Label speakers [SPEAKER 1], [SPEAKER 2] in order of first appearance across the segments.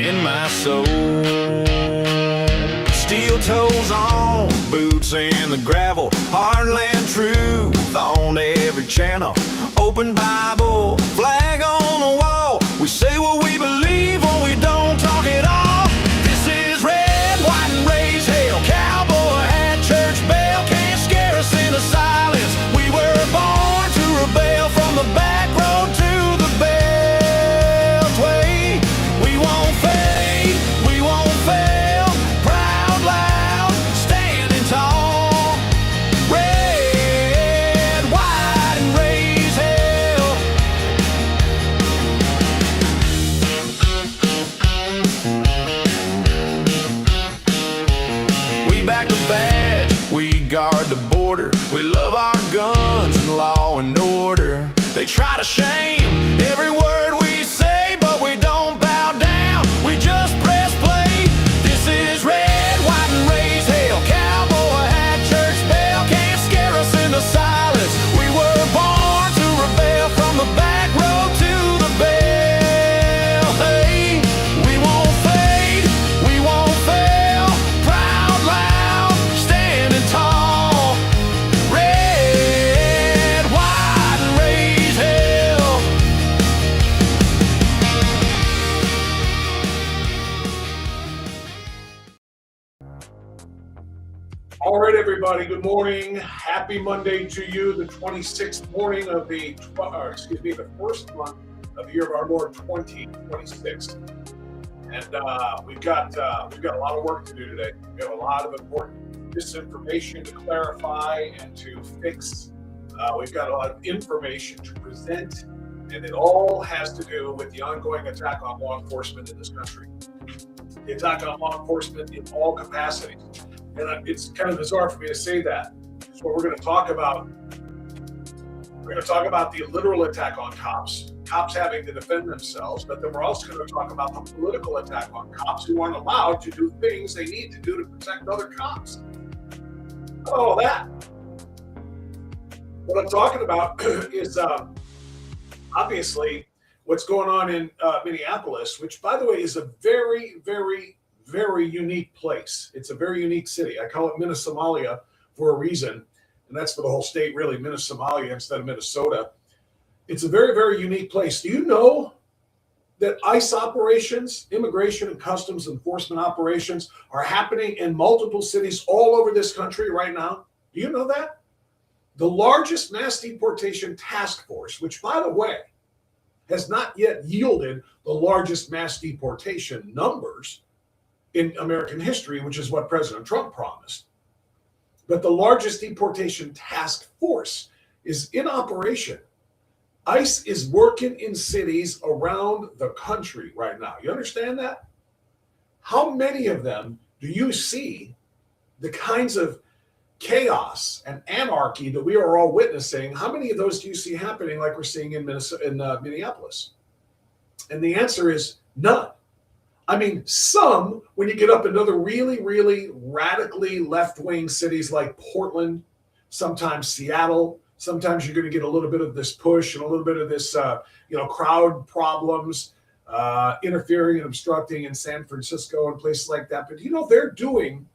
[SPEAKER 1] in my soul. Steel toes on, boots in the gravel, heartland truth on every channel. Open Bible, flag on the wall. We say what we believe or we don't talk at all. This is red, white, and raise hell. Cowboy hat, church bell can't scare us into silence. We were born to rebel from the back road to the beltway. We won't fade, we won't fail. Proud, loud, standing tall. Red, white, and raise hell. We back the badge, we guard the border. We love our guns and law and order. They try to shame every word we say, but we don't bow down, we just press play. This is red, white, and raise hell. Cowboy hat, church bell can't scare us into silence. We were born to rebel from the back road to the bell. Hey, we won't fade, we won't fail. Proud, loud, standing tall. Red, white, and raise hell.
[SPEAKER 2] All right, everybody. Good morning. Happy Monday to you. The 26th morning of the first month of the year of our Lord 2026. And we've got a lot of work to do today. We have a lot of important misinformation to clarify and to fix. We've got a lot of information to present, and it all has to do with the ongoing attack on law enforcement in this country. The attack on law enforcement in all capacities. And it's kind of bizarre for me to say that. It's what we're going to talk about. We're going to talk about the literal attack on cops having to defend themselves, but then we're also going to talk about the political attack on cops who aren't allowed to do things they need to do to protect other cops. All that. What I'm talking about is obviously what's going on in Minneapolis, which, by the way, is a very, very, very unique place. It's a very unique city. I call it Minnesomalia for a reason, and that's for the whole state, really, Minnesomalia instead of Minnesota. It's a very, very unique place. Do you know that ICE operations, immigration and customs enforcement operations, are happening in multiple cities all over this country right now? Do you know that? The largest mass deportation task force, which, by the way, has not yet yielded the largest mass deportation numbers in American history, which is what President Trump promised. But the largest deportation task force is in operation. ICE is working in cities around the country right now. You understand that? How many of them do you see the kinds of chaos and anarchy that we are all witnessing? How many of those do you see happening like we're seeing in Minneapolis? And the answer is none. I mean, some, when you get up into other really, really radically left-wing cities like Portland, sometimes Seattle, sometimes you're going to get a little bit of this push and a little bit of this, crowd problems, interfering and obstructing in San Francisco and places like that. But, they're doing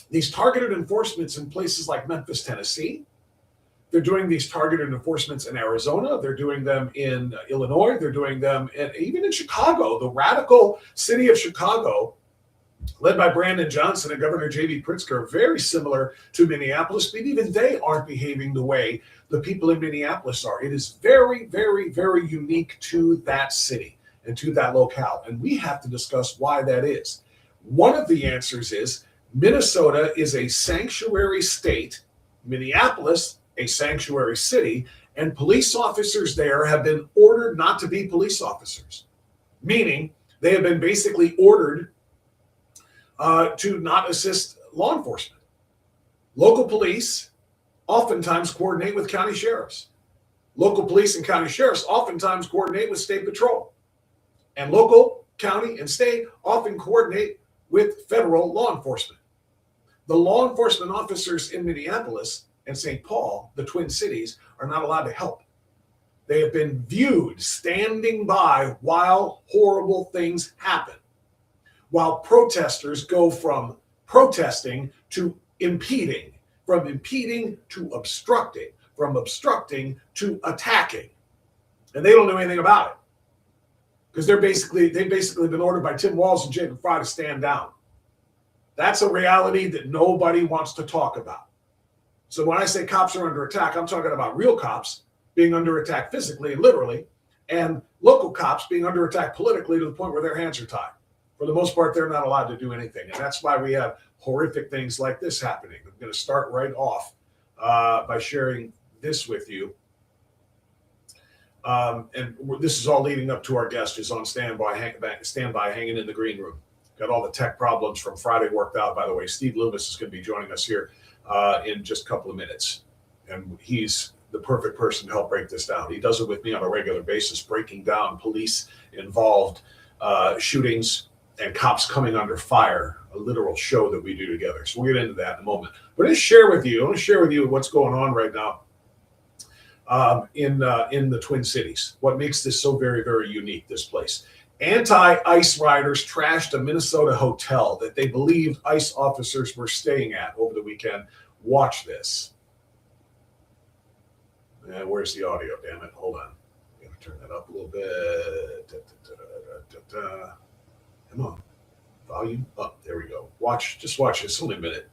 [SPEAKER 2] these targeted enforcements in places like Memphis, Tennessee. They're doing these targeted enforcements in Arizona. They're doing them in Illinois. They're doing them even in Chicago. The radical city of Chicago, led by Brandon Johnson and Governor J.B. Pritzker, very similar to Minneapolis, but even they aren't behaving the way the people in Minneapolis are. It is very, very, very unique to that city and to that locale. And we have to discuss why that is. One of the answers is Minnesota is a sanctuary state. Minneapolis, a sanctuary city, and police officers there have been ordered not to be police officers, meaning they have been basically ordered to not assist law enforcement. Local police oftentimes coordinate with county sheriffs. Local police and county sheriffs oftentimes coordinate with state patrol. And local, county, and state often coordinate with federal law enforcement. The law enforcement officers in Minneapolis and St. Paul, the Twin Cities, are not allowed to help. They have been viewed standing by while horrible things happen. while protesters go from protesting to impeding, from impeding to obstructing, from obstructing to attacking. And they don't know anything about it because they've basically been ordered by Tim Walz and Jacob Fry to stand down. That's a reality that nobody wants to talk about. So when I say cops are under attack, I'm talking about real cops being under attack physically and literally, and local cops being under attack politically to the point where their hands are tied. For the most part, they're not allowed to do anything. And that's why we have horrific things like this happening. I'm going to start right off by sharing this with you. And this is all leading up to our guest who's on standby hanging in the green room. Got all the tech problems from Friday worked out, by the way. Steve Loomis is going to be joining us here in just a couple of minutes. And he's the perfect person to help break this down. He does it with me on a regular basis, breaking down police-involved shootings and cops coming under fire, a literal show that we do together. So we'll get into that in a moment. But I want to share with you what's going on right now in the Twin Cities. What makes this so very, very unique, this place. Anti-ICE riders trashed a Minnesota hotel that they believed ICE officers were staying at over the weekend. Watch this. And where's the audio? Damn it. Hold on. I'm going to turn that up a little bit. Come on. Volume up. There we go. Just watch this. Only a minute.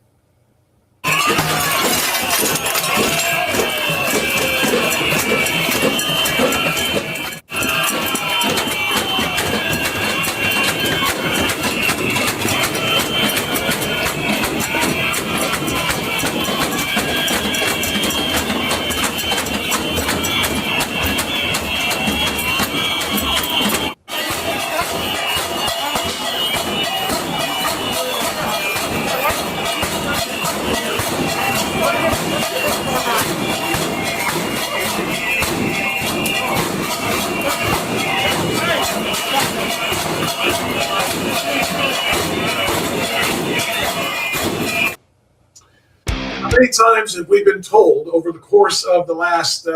[SPEAKER 2] How many times have we been told over the course of the last,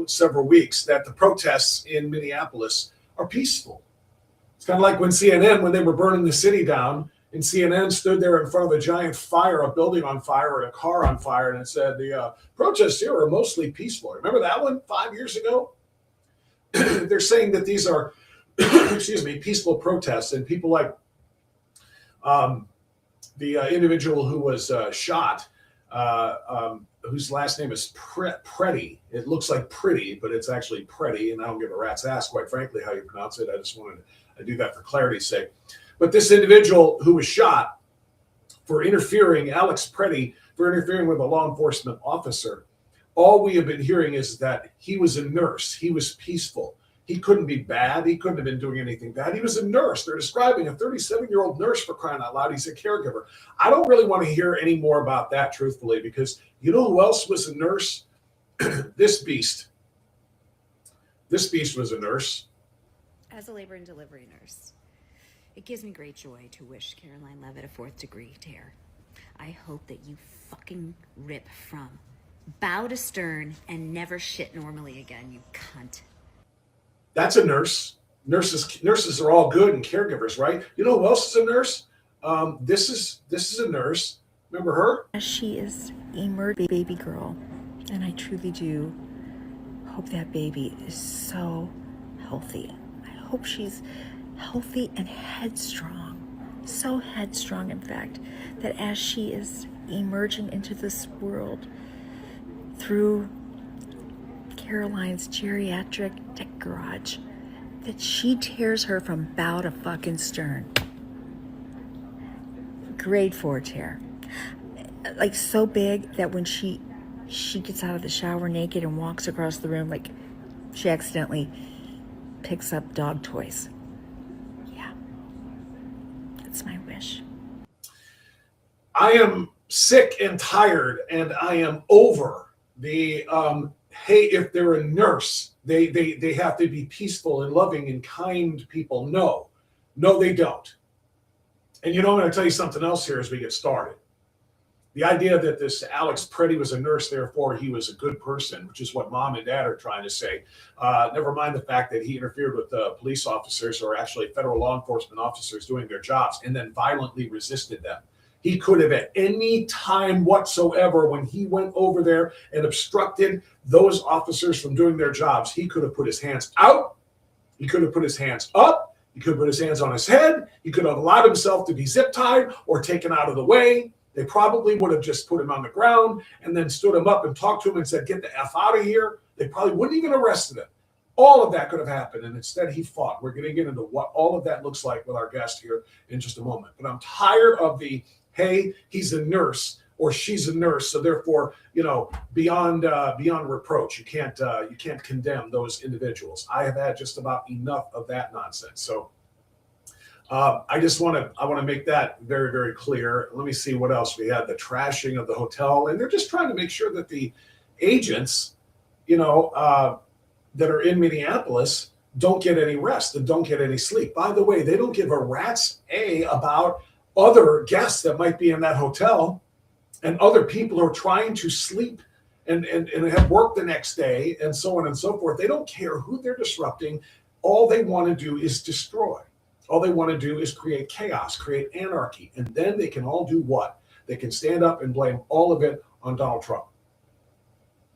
[SPEAKER 2] several weeks that the protests in Minneapolis are peaceful? It's kind of like when CNN, when they were burning the city down, and CNN stood there in front of a giant fire, a building on fire, or a car on fire, and it said, the protests here are mostly peaceful. Remember that one 5 years ago? They're saying that these are, peaceful protests, and people like the individual who was shot, whose last name is Pretty. It looks like Pretty, but it's actually Pretty, and I don't give a rat's ass, quite frankly, how you pronounce it. I just wanted to do that for clarity's sake. But this individual who was shot for interfering, Alex Pretty, for interfering with a law enforcement officer, all we have been hearing is that he was a nurse. He was peaceful. He couldn't be bad. He couldn't have been doing anything bad. He was a nurse. They're describing a 37-year-old nurse, for crying out loud. He's a caregiver. I don't really want to hear any more about that, truthfully, because you know who else was a nurse? This beast. This beast was a nurse.
[SPEAKER 3] As a labor and delivery nurse, it gives me great joy to wish Caroline Levitt a 4th degree tear. I hope that you fucking rip from bow to stern and never shit normally again, you cunt.
[SPEAKER 2] That's a nurse. Nurses are all good and caregivers, right? You know who else is a nurse? This is a nurse. Remember her?
[SPEAKER 4] She is a murdered baby girl, and I truly do hope that baby is so healthy. I hope she's healthy and headstrong. So headstrong, in fact, that as she is emerging into this world through Caroline's geriatric tech garage, that she tears her from bow to fucking stern. Grade 4 tear. Like so big that when she gets out of the shower naked and walks across the room, like she accidentally picks up dog toys. Yeah. That's my wish.
[SPEAKER 2] I am sick and tired, and I am over the hey, if they're a nurse, they have to be peaceful and loving and kind people. No, they don't. And I'm going to tell you something else here as we get started. The idea that this Alex Preddy was a nurse, therefore he was a good person, which is what mom and dad are trying to say. Never mind the fact that he interfered with police officers, or actually federal law enforcement officers doing their jobs, and then violently resisted them. He could have at any time whatsoever, when he went over there and obstructed those officers from doing their jobs, he could have put his hands out. He could have put his hands up. He could have put his hands on his head. He could have allowed himself to be zip tied or taken out of the way. They probably would have just put him on the ground and then stood him up and talked to him and said, get the F out of here. They probably wouldn't even arrested him. All of that could have happened. And instead he fought. We're going to get into what all of that looks like with our guest here in just a moment. But I'm tired of the, hey, he's a nurse or she's a nurse, so therefore, beyond reproach. You can't condemn those individuals. I have had just about enough of that nonsense. So I want to make that very, very clear. Let me see what else we had. The trashing of the hotel, and they're just trying to make sure that the agents, that are in Minneapolis don't get any rest and don't get any sleep. By the way, they don't give a rat's about other guests that might be in that hotel and other people who are trying to sleep and have work the next day and so on and so forth. They don't care who they're disrupting. All they want to do is destroy. All they want to do is create chaos, create anarchy. And then they can all do what? They can stand up and blame all of it on Donald Trump.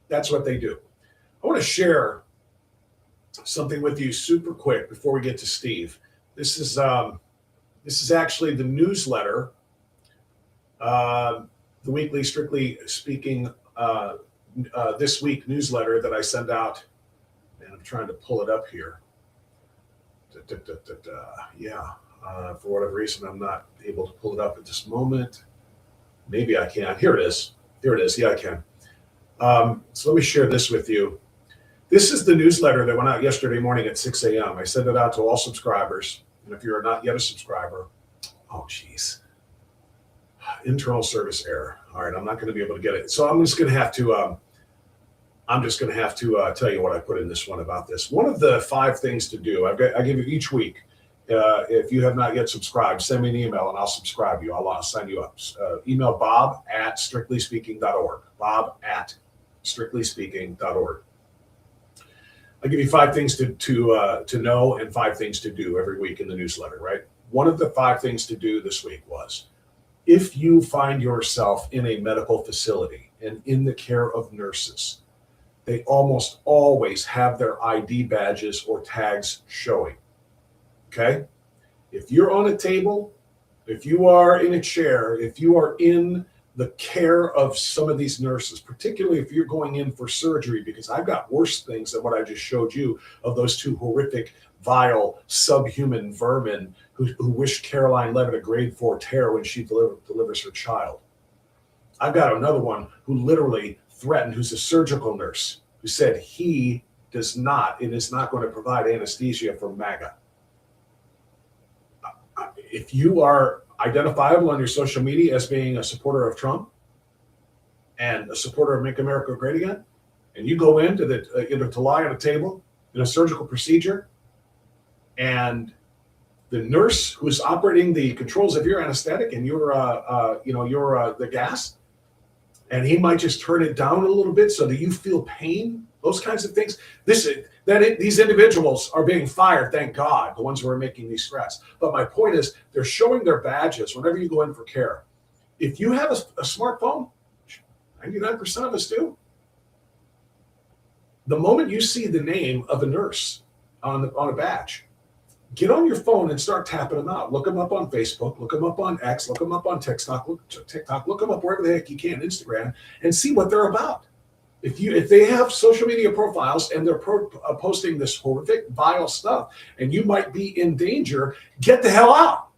[SPEAKER 2] That's what they do. I want to share something with you super quick before we get to Steve. This is actually the newsletter, the weekly Strictly Speaking This Week newsletter that I send out. And I'm trying to pull it up here. For whatever reason, I'm not able to pull it up at this moment. Maybe I can. Here it is. Yeah, I can. So let me share this with you. This is the newsletter that went out yesterday morning at 6 a.m. I sent it out to all subscribers. And if you're not yet a subscriber, oh, geez. Internal service error. All right, I'm not going to be able to get it. So I'm just going to have to tell you what I put in this one about this. One of the 5 things to do, I give you each week. If you have not yet subscribed, send me an email and I'll subscribe you. I'll sign you up. Email bob@strictlyspeaking.org. bob@strictlyspeaking.org. I give you 5 things to know and 5 things to do every week in the newsletter, right? One of the 5 things to do this week was, if you find yourself in a medical facility and in the care of nurses, they almost always have their ID badges or tags showing. Okay? If you're on a table, if you are in a chair, if you are in the care of some of these nurses, particularly if you're going in for surgery, because I've got worse things than what I just showed you of those 2 horrific, vile, subhuman vermin who wished Caroline Levitt a grade 4 tear when she delivers her child. I've got another one who literally threatened, who's a surgical nurse, who said it is not going to provide anesthesia for MAGA. If you are identifiable on your social media as being a supporter of Trump and a supporter of Make America Great Again, and you go into to lie on a table in a surgical procedure, and the nurse who's operating the controls of your anesthetic and your the gas, and he might just turn it down a little bit so that you feel pain, those kinds of things. These individuals are being fired, thank God, the ones who are making these threats. But my point is, they're showing their badges whenever you go in for care. If you have a smartphone, 99% of us do. The moment you see the name of a nurse on a badge, get on your phone and start tapping them out. Look them up on Facebook, look them up on X, look them up on TikTok, look them up wherever the heck you can, Instagram, and see what they're about. If they have social media profiles and they're posting this horrific, vile stuff, and you might be in danger, get the hell out.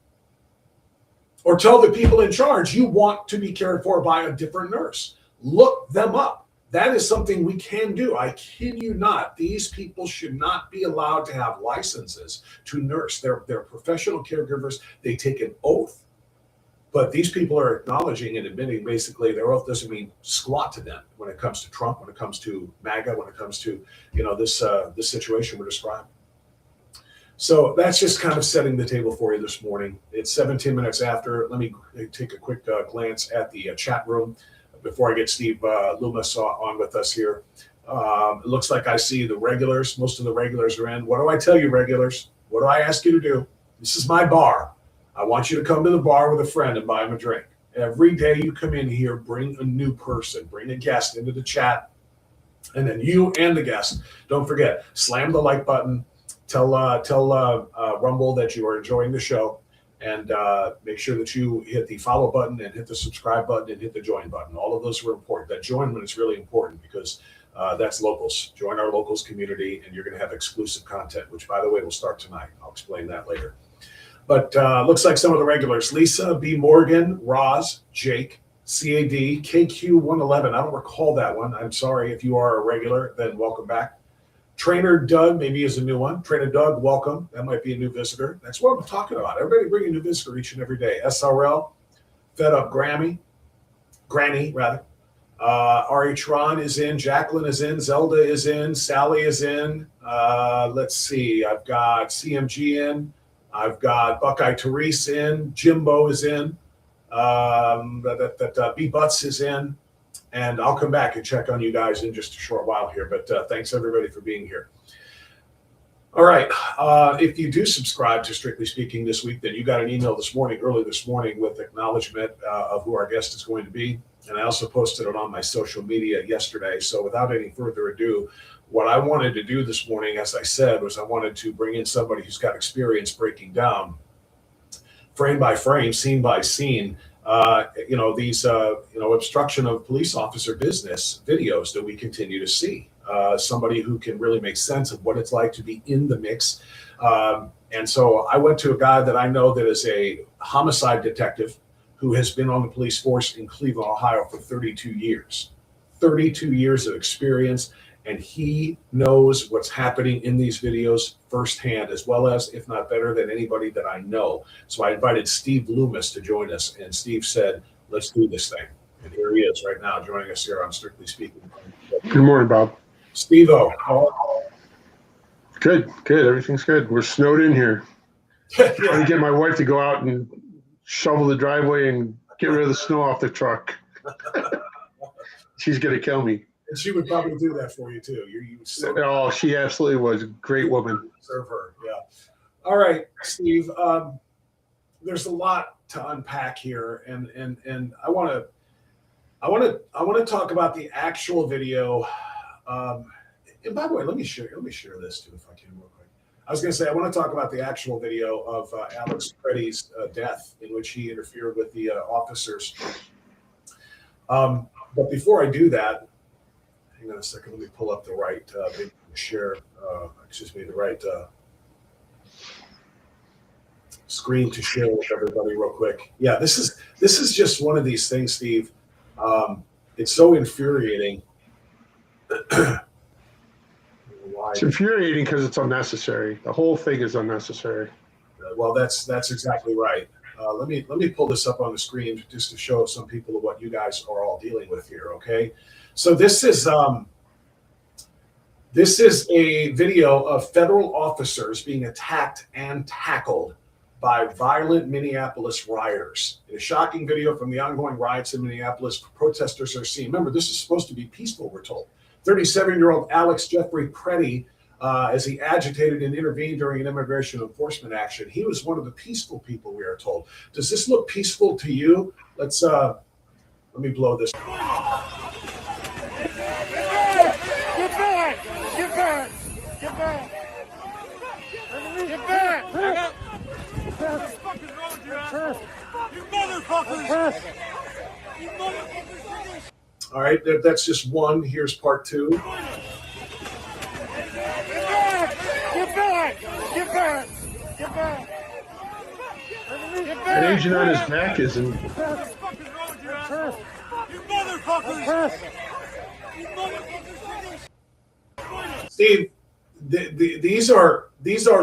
[SPEAKER 2] Or tell the people in charge you want to be cared for by a different nurse. Look them up. That is something we can do. I kid you not. These people should not be allowed to have licenses to nurse. They're professional caregivers. They take an oath. But these people are acknowledging and admitting basically their oath doesn't mean squat to them when it comes to Trump, when it comes to MAGA, when it comes to this situation we're describing. So that's just kind of setting the table for you this morning. It's 17 minutes after. Let me take a quick glance at the chat room before I get Steve Loomis on with us here. It looks like I see the regulars. Most of the regulars are in. What do I tell you, regulars? What do I ask you to do? This is my bar. I want you to come to the bar with a friend and buy them a drink. Every day you come in here, bring a new person, bring a guest into the chat. And then you and the guest, don't forget, slam the like button. Tell Rumble that you are enjoying the show, and make sure that you hit the follow button and hit the subscribe button and hit the join button. All of those are important. That join button is really important because that's locals. Join our locals community, and you're going to have exclusive content, which, by the way, will start tonight. I'll explain that later. But looks like some of the regulars: Lisa B. Morgan, Roz, Jake, CAD, KQ111. I don't recall that one. I'm sorry. If you are a regular, then welcome back. Trainer Doug, maybe is a new one. Trainer Doug, welcome. That might be a new visitor. That's what I'm talking about. Everybody bring a new visitor each and every day. SRL, Fed Up Granny, rather. RH Ron is in. Jacqueline is in. Zelda is in. Sally is in. Let's see. I've got CMG in. I've got Buckeye Therese in. Jimbo is in. B Butts is in. And I'll come back and check on you guys in just a short while here. But thanks, everybody, for being here. All right. If you do subscribe to Strictly Speaking this week, then you got an email early this morning, with acknowledgement of who our guest is going to be. And I also posted it on my social media yesterday. So without any further ado, what I wanted to do this morning, as I said, was I wanted to bring in somebody who's got experience breaking down frame by frame, scene by scene, these obstruction of police officer business videos that we continue to see. Somebody who can really make sense of what it's like to be in the mix. And so I went to a guy that I know that is a homicide detective who has been on the police force in Cleveland, Ohio for 32 years. 32 years of experience. And he knows what's happening in these videos firsthand, as well as, if not better than anybody that I know. So I invited Steve Loomis to join us, and Steve said, let's do this thing. And here he is right now joining us here on Strictly Speaking.
[SPEAKER 5] Good morning, Bob.
[SPEAKER 2] Steve-O.
[SPEAKER 5] Good. Everything's good. We're snowed in here. Trying to get my wife to go out and shovel the driveway and get rid of the snow off the truck. She's going to kill me.
[SPEAKER 2] And she would probably do that for you too.
[SPEAKER 5] Oh, she absolutely was. Great woman.
[SPEAKER 2] Serve her, yeah. All right, Steve. There's a lot to unpack here, and I want to talk about the actual video. And by the way, let me share this too, if I can, real quick. I was going to say I want to talk about the actual video of Alex Preddy's death, in which he interfered with the officers. But before I do that, hang on a second. Let me pull up the right the right screen to share with everybody real quick. Yeah, this is just one of these things, Steve. It's so infuriating.
[SPEAKER 5] It's infuriating because it's unnecessary. The whole thing is unnecessary.
[SPEAKER 2] Well, that's exactly right. Let me pull this up on the screen just to show some people what you guys are all dealing with here. Okay. So this is a video of federal officers being attacked and tackled by violent Minneapolis rioters. In a shocking video from the ongoing riots in Minneapolis, protesters are seen. Remember, this is supposed to be peaceful, we're told. 37-year-old Alex Jeffrey Preddy, as he agitated and intervened during an immigration enforcement action. He was one of the peaceful people, we are told. Does this look peaceful to you? Let me blow this.
[SPEAKER 6] Get back! Get back! Get back! Get back! What the fuck is wrong with you, asshole? You motherfuckers! You motherfuckers!
[SPEAKER 2] All right, that's just one. Here's part two.
[SPEAKER 6] Get back! Get back! Get back!
[SPEAKER 5] That agent on his back isn't.
[SPEAKER 6] What the fuck is wrong with you, asshole? You motherfuckers! You motherfuckers!
[SPEAKER 2] Steve, these are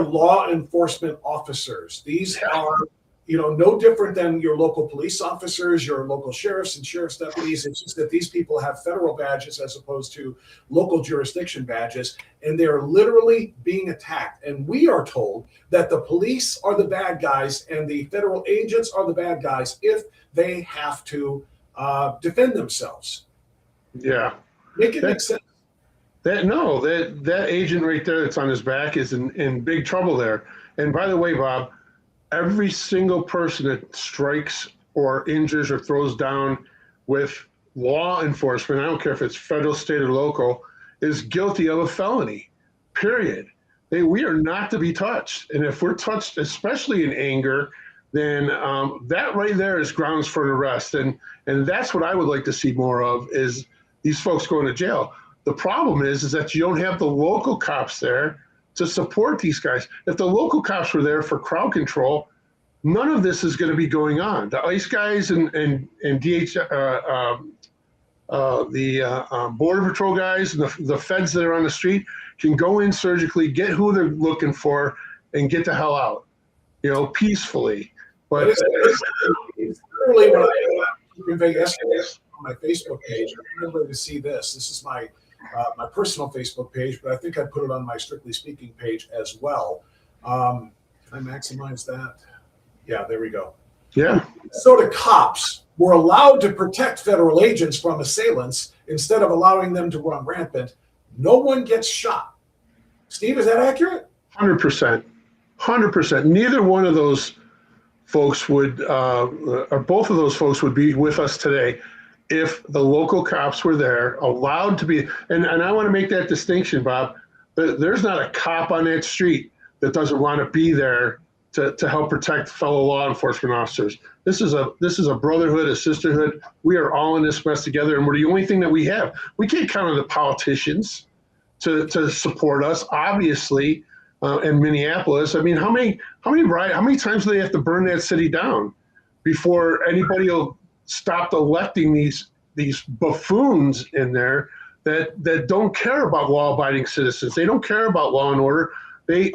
[SPEAKER 2] law enforcement officers. These are no different than your local police officers, your local sheriffs and sheriff's deputies. It's just that these people have federal badges as opposed to local jurisdiction badges, and they're literally being attacked. And we are told that the police are the bad guys and the federal agents are the bad guys if they have to defend themselves.
[SPEAKER 5] Yeah.
[SPEAKER 2] Make it make sense.
[SPEAKER 5] That agent right there that's on his back is in big trouble there. And by the way, Bob, every single person that strikes or injures or throws down with law enforcement, I don't care if it's federal, state, or local, is guilty of a felony, period. We are not to be touched. And if we're touched, especially in anger, then that right there is grounds for an arrest. And that's what I would like to see more of, is these folks going to jail. The problem is that you don't have the local cops there to support these guys. If the local cops were there for crowd control, none of this is going to be going on. The ICE guys and Border Patrol guys and the feds that are on the street can go in surgically, get who they're looking for, and get the hell out, peacefully. But
[SPEAKER 2] it's literally when I convey yesterday on my Facebook page, I remember to see this. This is my personal Facebook page, but I think I put it on my Strictly Speaking page as well. Can I maximize that? Yeah, there we go.
[SPEAKER 5] Yeah.
[SPEAKER 2] So the cops were allowed to protect federal agents from assailants instead of allowing them to run rampant. No one gets shot. Steve, is that accurate?
[SPEAKER 5] 100%. 100%. Neither one of those folks would, or both of those folks would be with us today if the local cops were there, allowed to be. And I want to make that distinction, Bob. There's not a cop on that street that doesn't want to be there to help protect fellow law enforcement officers. This is a brotherhood, a sisterhood. We are all in this mess together, and we're the only thing that we have. We can't count on the politicians to support us, obviously, in Minneapolis. I mean, how many times do they have to burn that city down before anybody will stop electing these buffoons in there that don't care about law-abiding citizens? They don't care about law and order.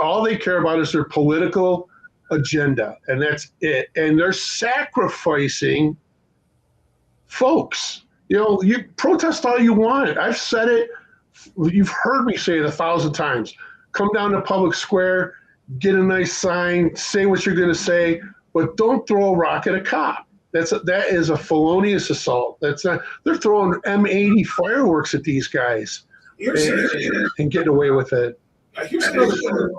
[SPEAKER 5] All they care about is their political agenda, and that's it. And they're sacrificing folks. You protest all you want. I've said it. You've heard me say it 1,000 times. Come down to public square, get a nice sign, say what you're going to say, but don't throw a rock at a cop. That is a felonious assault. They're throwing M80 fireworks at these guys and getting away with it.
[SPEAKER 2] Here's another thing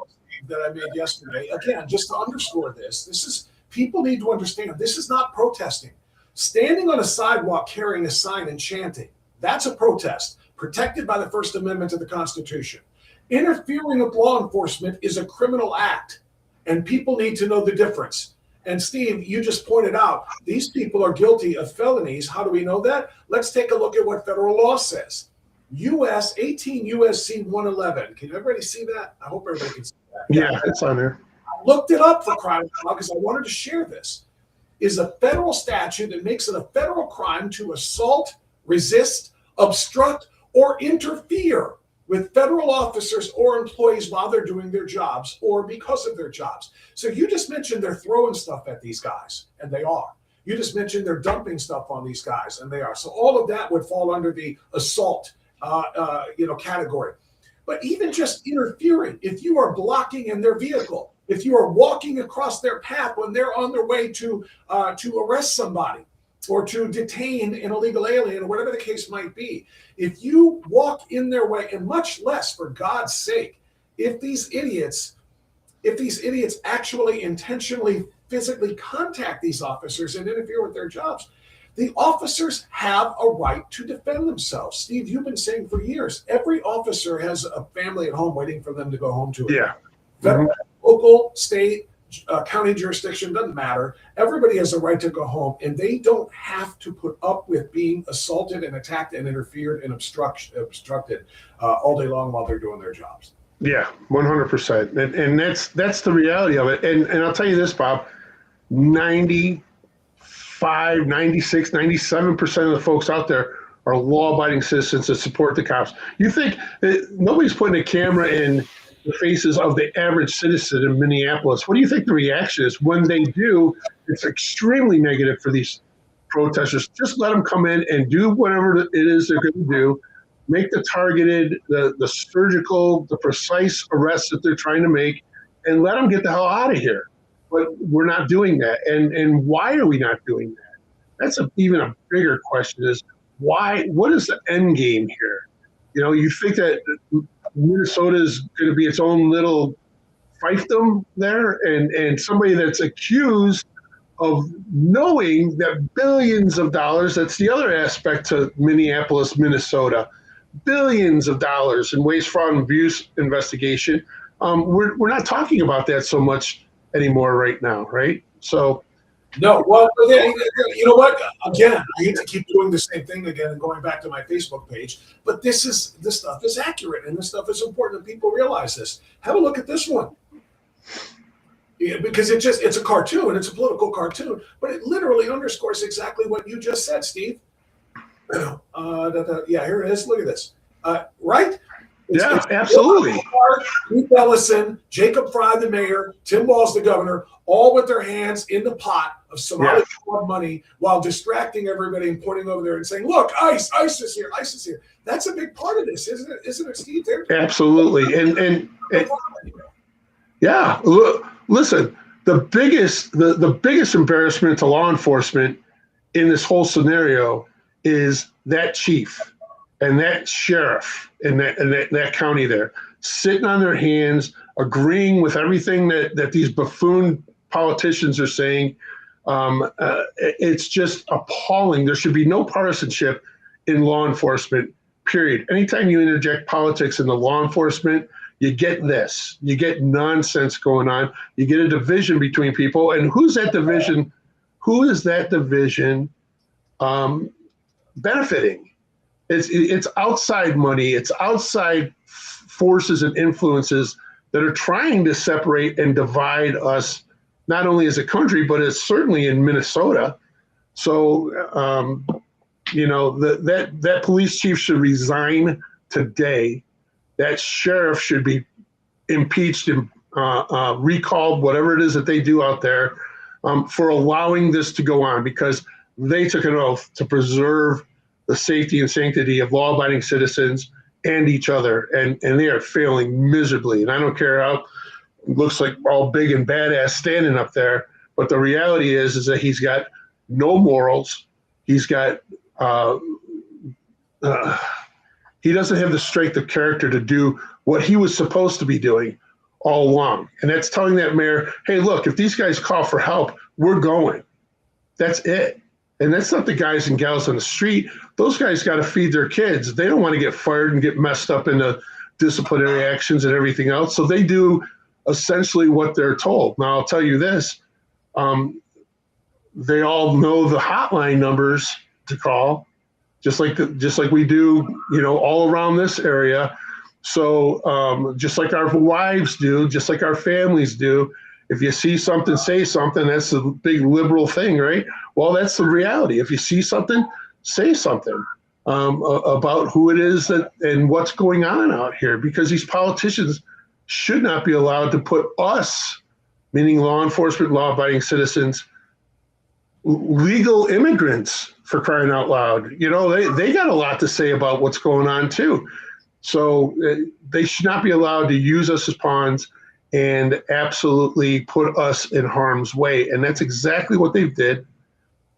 [SPEAKER 2] that I made yesterday. Again, just to underscore this, people need to understand, this is not protesting. Standing on a sidewalk carrying a sign and chanting, that's a protest, protected by the First Amendment of the Constitution. Interfering with law enforcement is a criminal act, and people need to know the difference. And Steve, you just pointed out, these people are guilty of felonies. How do we know that? Let's take a look at what federal law says. 18 U.S.C. 111. Can everybody see that? I hope everybody can see that.
[SPEAKER 5] Yeah, it's on there.
[SPEAKER 2] I looked it up for crying out loud because I wanted to share this. Is a federal statute that makes it a federal crime to assault, resist, obstruct, or interfere with federal officers or employees while they're doing their jobs or because of their jobs. So you just mentioned they're throwing stuff at these guys, and they are. You just mentioned they're dumping stuff on these guys, and they are. So all of that would fall under the assault category. But even just interfering, if you are blocking in their vehicle, if you are walking across their path when they're on their way to arrest somebody or to detain an illegal alien or whatever the case might be, if you walk in their way, and much less, for God's sake, if these idiots actually intentionally physically contact these officers and interfere with their jobs, the officers have a right to defend themselves. Steve, you've been saying for years, every officer has a family at home waiting for them to go home to.
[SPEAKER 5] Yeah.
[SPEAKER 2] Federal, local, state, county jurisdiction, doesn't matter. Everybody has a right to go home, and they don't have to put up with being assaulted and attacked and interfered and obstructed all day long while they're doing their jobs.
[SPEAKER 5] Yeah, 100%. And that's the reality of it. And I'll tell you this, Bob, 95, 96, 97% of the folks out there are law-abiding citizens that support the cops. You think nobody's putting a camera in the faces of the average citizen in Minneapolis. What do you think the reaction is when they do? It's extremely negative for these protesters. Just let them come in and do whatever it is they're going to do. Make the targeted, the surgical, the precise arrests that they're trying to make, and let them get the hell out of here. But we're not doing that. And why are we not doing that? That's even a bigger question is why, what is the end game here? You know, you think that Minnesota is going to be its own little fiefdom there, and somebody that's accused of knowing that billions of dollars, that's the other aspect to Minneapolis, Minnesota, billions of dollars in waste, fraud, and abuse investigation. We're not talking about that so much anymore right now, right? So.
[SPEAKER 2] No, well, you know what? Again, I hate to keep doing the same thing again and going back to my Facebook page, but this stuff is accurate and this stuff is important, and people realize this. Have a look at this one, because it's a cartoon, it's a political cartoon, but it literally underscores exactly what you just said, Steve. Yeah, here it is. Look at this. Right?
[SPEAKER 5] It's absolutely.
[SPEAKER 2] Keith Ellison, Jacob Fry, the mayor, Tim Walz, the governor, all with their hands in the pot of Somali money while distracting everybody and pointing over there and saying, look, ICE is here, ICE is here. That's a big part of this, isn't it, Steve?
[SPEAKER 5] Absolutely. And yeah, listen, the biggest embarrassment to law enforcement in this whole scenario is that chief and that sheriff in that county there, sitting on their hands, agreeing with everything that these buffoon politicians are saying. It's just appalling. There should be no partisanship in law enforcement, period. Anytime you interject politics into law enforcement, you get this. You get nonsense going on. You get a division between people. And who's that division? Who is that division benefiting? It's outside money. It's outside forces and influences that are trying to separate and divide us, not only as a country, but it's certainly in Minnesota. So, that police chief should resign today. That sheriff should be impeached and recalled, whatever it is that they do out there, for allowing this to go on, because they took an oath to preserve the safety and sanctity of law-abiding citizens and each other, and they are failing miserably. And I don't care how it looks like all big and badass standing up there, but the reality is that he's got no morals. He's got he doesn't have the strength of character to do what he was supposed to be doing all along, and that's telling that mayor, hey, look, if these guys call for help, we're going. That's it. And that's not the guys and gals on the street. Those guys got to feed their kids. They don't want to get fired and get messed up into disciplinary actions and everything else. So they do essentially what they're told. Now, I'll tell you this. They all know the hotline numbers to call, just like we do, all around this area. So just like our wives do, just like our families do. If you see something, say something. That's a big liberal thing, right? Well, that's the reality. If you see something, say something about who it is and what's going on out here, because these politicians should not be allowed to put us, meaning law enforcement, law-abiding citizens, legal immigrants, for crying out loud. They got a lot to say about what's going on too. So they should not be allowed to use us as pawns and absolutely put us in harm's way. And that's exactly what they did.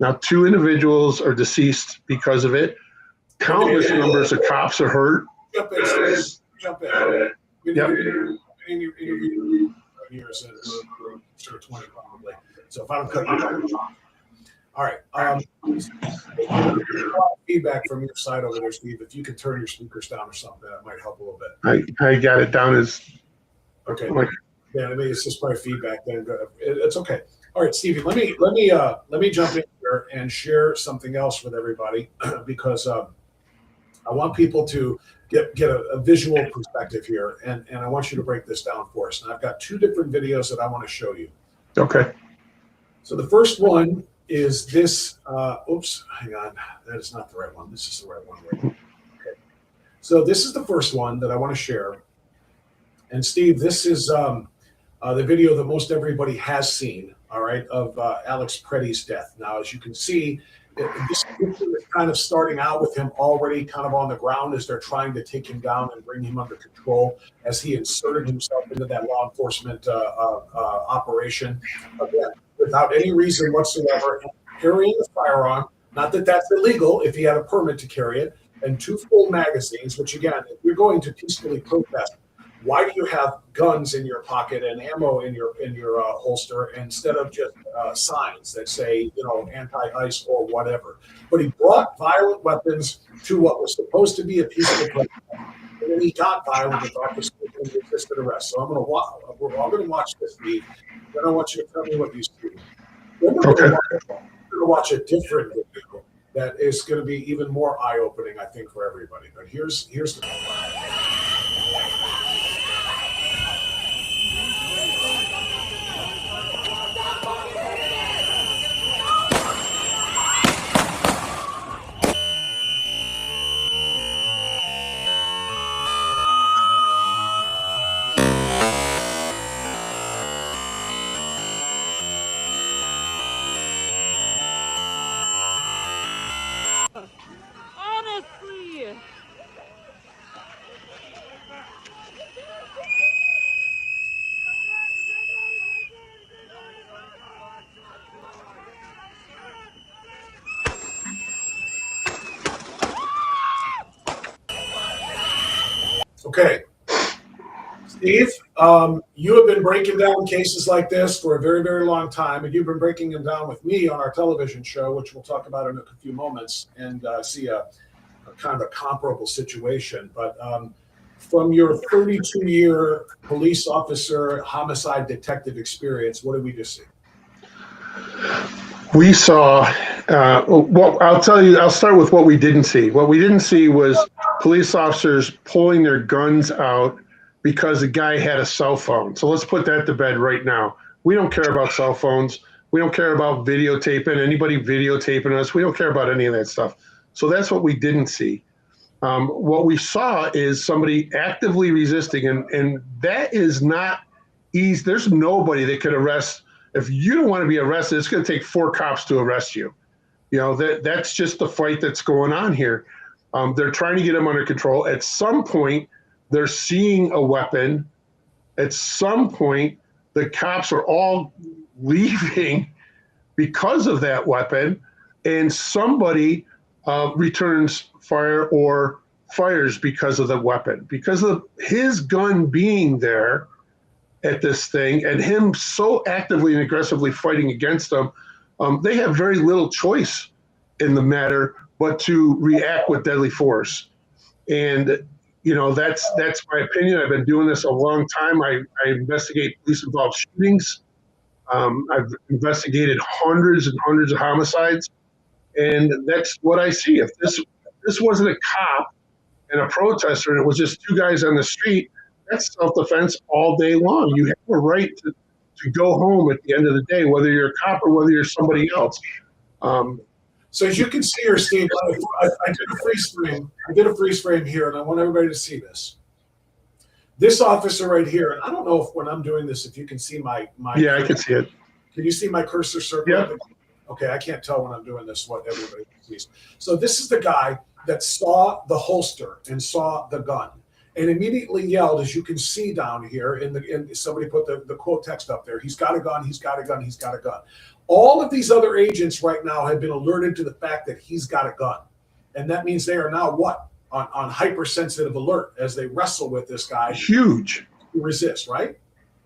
[SPEAKER 5] Now, 2 individuals are deceased because of it. Countless numbers of cops are hurt.
[SPEAKER 2] Jump in.
[SPEAKER 5] Yep.
[SPEAKER 2] Interview years in, sure, 20 probably. So if I don't cut you off. All right. Feedback from your side over there, Steve. If you could turn your speakers down or something, that might help a little bit.
[SPEAKER 5] I got it down as
[SPEAKER 2] okay. Yeah, I mean it's just my feedback. Then it's okay. All right, Stevie. Let me jump in here and share something else with everybody because I want people to get a visual perspective here, and I want you to break this down for us. And I've got 2 different videos that I want to show you.
[SPEAKER 5] Okay.
[SPEAKER 2] So the first one is this. Oops, hang on. That is not the right one. This is the right one. Okay. So this is the first one that I want to share. And Steve, this is the video that most everybody has seen, all right, of Alex Pretty's death. Now, as you can see, this is kind of starting out with him already kind of on the ground as they're trying to take him down and bring him under control as he inserted himself into that law enforcement operation. Again, without any reason whatsoever, carrying a firearm, not that that's illegal if he had a permit to carry it, and 2 full magazines, which again, if you're going to peacefully protest, why do you have guns in your pocket and ammo in your holster instead of just signs that say, you know, anti-ICE or whatever? But he brought violent weapons to what was supposed to be a peaceful protest, and then he got violent with officers and resisted arrest. So I'm going to watch this, Steve. Then I want you to tell me what you see. Then we're going to watch a different video that is going to be even more eye-opening, I think, for everybody. But here's the.
[SPEAKER 7] Honestly.
[SPEAKER 2] Okay. Steve, you have been breaking down cases like this for a very, very long time, and you've been breaking them down with me on our television show, which we'll talk about in a few moments, and see a kind of a comparable situation. But from your 32-year police officer homicide detective experience, what did we just see?
[SPEAKER 5] We saw, well, I'll tell you, I'll start with what we didn't see. What we didn't see was police officers pulling their guns out because the guy had a cell phone. So let's put that to bed right now. We don't care about cell phones. We don't care about videotaping, anybody videotaping us. We don't care about any of that stuff. So that's what we didn't see. What we saw is somebody actively resisting, and that is not easy. There's nobody that could arrest. If you don't want to be arrested, it's going to take 4 cops to arrest you. You know, that's just the fight that's going on here. They're trying to get him under control. At some point, they're seeing a weapon. At some point, the cops are all leaving because of that weapon, and somebody returns fire or fires because of the weapon, because of his gun being there at this thing and him so actively and aggressively fighting against them. They have very little choice in the matter but to react with deadly force. And you know, that's my opinion. I've been doing this a long time. I investigate police-involved shootings. I've investigated hundreds and hundreds of homicides, and that's what I see. If this wasn't a cop and a protester, and it was just 2 guys on the street, that's self-defense all day long. You have a right to go home at the end of the day, whether you're a cop or whether you're somebody else.
[SPEAKER 2] So as you can see here, Steve, I did a freeze frame. I did a freeze frame here, and I want everybody to see this. This officer right here, and I don't know if when I'm doing this, if you can see my
[SPEAKER 5] Yeah, I can see it.
[SPEAKER 2] Can you see my cursor circle?
[SPEAKER 5] Yeah.
[SPEAKER 2] Okay, I can't tell when I'm doing this what everybody sees. So this is the guy that saw the holster and saw the gun and immediately yelled, as you can see down here in somebody put the quote text up there, he's got a gun, he's got a gun, he's got a gun. All of these other agents right now have been alerted to the fact that he's got a gun. And that means they are now what? On hypersensitive alert as they wrestle with this guy.
[SPEAKER 5] Huge.
[SPEAKER 2] Who resists, right?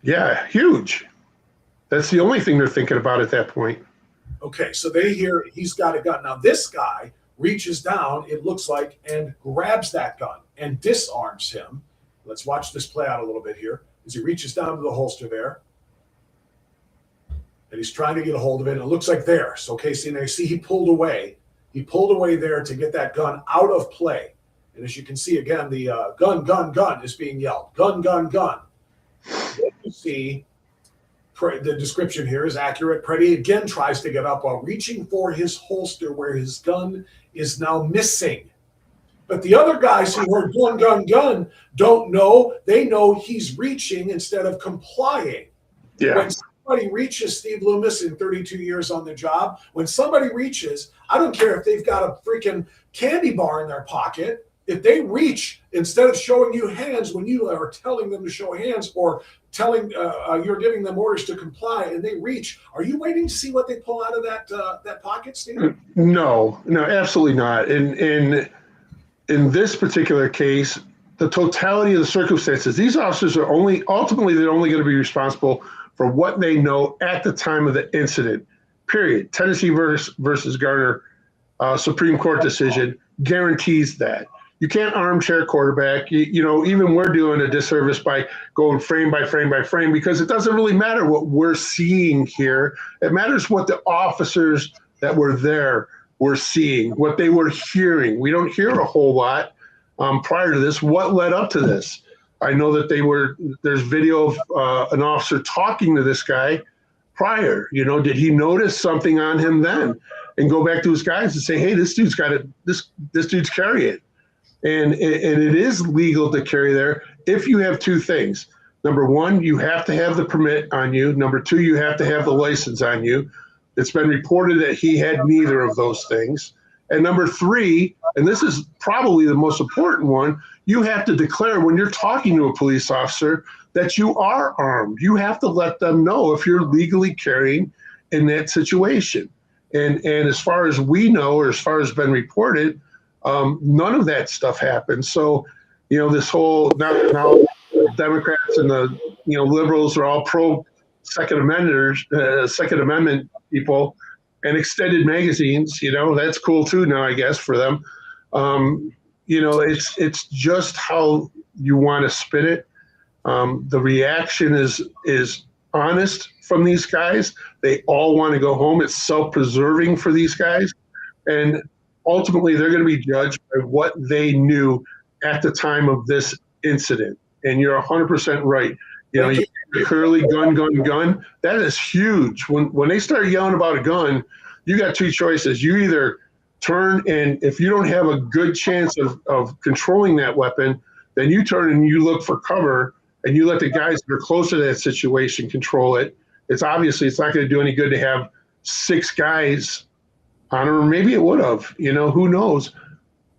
[SPEAKER 5] Yeah, huge. That's the only thing they're thinking about at that point.
[SPEAKER 2] Okay, so they hear he's got a gun. Now this guy reaches down, it looks like, and grabs that gun and disarms him. Let's watch this play out a little bit here. As he reaches down to the holster there. And he's trying to get a hold of it. And it looks like there. So, okay, see, now you see he pulled away. He pulled away there to get that gun out of play. And as you can see, again, the gun, gun, gun is being yelled. Gun, gun, gun. What you see, the description here is accurate. Pretty again tries to get up while reaching for his holster where his gun is now missing. But the other guys who are gun, gun, gun don't know. They know he's reaching instead of complying.
[SPEAKER 5] Yeah.
[SPEAKER 2] When somebody reaches, Steve Loomis in 32 years on the job, when somebody reaches, I don't care if they've got a freaking candy bar in their pocket. If they reach, instead of showing you hands when you are telling them to show hands or telling you're giving them orders to comply, and they reach, are you waiting to see what they pull out of that pocket, Steve?
[SPEAKER 5] No, absolutely not. In this particular case, the totality of the circumstances, these officers are ultimately they're only going to be responsible for what they know at the time of the incident. Period. Tennessee versus Garner Supreme Court decision guarantees that. You can't armchair quarterback. You know, even we're doing a disservice by going frame by frame by frame, because it doesn't really matter what we're seeing here. It matters what the officers that were there were seeing, what they were hearing. We don't hear a whole lot prior to this. What led up to this? I know that there's video of an officer talking to this guy prior. You know, did he notice something on him then? And go back to his guys and say, hey, this dude's got it. This dude's carrying it. And it is legal to carry there if you have two things. Number one, you have to have the permit on you. Number two, you have to have the license on you. It's been reported that he had neither of those things. And number three, and this is probably the most important one, you have to declare when you're talking to a police officer that you are armed. You have to let them know if you're legally carrying in that situation. And as far as we know, or as far as been reported, none of that stuff happened. So, you know, this whole now Democrats and the liberals are all pro Second Amendment people, and extended magazines. You know, that's cool too now, I guess, for them. You know, it's just how you want to spin it. The reaction is honest from these guys. They all want to go home. It's self-preserving for these guys, and ultimately, they're going to be judged by what they knew at the time of this incident. And you're 100% right. You know, you clearly gun. That is huge. When they start yelling about a gun, you got two choices. You either turn, and if you don't have a good chance of controlling that weapon, then you turn and you look for cover, and you let the guys that are closer to that situation control it. It's not going to do any good to have six guys on, or maybe it would have, who knows?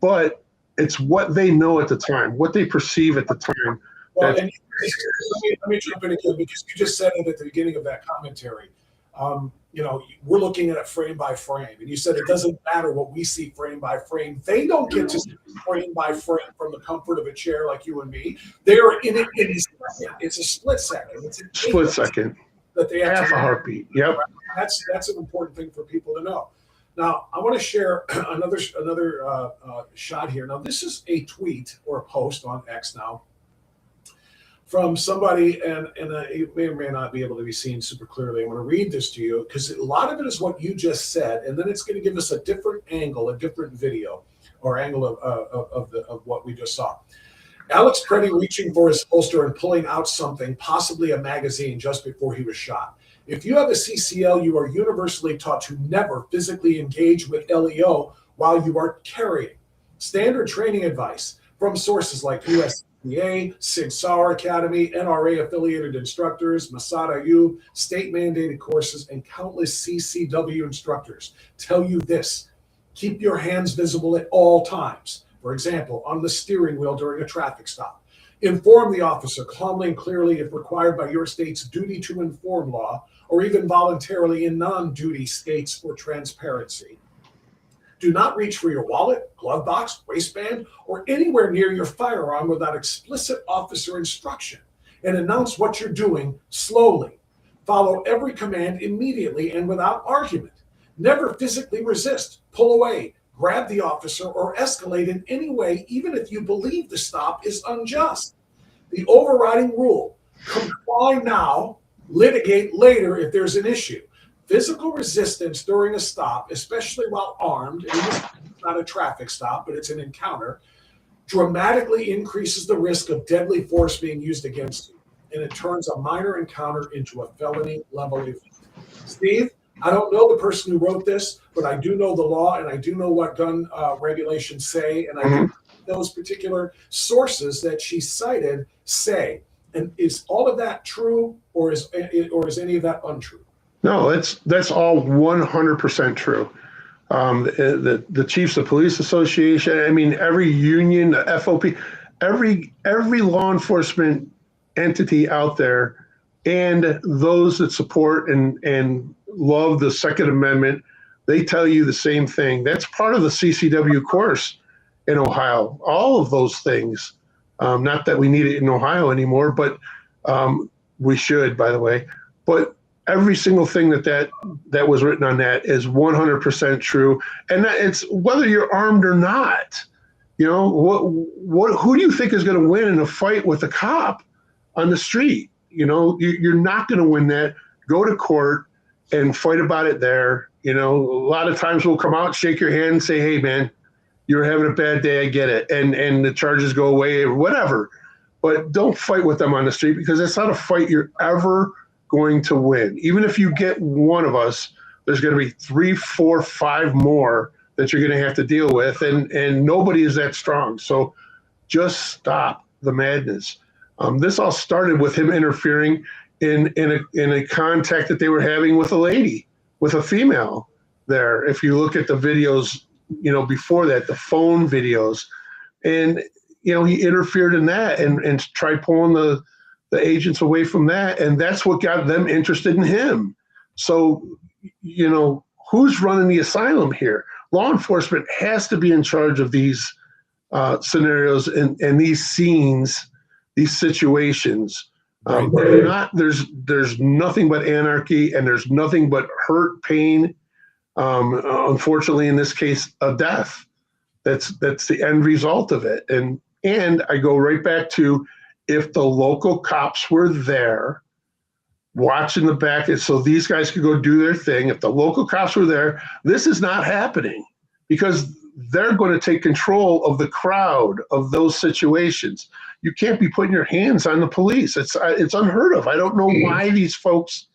[SPEAKER 5] But it's what they know at the time, what they perceive at the time.
[SPEAKER 2] Well, and let me jump in again, because you just said it at the beginning of that commentary. We're looking at it frame by frame, and you said it doesn't matter what we see frame by frame. They don't get to see frame by frame from the comfort of a chair like you and me. They are in it in a second. It's a split second. It's a
[SPEAKER 5] split second.
[SPEAKER 2] That they
[SPEAKER 5] half a heartbeat. Yep.
[SPEAKER 2] That's an important thing for people to know. Now, I want to share another shot here. Now, this is a tweet or a post on X now from somebody, and it may or may not be able to be seen super clearly. I'm going to read this to you because a lot of it is what you just said, and then it's going to give us a different angle, a different video or angle of what we just saw. Alex Preddy reaching for his holster and pulling out something, possibly a magazine, just before he was shot. If you have a CCL, you are universally taught to never physically engage with LEO while you are carrying. Standard training advice from sources like USDA, Sig Sauer Academy, NRA-affiliated instructors, Masad Ayub, state-mandated courses, and countless CCW instructors tell you this: keep your hands visible at all times. For example, on the steering wheel during a traffic stop. Inform the officer calmly and clearly if required by your state's duty to inform law, or even voluntarily in non-duty states for transparency. Do not reach for your wallet, glove box, waistband, or anywhere near your firearm without explicit officer instruction, and announce what you're doing slowly. Follow every command immediately and without argument. Never physically resist, pull away, grab the officer, or escalate in any way, even if you believe the stop is unjust. The overriding rule: comply now, litigate later if there's an issue. Physical resistance during a stop, especially while armed, and it's not a traffic stop, but it's an encounter, dramatically increases the risk of deadly force being used against you, and it turns a minor encounter into a felony level event. Steve, I don't know the person who wrote this, but I do know the law, and I do know what gun regulations say, and I do those particular sources that she cited say. And is all of that true, or is any of that untrue?
[SPEAKER 5] No, that's all 100% true. The Chiefs of Police Association, I mean, every union, the FOP, every law enforcement entity out there, and those that support and love the Second Amendment, they tell you the same thing. That's part of the CCW course in Ohio. All of those things. Not that we need it in Ohio anymore, but we should, by the way. But every single thing that was written on that is 100% true, and that it's whether you're armed or not. You know, who do you think is going to win in a fight with a cop on the street? You know, you're not going to win that. Go to court and fight about it there. You know, a lot of times we'll come out, shake your hand, and say, "Hey, man, you're having a bad day. I get it," and the charges go away or whatever. But don't fight with them on the street, because it's not a fight you're ever going to win. Even if you get one of us, there's going to be 3, 4, 5 more that you're going to have to deal with, and nobody is that strong. So just stop the madness. This all started with him interfering in a contact that they were having with a lady, with a female there. If you look at the videos, you know, before that, the phone videos, and, you know, he interfered in that and tried pulling the agents away from that. And that's what got them interested in him. So, you know, who's running the asylum here? Law enforcement has to be in charge of these scenarios and these scenes, these situations. There's nothing but anarchy, and there's nothing but hurt, pain. Unfortunately, in this case, a death. That's the end result of it. And I go right back to, if the local cops were there watching the back, so these guys could go do their thing. If the local cops were there, this is not happening, because they're going to take control of the crowd of those situations. You can't be putting your hands on the police. It's unheard of. I don't know why these folks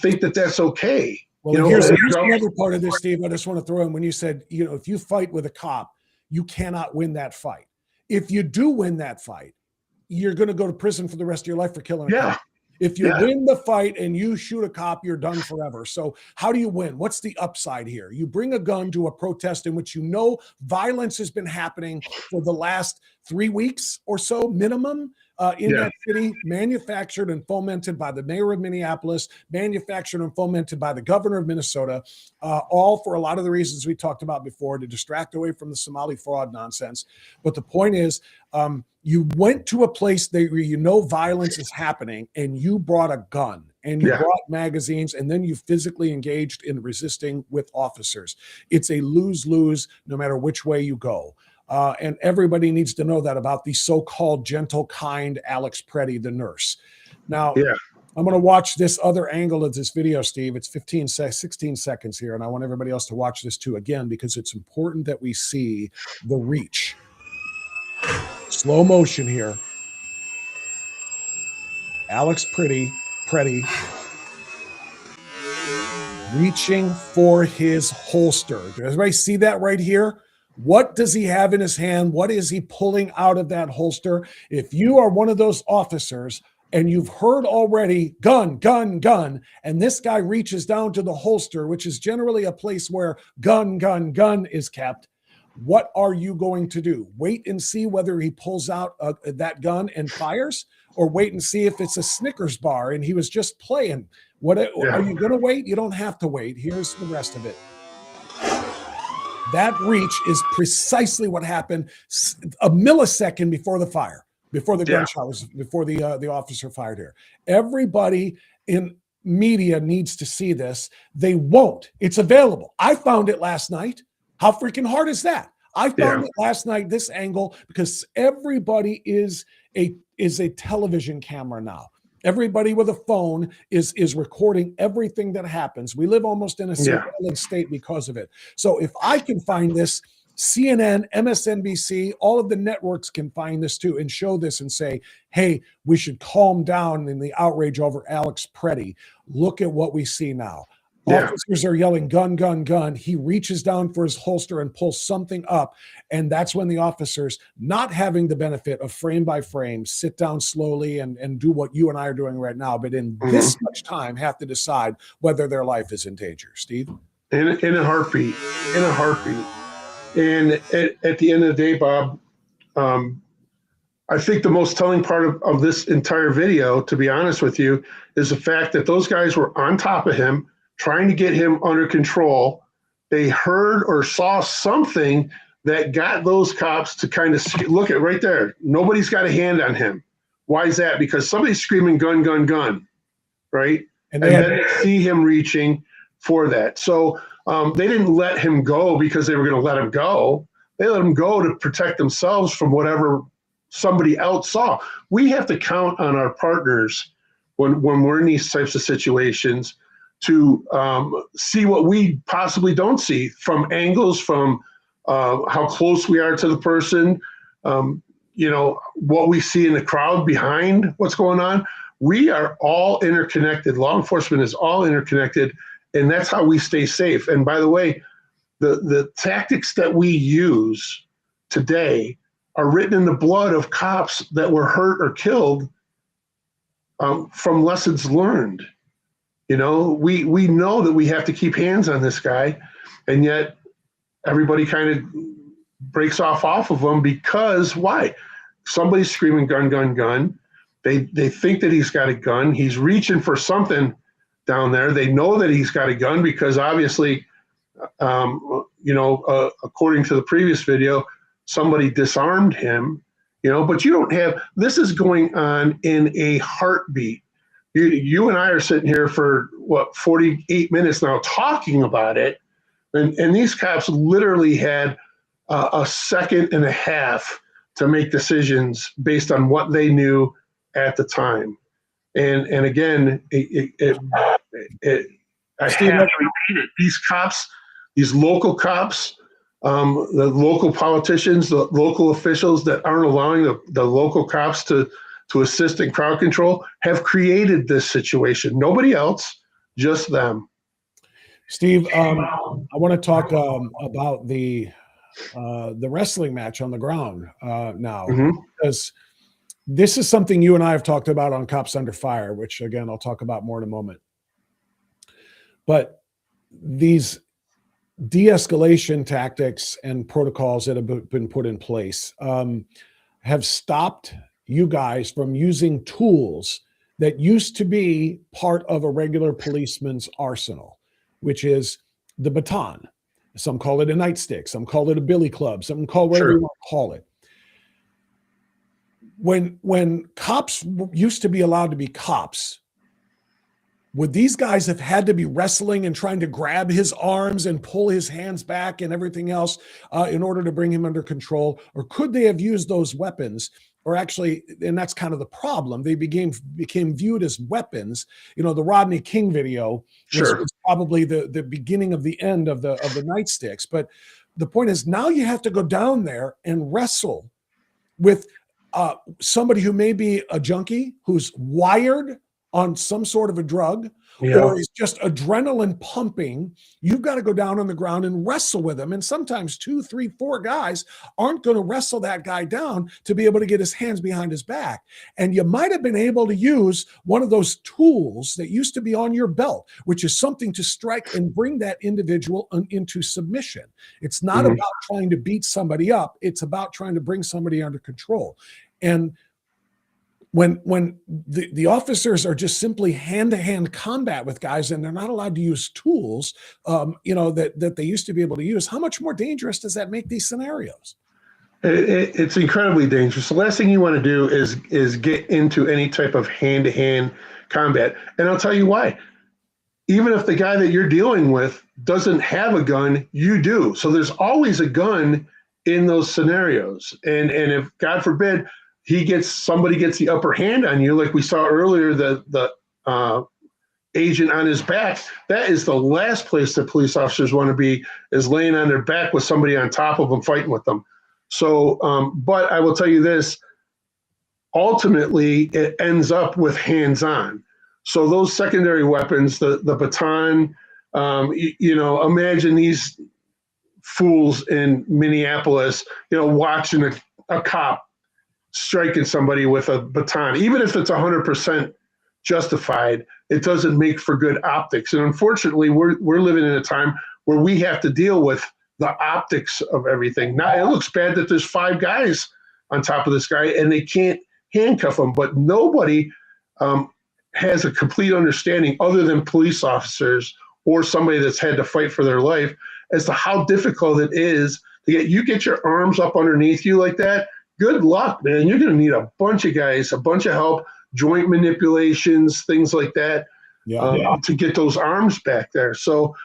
[SPEAKER 5] think that that's okay.
[SPEAKER 2] Well,
[SPEAKER 5] You know,
[SPEAKER 2] here's another part of this, Steve. I just want to throw in, when you said, you know, if you fight with a cop, you cannot win that fight. If you do win that fight, you're going to go to prison for the rest of your life for killing a cop. If you win the fight and you shoot a cop, you're done forever. So how do you win? What's the upside here? You bring a gun to a protest in which you know violence has been happening for the last 3 weeks or so minimum in that city, manufactured and fomented by the mayor of Minneapolis, manufactured and fomented by the governor of Minnesota, all for a lot of the reasons we talked about before, to distract away from the Somali fraud nonsense. But the point is, you went to a place where you know violence is happening, and you brought a gun, and you brought magazines, and then you physically engaged in resisting with officers. It's a lose-lose no matter which way you go. And everybody needs to know that about the so-called gentle, kind Alex Preddy, the nurse. Now, I'm going to watch this other angle of this video, Steve. It's 16 seconds here, and I want everybody else to watch this too, again, because it's important that we see the reach. Slow motion here. Alex Preddy reaching for his holster. Does everybody see that right here? What does he have in his hand? What is he pulling out of that holster? If you are one of those officers and you've heard already gun, gun, gun, and this guy reaches down to the holster, which is generally a place where gun, gun, gun is kept, what are you going to do? Wait and see whether he pulls out that gun and fires, or wait and see if it's a Snickers bar and he was just playing? Are you going to wait? You don't have to wait. Here's the rest of it. That reach is precisely what happened a millisecond before the fire, before the gunshot was, before the officer fired here. Everybody in media needs to see this. They won't. It's available. I found it last night. How freaking hard is that? I found it last night, this angle, because everybody is a television camera now. Everybody with a phone is recording everything that happens. We live almost in a surveillance state because of it. So if I can find this, CNN, MSNBC, all of the networks can find this too and show this and say, hey, we should calm down in the outrage over Alex Preddy. Look at what we see now.
[SPEAKER 5] Yeah.
[SPEAKER 2] Officers are yelling, gun, gun, gun. He reaches down for his holster and pulls something up. And that's when the officers, not having the benefit of frame by frame, sit down slowly and do what you and I are doing right now, but in this much time have to decide whether their life is in danger. Steve?
[SPEAKER 5] In a heartbeat. In a heartbeat. And at the end of the day, Bob, I think the most telling part of this entire video, to be honest with you, is the fact that those guys were on top of him, trying to get him under control. They heard or saw something that got those cops to kind of look at right there. Nobody's got a hand on him. Why is that? Because somebody's screaming gun, gun, gun, right? And then they see him reaching for that. So they didn't let him go because they were going to let him go. They let him go to protect themselves from whatever somebody else saw. We have to count on our partners when we're in these types of situations to see what we possibly don't see from angles, from how close we are to the person, what we see in the crowd behind what's going on. We are all interconnected. Law enforcement is all interconnected, and that's how we stay safe. And by the way, the tactics that we use today are written in the blood of cops that were hurt or killed from lessons learned. We know that we have to keep hands on this guy, and yet everybody kind of breaks off of him because why? Somebody's screaming gun, gun, gun. They think that he's got a gun. He's reaching for something down there. They know that he's got a gun because obviously, according to the previous video, somebody disarmed him, but you don't have, this is going on in a heartbeat. You and I are sitting here for 48 minutes now talking about it. And these cops literally had a second and a half to make decisions based on what they knew at the time. And again, I have to repeat it. These cops, these local cops, the local politicians, the local officials that aren't allowing the local cops to assist in crowd control have created this situation. Nobody else, just them.
[SPEAKER 2] Steve, I want to talk about the wrestling match on the ground now, because this is something you and I have talked about on Cops Under Fire, which again, I'll talk about more in a moment. But these de-escalation tactics and protocols that have been put in place have stopped you guys from using tools that used to be part of a regular policeman's arsenal, which is the baton. Some call it a nightstick, some call it a billy club, some call whatever you want to call it. When cops used to be allowed to be cops, would these guys have had to be wrestling and trying to grab his arms and pull his hands back and everything else in order to bring him under control? Or could they have used those weapons? Or actually, and that's kind of the problem, they became viewed as weapons. The Rodney King video was probably the beginning of the end of the nightsticks. But the point is, now you have to go down there and wrestle with somebody who may be a junkie, who's wired on some sort of a drug, or is just adrenaline pumping. You've got to go down on the ground and wrestle with him. And sometimes 2, 3, 4 guys aren't going to wrestle that guy down to be able to get his hands behind his back. And you might have been able to use one of those tools that used to be on your belt, which is something to strike and bring that individual into submission. It's not about trying to beat somebody up. It's about trying to bring somebody under control. And when the officers are just simply hand-to-hand combat with guys and they're not allowed to use tools, that they used to be able to use, how much more dangerous does that make these scenarios?
[SPEAKER 5] It's incredibly dangerous. The last thing you want to do is get into any type of hand-to-hand combat. And I'll tell you why. Even if the guy that you're dealing with doesn't have a gun, you do. So there's always a gun in those scenarios. And if, God forbid, somebody gets the upper hand on you, like we saw earlier, the agent on his back, that is the last place that police officers want to be, is laying on their back with somebody on top of them, fighting with them. So, but I will tell you this, ultimately it ends up with hands-on. So those secondary weapons, the baton, Imagine these fools in Minneapolis, watching a cop striking somebody with a baton, even if it's 100% justified, it doesn't make for good optics. And unfortunately, we're living in a time where we have to deal with the optics of everything. Now, it looks bad that there's 5 guys on top of this guy and they can't handcuff him, but nobody has a complete understanding other than police officers or somebody that's had to fight for their life as to how difficult it is to get your arms up underneath you like that. Good luck, man. You're going to need a bunch of guys, a bunch of help, joint manipulations, things like that, to get those arms back there. So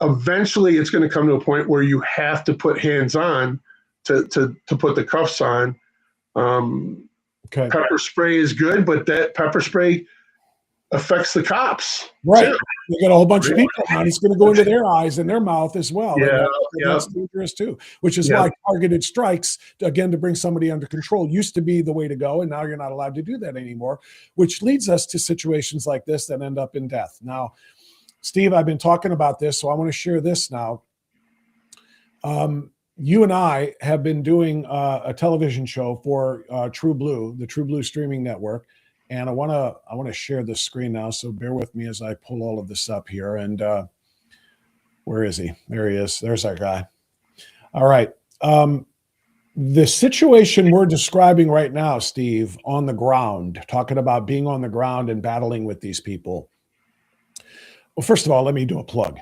[SPEAKER 5] eventually it's going to come to a point where you have to put hands on to put the cuffs on.
[SPEAKER 7] Okay.
[SPEAKER 5] Pepper spray is good, but that pepper spray affects the cops.
[SPEAKER 7] Right.
[SPEAKER 5] Too.
[SPEAKER 7] You got a whole bunch of people around. It's going to go into their eyes and their mouth as well.
[SPEAKER 5] Yeah,
[SPEAKER 7] That's dangerous too, which is why targeted strikes, again, to bring somebody under control used to be the way to go. And now you're not allowed to do that anymore, which leads us to situations like this that end up in death. Now, Steve, I've been talking about this, so I want to share this now. You and I have been doing a television show for True Blue, the True Blue streaming network. And I want to share this screen now, so bear with me as I pull all of this up here. And where is he? There he is. There's our guy. All right. The situation we're describing right now, Steve, on the ground, talking about being on the ground and battling with these people. Well, first of all, let me do a plug.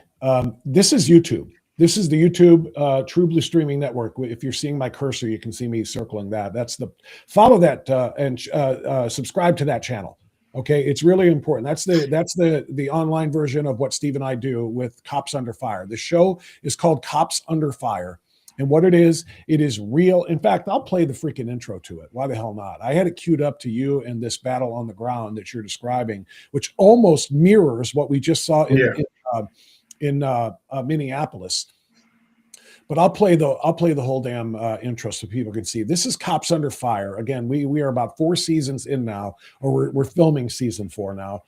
[SPEAKER 7] This is YouTube. This is the YouTube True Blue streaming network. If you're seeing my cursor, you can see me circling that. Follow that and subscribe to that channel. Okay, it's really important. That's the online version of what Steve and I do with Cops Under Fire. The show is called Cops Under Fire, and what it is real. In fact, I'll play the freaking intro to it. Why the hell not? I had it queued up to you in this battle on the ground that you're describing, which almost mirrors what we just saw in Minneapolis. But I'll play the whole damn intro so people can see. This is Cops Under Fire. Again, we are about 4 seasons in now, or we're filming season 4 now.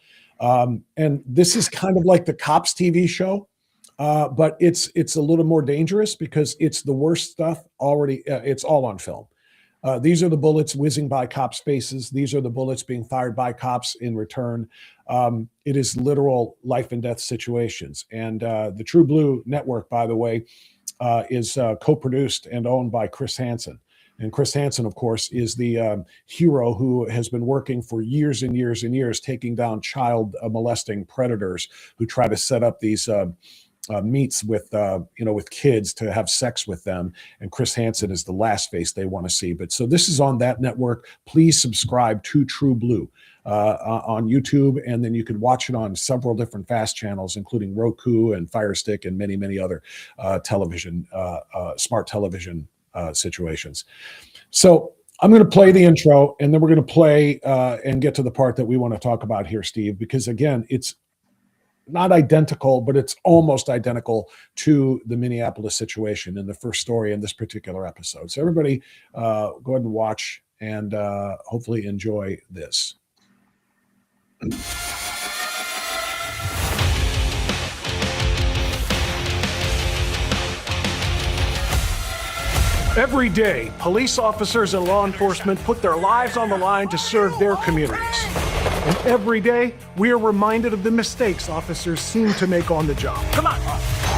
[SPEAKER 7] And this is kind of like the Cops TV show, but it's a little more dangerous because it's the worst stuff already. It's all on film. These are the bullets whizzing by cops' faces. These are the bullets being fired by cops in return. It is literal life and death situations. And the True Blue network, by the way, is co-produced and owned by Chris Hansen. And Chris Hansen, of course, is the hero who has been working for years and years and years, taking down child molesting predators who try to set up these meets with kids to have sex with them. And Chris Hansen is the last face they want to see. But so this is on that network. Please subscribe to True Blue on YouTube, and then you can watch it on several different fast channels, including Roku and Fire Stick and many, many other smart television situations. So I'm going to play the intro, and then we're going to play and get to the part that we want to talk about here, Steve, because again, it's not identical, but it's almost identical to the Minneapolis situation in the first story in this particular episode. So everybody go ahead and watch and hopefully enjoy this.
[SPEAKER 8] Every day, police officers and law enforcement put their lives on the line to serve their communities. And every day, we are reminded of the mistakes officers seem to make on the job. Come on.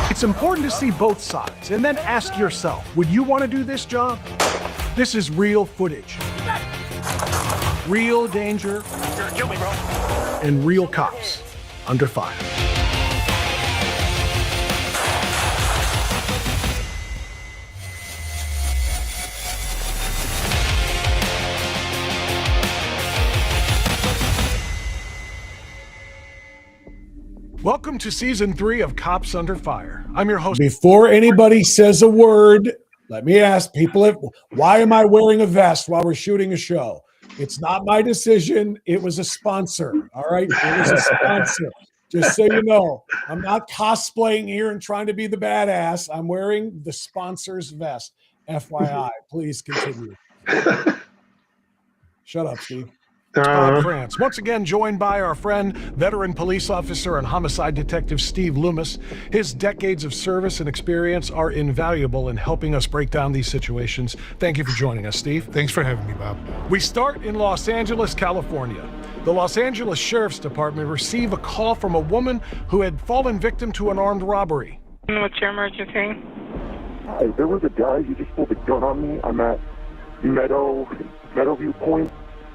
[SPEAKER 8] It's important to see both sides and then ask yourself, would you want to do this job? This is real footage. Real danger. You're gonna kill me, bro. And real cops under fire. Welcome to season 3 of Cops Under Fire. I'm your host.
[SPEAKER 7] Before anybody says a word, let me ask people, why am I wearing a vest while we're shooting a show? It's not my decision. It was a sponsor. All right. It was a sponsor. Just so you know, I'm not cosplaying here and trying to be the badass. I'm wearing the sponsor's vest. FYI, please continue. Shut up, Steve. Uh-huh.
[SPEAKER 8] Frantz. Once again, joined by our friend, veteran police officer and homicide detective Steve Loomis. His decades of service and experience are invaluable in helping us break down these situations. Thank you for joining us, Steve.
[SPEAKER 9] Thanks for having me, Bob.
[SPEAKER 8] We start in Los Angeles, California. The Los Angeles Sheriff's Department received a call from a woman who had fallen victim to an armed robbery.
[SPEAKER 10] What's your emergency?
[SPEAKER 11] Hi, there was a guy, he just pulled a gun on me. I'm at Meadowview Point,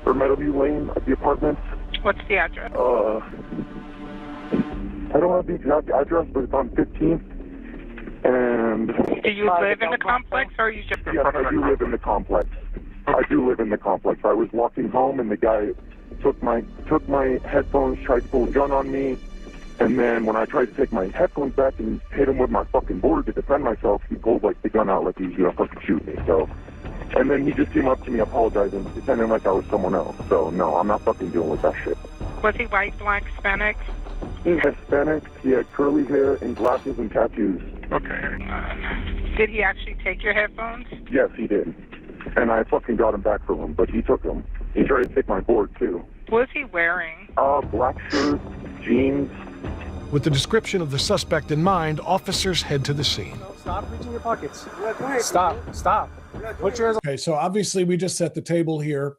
[SPEAKER 11] or Meadowview Lane at the apartments.
[SPEAKER 10] What's the address?
[SPEAKER 11] I don't have the exact address, but it's on 15th. And
[SPEAKER 10] Do you live in the complex, or are you just...
[SPEAKER 11] yes, I do live in the complex. I do live in the complex. I was walking home, and the guy took my headphones, tried to pull a gun on me, and then when I tried to take my headphones back and hit him with my fucking board to defend myself, he pulled like the gun out like he was gonna fucking shoot me. So, and then he just came up to me apologizing, pretending like I was someone else. So no, I'm not fucking dealing with that shit.
[SPEAKER 10] Was he white, black, Hispanic?
[SPEAKER 11] He's Hispanic. He had curly hair and glasses and tattoos.
[SPEAKER 10] Okay. Did he actually take your headphones?
[SPEAKER 11] Yes, he did. And I fucking got him back from him, but he took them. He tried to take my board too.
[SPEAKER 10] What was he wearing?
[SPEAKER 11] Black shirt, jeans.
[SPEAKER 8] With the description of the suspect in mind, officers head to the scene.
[SPEAKER 6] Stop reaching your pockets. Stop. Put your hands.
[SPEAKER 7] Okay, so obviously we just set the table here.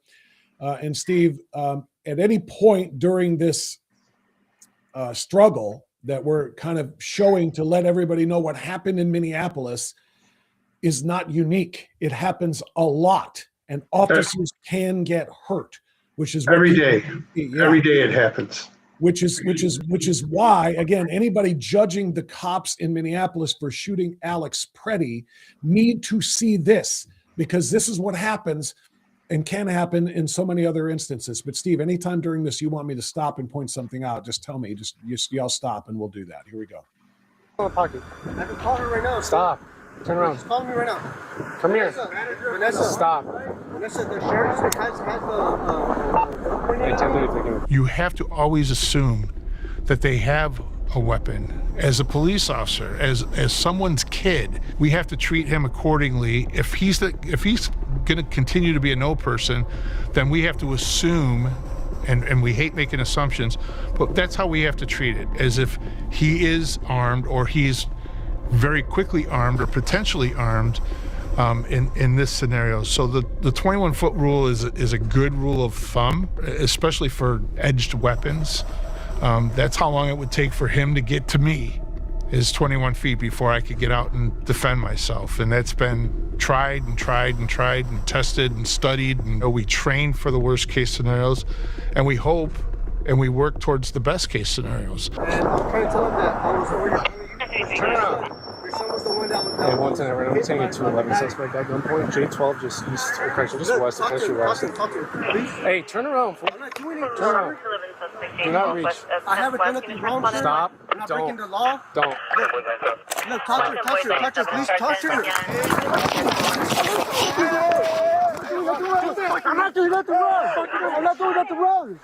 [SPEAKER 7] And Steve, at any point during this struggle that we're kind of showing to let everybody know what happened in Minneapolis is not unique. It happens a lot, and officers can get hurt, which is
[SPEAKER 5] Every day it happens.
[SPEAKER 7] Which is why, again, anybody judging the cops in Minneapolis for shooting Alex Preddy need to see this, because this is what happens and can happen in so many other instances. But Steve, anytime during this you want me to stop and point something out, just tell me. Just yell stop, and we'll do that. Here we go.
[SPEAKER 6] Pocket. I can call her right now. Stop. Turn around. She's calling me right now. Come here. Vanessa, stop. Vanessa, the sheriff has the...
[SPEAKER 9] You have to always assume that they have a weapon. As a police officer, as someone's kid, we have to treat him accordingly. If he's going to continue to be a no person, then we have to assume, and we hate making assumptions, but that's how we have to treat it, as if he is armed or he's very quickly armed or potentially armed in this scenario. So the 21-foot rule is a good rule of thumb, especially for edged weapons. That's how long it would take for him to get to me, is 21 feet before I could get out and defend myself. And that's been tried and tested and studied. And we train for the worst case scenarios, and we hope and we work towards the best case scenarios.
[SPEAKER 6] I'm trying to tell him that I was over here. Turn around. Your son was the one that was down. Hey, 110, we're taking a 211 suspect at gunpoint. J12 just east, or correction, just west of Country West. Hey, turn around, fool. I'm not doing it. Turn around. Do not reach. I have a gun at the wrong. Stop. I'm not breaking the law.
[SPEAKER 9] Don't.
[SPEAKER 6] Look, talk to her, please, talk to her. I'm not doing nothing wrong.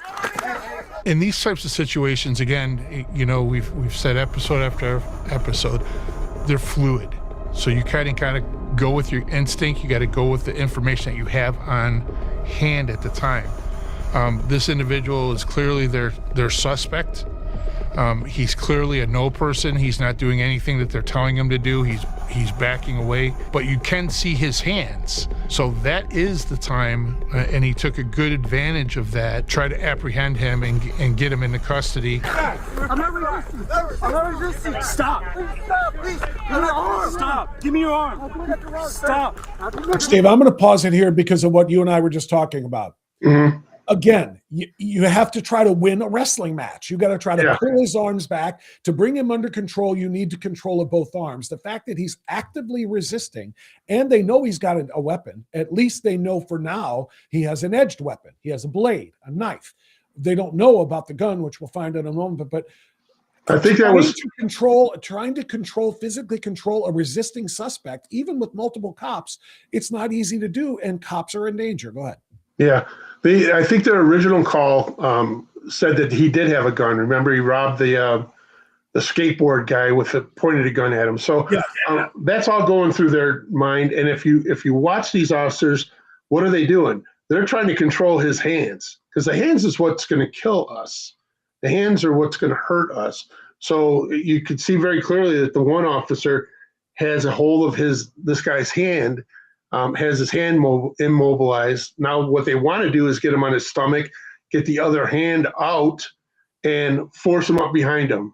[SPEAKER 9] In these types of situations, again, we've said episode after episode, they're fluid. So you kind of go with your instinct. You got to go with the information that you have on hand at the time. This individual is clearly their suspect. He's clearly a no person. He's not doing anything that they're telling him to do. He's backing away, but you can see his hands. So that is the time, and he took a good advantage of that. Try to apprehend him and get him into custody.
[SPEAKER 6] I'm not resisting. Stop. Please. Stop. Give me your arm. Stop.
[SPEAKER 7] Steve, I'm going to pause it here because of what you and I were just talking about.
[SPEAKER 5] Mm-hmm.
[SPEAKER 7] Again, you have to try to win a wrestling match. You got to try to pull his arms back. To bring him under control, you need to control of both arms. The fact that he's actively resisting, and they know he's got a weapon, at least they know for now he has an edged weapon. He has a blade, a knife. They don't know about the gun, which we'll find in a moment, but
[SPEAKER 5] I think that was
[SPEAKER 7] trying to physically control a resisting suspect, even with multiple cops. It's not easy to do, and cops are in danger. Go ahead.
[SPEAKER 5] Yeah. I think their original call said that he did have a gun. Remember, he robbed the skateboard guy pointed a gun at him. So that's all going through their mind. And if you watch these officers, what are they doing? they're trying to control his hands, because the hands is what's going to kill us. The hands are what's going to hurt us. So you could see very clearly that the one officer has a hold of this guy's hand, has his hand immobilized. Now what they want to do is get him on his stomach, get the other hand out, and force him up behind him.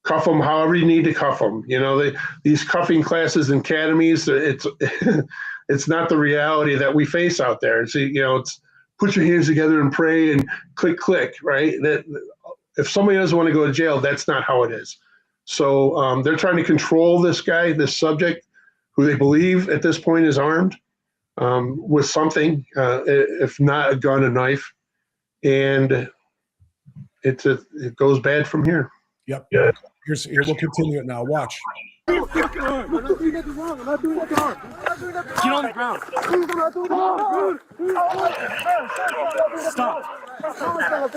[SPEAKER 5] Cuff him however you need to cuff him. You know, these cuffing classes and academies, it's it's not the reality that we face out there. It's, you know, it's put your hands together and pray and click, click, right? That if somebody doesn't want to go to jail, that's not how it is. So they're trying to control this guy, this subject, who they believe at this point is armed with something, if not a gun, a knife, and it goes bad from here.
[SPEAKER 7] Yep. Here, we'll continue it now. Watch.
[SPEAKER 6] I'm not doing nothing wrong. I'm not doing nothing wrong. Get on the ground. Please, I'm not doing nothing wrong. Stop.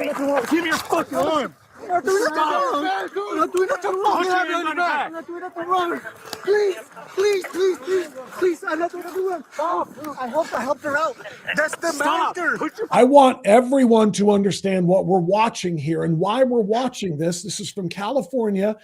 [SPEAKER 6] Give me your fucking arm. I'm not doing nothing wrong. I'm not doing nothing wrong. Put your hand on your back. I'm not doing nothing wrong. Please, please, please, please, please. I'm not doing nothing wrong. Stop. I helped her out. That's the master.
[SPEAKER 7] I want everyone to understand what we're watching here and why we're watching this. This is from California.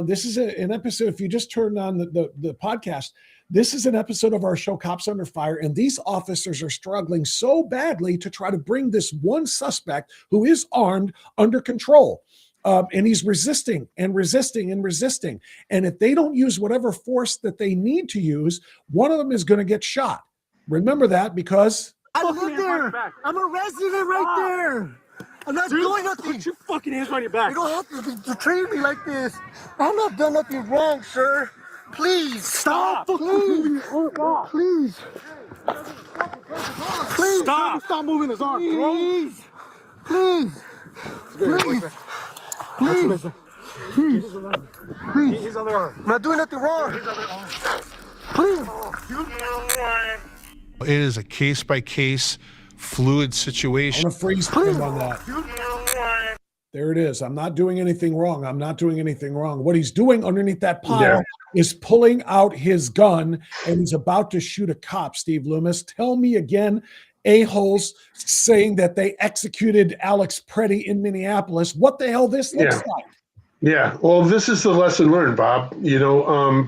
[SPEAKER 7] This is an episode. If you just turned on the podcast, this is an episode of our show, Cops Under Fire, and these officers are struggling so badly to try to bring this one suspect who is armed under control. And he's resisting and resisting and resisting. And if they don't use whatever force that they need to use, one of them is going to get shot. Remember that, because
[SPEAKER 6] I live there. I'm a resident right there. I'm not doing nothing. Put your fucking hands on your back. You don't have to treat me like this. I'm not done nothing wrong, sir. Please stop. Please. Stop. Please. Please. Stop moving his arm. Please. Please. Please. Please. Please. Please. He's on the arm. I'm not doing nothing wrong. Please.
[SPEAKER 9] It is a case-by-case, fluid situation.
[SPEAKER 7] I'm going to freeze him on that. There it is. I'm not doing anything wrong. I'm not doing anything wrong. What he's doing underneath that pile is pulling out his gun, and he's about to shoot a cop, Steve Loomis. Tell me again, a-holes saying that they executed Alex Preddy in Minneapolis. What the hell this looks like?
[SPEAKER 5] Yeah. Well, this is the lesson learned, Bob. You know,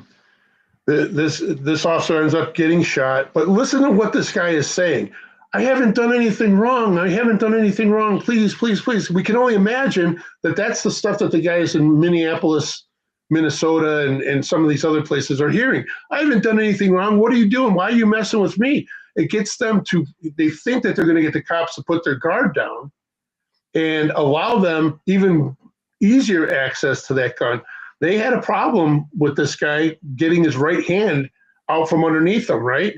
[SPEAKER 5] this officer ends up getting shot. But listen to what this guy is saying. I haven't done anything wrong. I haven't done anything wrong. Please, please, please. We can only imagine that that's the stuff that the guys in Minneapolis, Minnesota, and some of these other places are hearing. I haven't done anything wrong. What are you doing? Why are you messing with me? It gets them to, they think that they're going to get the cops to put their guard down and allow them even easier access to that gun. They had a problem with this guy getting his right hand out from underneath him, right?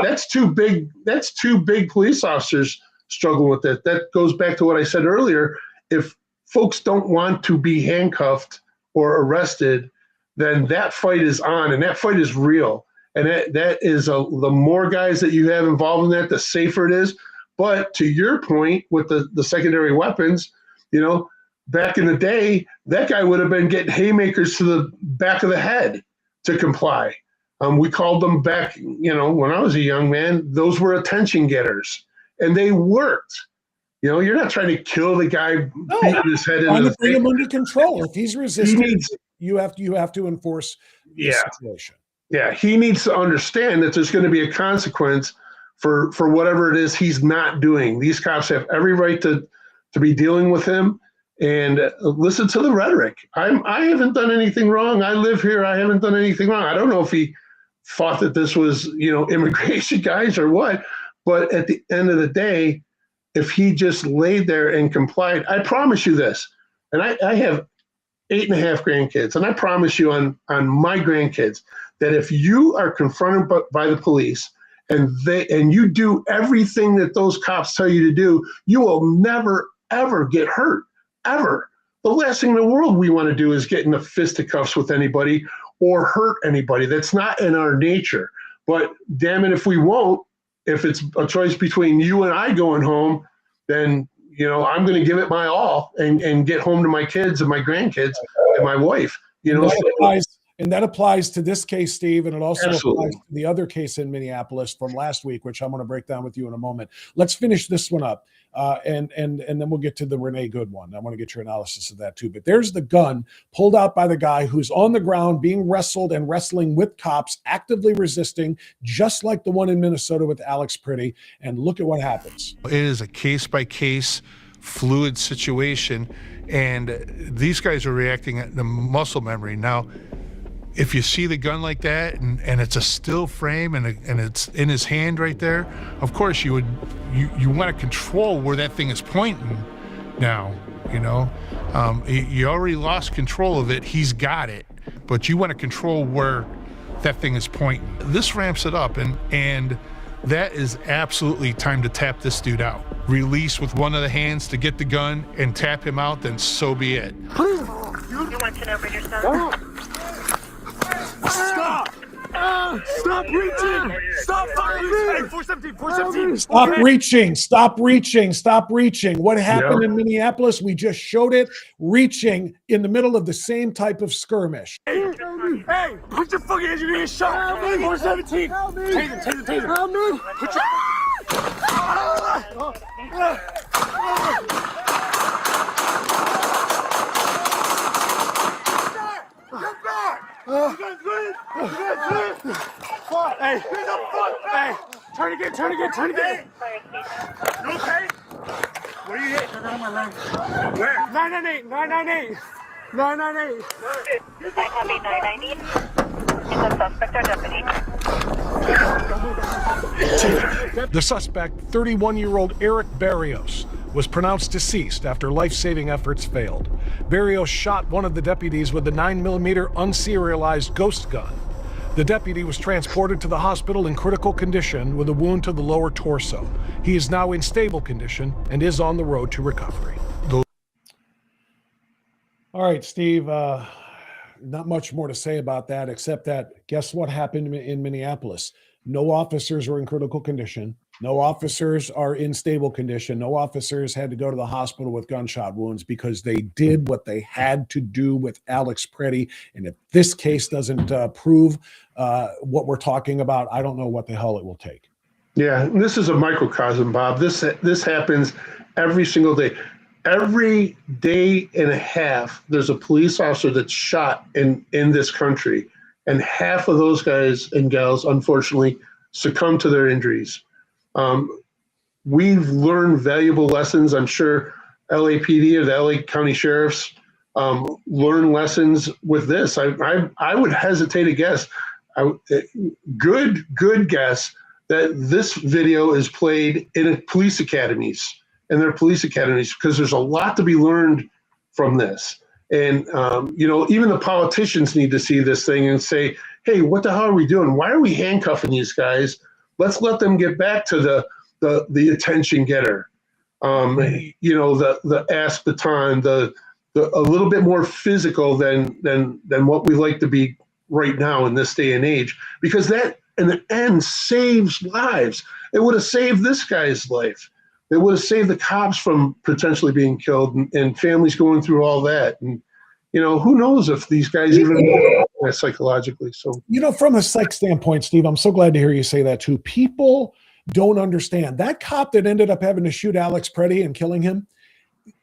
[SPEAKER 5] That's two big police officers struggling with it. That goes back to what I said earlier. If folks don't want to be handcuffed or arrested, then that fight is on, and that fight is real. And that is the more guys that you have involved in that, the safer it is. But to your point with the secondary weapons, you know, back in the day, that guy would have been getting haymakers to the back of the head to comply. We called them back, you know, when I was a young man, those were attention getters, and they worked. You know, you're not trying to kill the guy beating his head into the
[SPEAKER 7] bring him under control. If he's resisting, you have to enforce the situation.
[SPEAKER 5] Yeah, he needs to understand that there's going to be a consequence for whatever it is he's not doing. These cops have every right to be dealing with him, and listen to the rhetoric. I haven't done anything wrong. I live here. I haven't done anything wrong. I don't know if he thought that this was, you know, immigration guys or what, but at the end of the day, if he just laid there and complied, I promise you this, and I have 8.5 grandkids, and I promise you on my grandkids that if you are confronted by the police and you do everything that those cops tell you to do, you will never, ever get hurt, ever. The last thing in the world we want to do is get into fisticuffs with anybody or hurt anybody. That's not in our nature. But damn it, if we won't, if it's a choice between you and I going home, then, you know, I'm going to give it my all and get home to my kids and my grandkids and my wife. You know,
[SPEAKER 7] And that applies to this case, Steve, and it also
[SPEAKER 5] Absolutely.
[SPEAKER 7] applies to the other case in Minneapolis from last week, which I'm going to break down with you in a moment. Let's finish this one up, and then we'll get to the Renee Good one. I want to get your analysis of that too. But there's the gun pulled out by the guy who's on the ground being wrestled and wrestling with cops, actively resisting, just like the one in Minnesota with Alex Pretty. And look at what happens.
[SPEAKER 9] It is a case-by-case fluid situation, and these guys are reacting at the muscle memory. Now, if you see the gun like that and it's a still frame and it's in his hand right there, of course you want to control where that thing is pointing now, you know. You already lost control of it. He's got it, but you want to control where that thing is pointing. This ramps it up, and that is absolutely time to tap this dude out. Release with one of the hands to get the gun and tap him out, then so be it.
[SPEAKER 6] You want to know for yourself? Stop! Stop reaching! Stop fighting! Hey, 417, 417.
[SPEAKER 7] Stop reaching, stop reaching, stop reaching. What happened in Minneapolis? We just showed it. Reaching in the middle of the same type of skirmish.
[SPEAKER 6] Hey, put your fucking hands, you're getting shot. 417. Taser. Help me. Put your... Get back! You guys good? You guys good? Fuck! Hey! Hey! Turn again! You okay? Where are you hit? I got on my leg. Where? 998! 998!
[SPEAKER 10] I have a 990. Is a suspect or deputy?
[SPEAKER 8] The suspect, 31-year-old Eric Barrios, was pronounced deceased after life-saving efforts failed. Barrios shot one of the deputies with a 9mm unserialized ghost gun. The deputy was transported to the hospital in critical condition with a wound to the lower torso. He is now in stable condition and is on the road to recovery.
[SPEAKER 7] All right, Steve, not much more to say about that, except that guess what happened in Minneapolis? No officers were in critical condition. No officers are in stable condition. No officers had to go to the hospital with gunshot wounds because they did what they had to do with Alex Pretty. And if this case doesn't prove what we're talking about, I don't know what the hell it will take.
[SPEAKER 5] Yeah, and this is a microcosm, Bob. This happens every single day. Every day and a half, there's a police officer that's shot in this country. And half of those guys and gals, unfortunately, succumb to their injuries. We've learned valuable lessons. I'm sure LAPD or the LA County Sheriffs learn lessons with this. I would hesitate to guess, good guess, that this video is played in police academies, because there's a lot to be learned from this. And, even the politicians need to see this thing and say, hey, what the hell are we doing? Why are we handcuffing these guys? Let's let them get back to the attention getter. The ass baton, a little bit more physical than what we like to be right now in this day and age, because that in the end saves lives. It would have saved this guy's life. It would have saved the cops from potentially being killed and families going through all that. And, who knows if these guys even psychologically. So,
[SPEAKER 7] from a psych standpoint, Steve, I'm so glad to hear you say that too. People don't understand. That cop that ended up having to shoot Alex Pretty and killing him,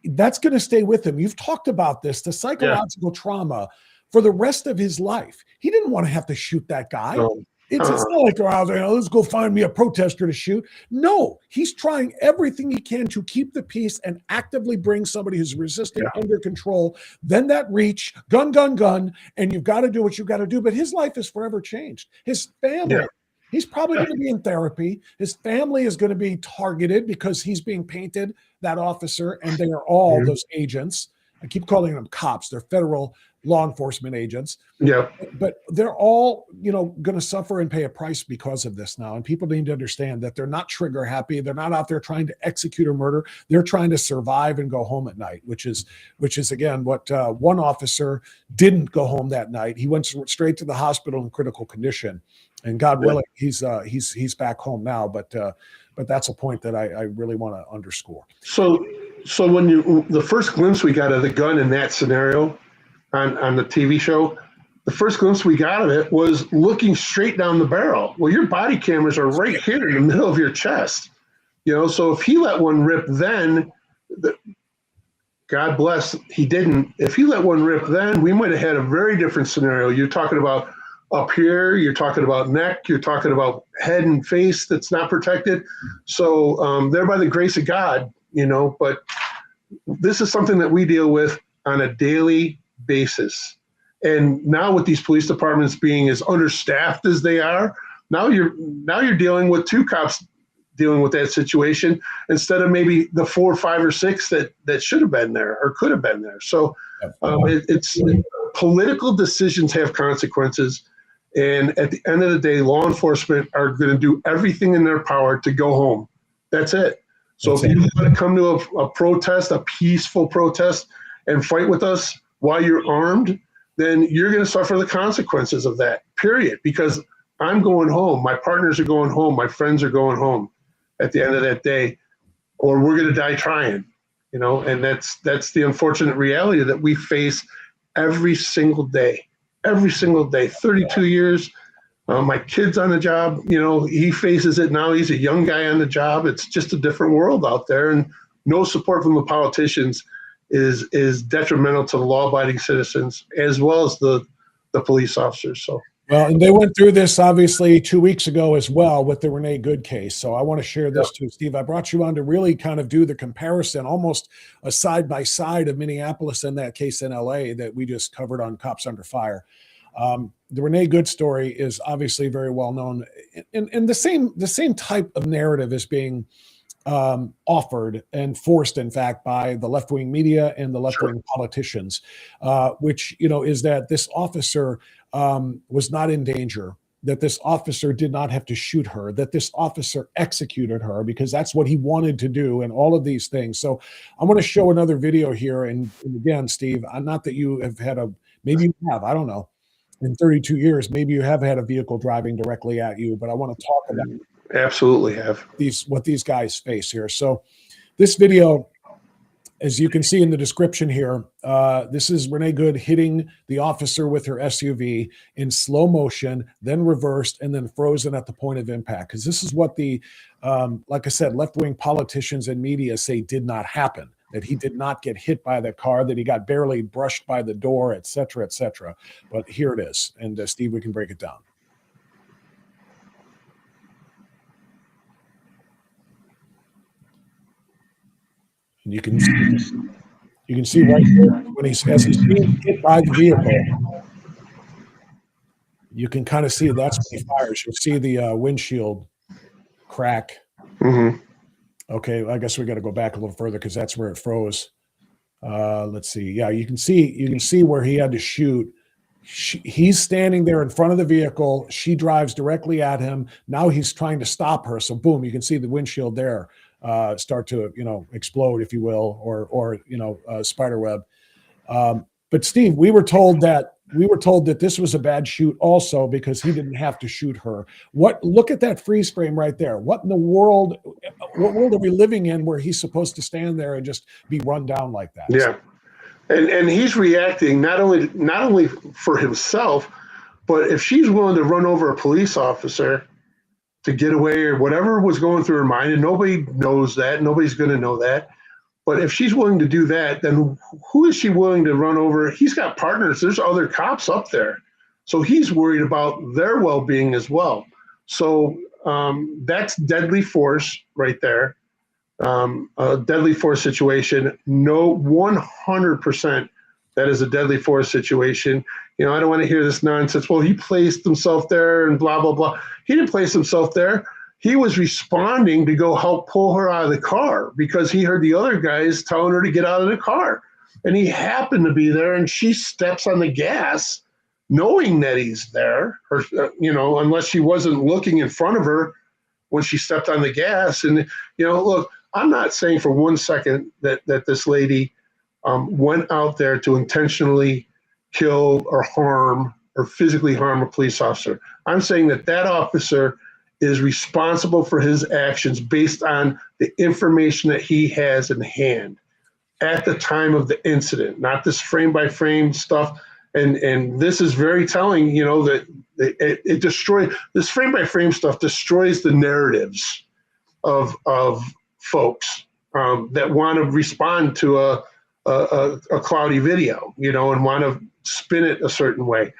[SPEAKER 7] that's going to stay with him. You've talked about this, the psychological trauma for the rest of his life. He didn't want to have to shoot that guy. No. It's not like, let's go find me a protester to shoot. No, he's trying everything he can to keep the peace and actively bring somebody who's resisting under control. Then that reach, gun, and you've got to do what you've got to do. But his life is forever changed. His family, he's probably going to be in therapy. His family is going to be targeted because he's being painted, that officer, and they are all those agents. I keep calling them cops. They're federal law enforcement agents. Yeah. But they're all, going to suffer and pay a price because of this now. And people need to understand that they're not trigger happy. They're not out there trying to execute a murder. They're trying to survive and go home at night, which is again, what one officer didn't go home that night. He went straight to the hospital in critical condition, and God willing, he's back home now. But that's a point that I really want to underscore.
[SPEAKER 5] So when the first glimpse we got of the gun in that scenario on the TV show, the first glimpse we got of it was looking straight down the barrel. Well, your body cameras are right here in the middle of your chest. You know, so if he let one rip then, God bless, he didn't. If he let one rip then, we might have had a very different scenario. You're talking about up here, you're talking about neck, you're talking about head and face that's not protected. So they're by the grace of God, you know, but this is something that we deal with on a daily basis. And now with these police departments being as understaffed as they are, now you're dealing with 2 cops dealing with that situation instead of maybe the 4, 5, or 6 that should have been there or could have been there. So it's political decisions have consequences. And at the end of the day, law enforcement are going to do everything in their power to go home. That's it. So if you want to come to a protest, a peaceful protest, and fight with us while you're armed, then you're going to suffer the consequences of that, period. Because I'm going home. My partners are going home. My friends are going home at the end of that day, or we're going to die trying, you know, and that's the unfortunate reality that we face every single day, 32 years. My kid's on the job, you know, he faces it now. He's a young guy on the job. It's just a different world out there, and no support from the politicians is detrimental to the law-abiding citizens as well as the police officers. So.
[SPEAKER 7] Well, and they went through this obviously 2 weeks ago as well with the Renee Good case. So I want to share this too, Steve. I brought you on to really kind of do the comparison, almost a side by side of Minneapolis and that case in LA that we just covered on Cops Under Fire. The Renee Good story is obviously very well known, and the same type of narrative is being offered and forced, in fact, by the left-wing media and the left-wing politicians, which, you know, is that this officer was not in danger, that this officer did not have to shoot her, that this officer executed her because that's what he wanted to do, and all of these things. So I'm going to show another video here. And again, Steve, not that you have had maybe you have, I don't know, in 32 years, maybe you have had a vehicle driving directly at you, but I want to talk about
[SPEAKER 5] absolutely have
[SPEAKER 7] what these guys face here. So this video, as you can see in the description here, this is Renee Good hitting the officer with her SUV in slow motion, then reversed, and then frozen at the point of impact. Because this is what the, like I said, left-wing politicians and media say did not happen, that he did not get hit by the car, that he got barely brushed by the door, et cetera, et cetera. But here it is. And Steve, we can break it down. And you can see right here when as he's being hit by the vehicle, you can kind of see that's when he fires. You'll see the windshield crack.
[SPEAKER 5] Mm-hmm.
[SPEAKER 7] Okay, I guess we got to go back a little further because that's where it froze. Let's see. Yeah, you can see where he had to shoot. He's standing there in front of the vehicle. She drives directly at him. Now he's trying to stop her. So boom, you can see the windshield there start to, you know, explode, if you will, or you know, spider web. But Steve, we were told that this was a bad shoot also because he didn't have to shoot her. Look at that freeze frame right there. What world are we living in where he's supposed to stand there and just be run down like that?
[SPEAKER 5] Yeah. And he's reacting not only for himself, but if she's willing to run over a police officer to get away or whatever was going through her mind, and nobody knows that, nobody's going to know that. But if she's willing to do that, then who is she willing to run over? He's got partners. There's other cops up there. So he's worried about their well-being as well. So that's deadly force right there. A deadly force situation. No, 100% that is a deadly force situation. You know, I don't want to hear this nonsense. Well, he placed himself there and blah, blah, blah. He didn't place himself there. He was responding to go help pull her out of the car because he heard the other guys telling her to get out of the car. And he happened to be there, and she steps on the gas knowing that he's there, or, you know, unless she wasn't looking in front of her when she stepped on the gas. And, you know, look, I'm not saying for 1 second that this lady went out there to intentionally kill or harm or physically harm a police officer. I'm saying that officer is responsible for his actions based on the information that he has in hand at the time of the incident, not this frame by frame stuff. And this is very telling, that it destroys, this frame by frame stuff destroys the narratives of folks that want to respond to a cloudy video, and want to spin it a certain way.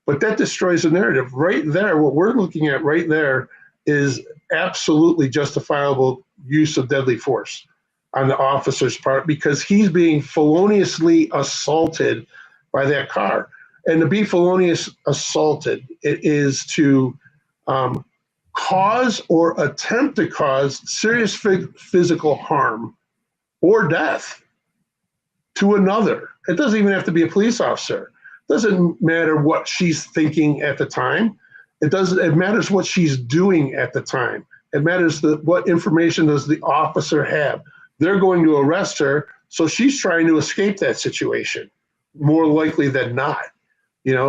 [SPEAKER 5] But that destroys the narrative right there. What we're looking at right there is absolutely justifiable use of deadly force on the officer's part, because he's being feloniously assaulted by that car. And to be felonious assaulted, it is to cause or attempt to cause serious physical harm or death to another. It doesn't even have to be a police officer. It doesn't matter what she's thinking at the time. It matters what she's doing at the time. It matters what information does the officer have. They're going to arrest her, so she's trying to escape that situation, more likely than not.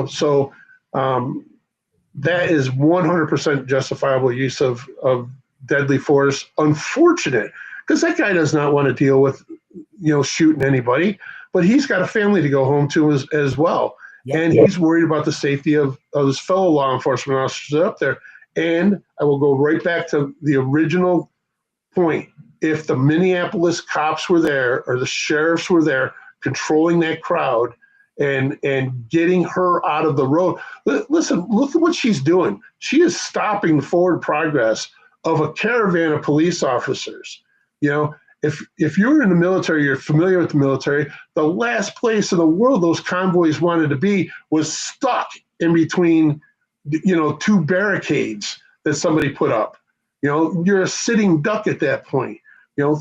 [SPEAKER 5] So that is 100% justifiable use of deadly force. Unfortunate, because that guy does not want to deal with, shooting anybody, but he's got a family to go home to as well. Yep. And he's worried about the safety of his fellow law enforcement officers up there. And I will go right back to the original point. If the Minneapolis cops were there, or the sheriffs were there controlling that crowd and getting her out of the road, listen, look at what she's doing. She is stopping the forward progress of a caravan of police officers. If you're in the military, you're familiar with the military, the last place in the world those convoys wanted to be was stuck in between, two barricades that somebody put up. You're a sitting duck at that point.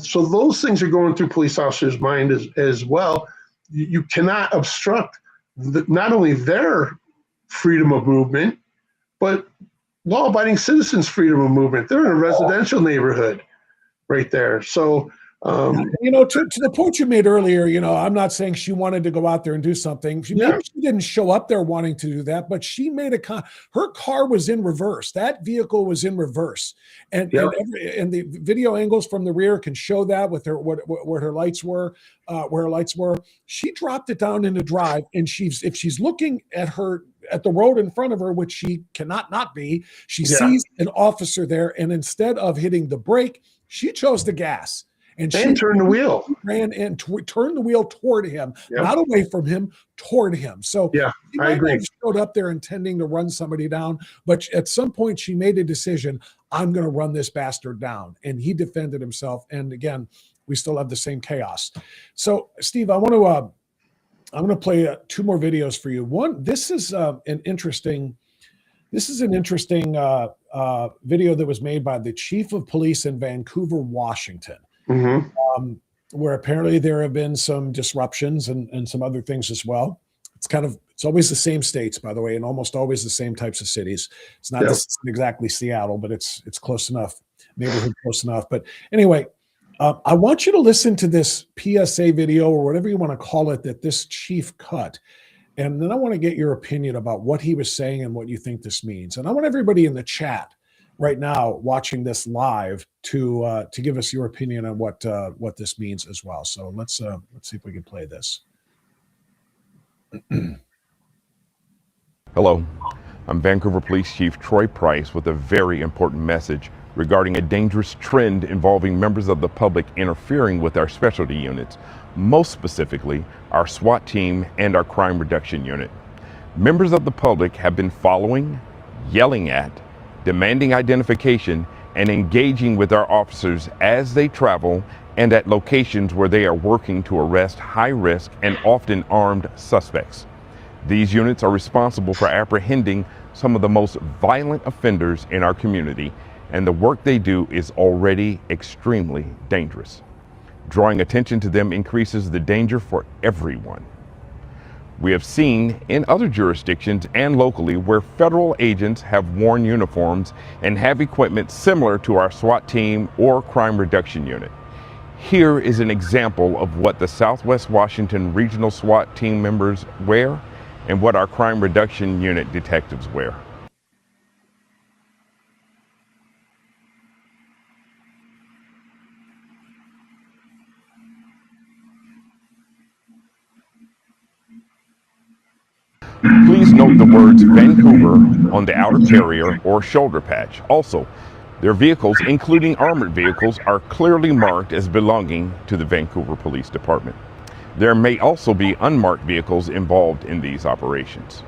[SPEAKER 5] So those things are going through police officers' mind as well. You cannot obstruct not only their freedom of movement, but law-abiding citizens' freedom of movement. They're in a residential neighborhood right there. So,
[SPEAKER 7] to the point you made earlier, I'm not saying she wanted to go out there and do something. Maybe she didn't show up there wanting to do that, but she made her car was in reverse. That vehicle was in reverse, and the video angles from the rear can show that with her where her lights were, She dropped it down into drive, and if she's looking at the road in front of her, which she cannot not be, she sees an officer there, and instead of hitting the brake, she chose the gas. And she
[SPEAKER 5] turned the wheel,
[SPEAKER 7] ran and turned the wheel toward him, not away from him, toward him. So she might not have showed up there intending to run somebody down, but at some point she made a decision, I'm going to run this bastard down. And he defended himself. And again, we still have the same chaos. So Steve, I'm going to play two more videos for you. One, this is an interesting video that was made by the chief of police in Vancouver, Washington. Mm-hmm. Where apparently there have been some disruptions and some other things as well. It's always the same states, by the way, and almost always the same types of cities. It's not exactly Seattle, but it's close enough, neighborhood close enough. But anyway, I want you to listen to this PSA video, or whatever you want to call it, that this chief cut. And then I want to get your opinion about what he was saying and what you think this means. And I want everybody in the chat right now watching this live to give us your opinion on what this means as well. So let's see if we can play this.
[SPEAKER 12] Hello, I'm Vancouver Police Chief Troy Price with a very important message regarding a dangerous trend involving members of the public interfering with our specialty units, most specifically our SWAT team and our crime reduction unit. Members of the public have been following, yelling at, demanding identification, and engaging with our officers as they travel and at locations where they are working to arrest high-risk and often armed suspects. These units are responsible for apprehending some of the most violent offenders in our community, and the work they do is already extremely dangerous. Drawing attention to them increases the danger for everyone. We have seen in other jurisdictions and locally where federal agents have worn uniforms and have equipment similar to our SWAT team or crime reduction unit. Here is an example of what the Southwest Washington Regional SWAT team members wear and what our crime reduction unit detectives wear. note the words Vancouver on the outer carrier or shoulder patch. Also, their vehicles, including armored vehicles, are clearly marked as belonging to the Vancouver Police Department. There may also be unmarked vehicles involved in these operations.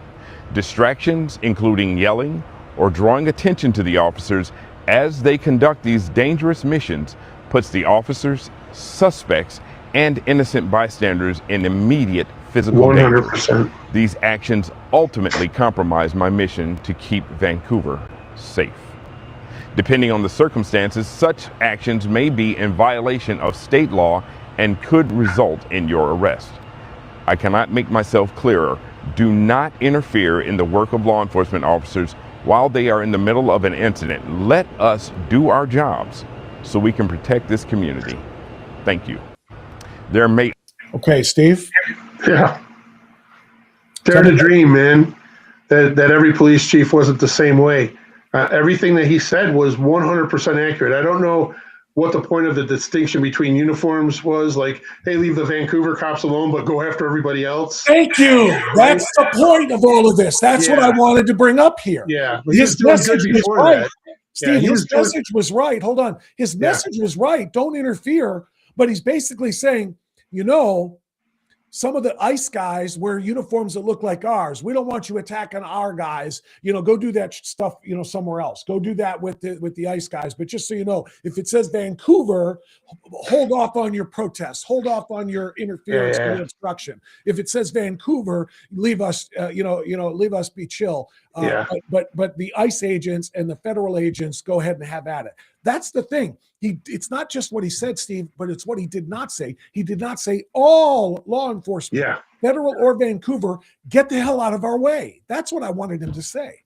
[SPEAKER 12] Distractions, including yelling or drawing attention to the officers as they conduct these dangerous missions, puts the officers, suspects, and innocent bystanders in immediate physical
[SPEAKER 5] 100%.
[SPEAKER 12] danger. These actions ultimately compromise my mission to keep Vancouver safe. Depending on the circumstances, such actions may be in violation of state law and could result in your arrest. I cannot make myself clearer. Do not interfere in the work of law enforcement officers while they are in the middle of an incident. Let us do our jobs so we can protect this community. Thank you. There may...
[SPEAKER 7] Okay, Steve?
[SPEAKER 5] Yeah. Dare to dream, man, that every police chief wasn't the same way. Everything that he said was 100% accurate. I don't know what the point of the distinction between uniforms was, like, hey, leave the Vancouver cops alone, but go after everybody else.
[SPEAKER 7] Thank you. That's the point of all of this. That's what I wanted to bring up here.
[SPEAKER 5] Yeah.
[SPEAKER 7] His message was right. Steve,
[SPEAKER 5] Yeah,
[SPEAKER 7] his message was right. Hold on. His message was right. Don't interfere. But he's basically saying, you know, some of the ICE guys wear uniforms that look like ours. We don't want you attacking our guys. You know, go do that stuff, you know, somewhere else. Go do that with the ICE guys. But just so you know, if it says Vancouver, hold off on your protests. Hold off on your interference and obstruction. If it says Vancouver, leave us, leave us be chill. But the ICE agents and the federal agents go ahead and have at it. That's the thing. It's not just what he said, Steve, but it's what he did not say. He did not say all law enforcement, federal or Vancouver, get the hell out of our way. That's what I wanted him to say.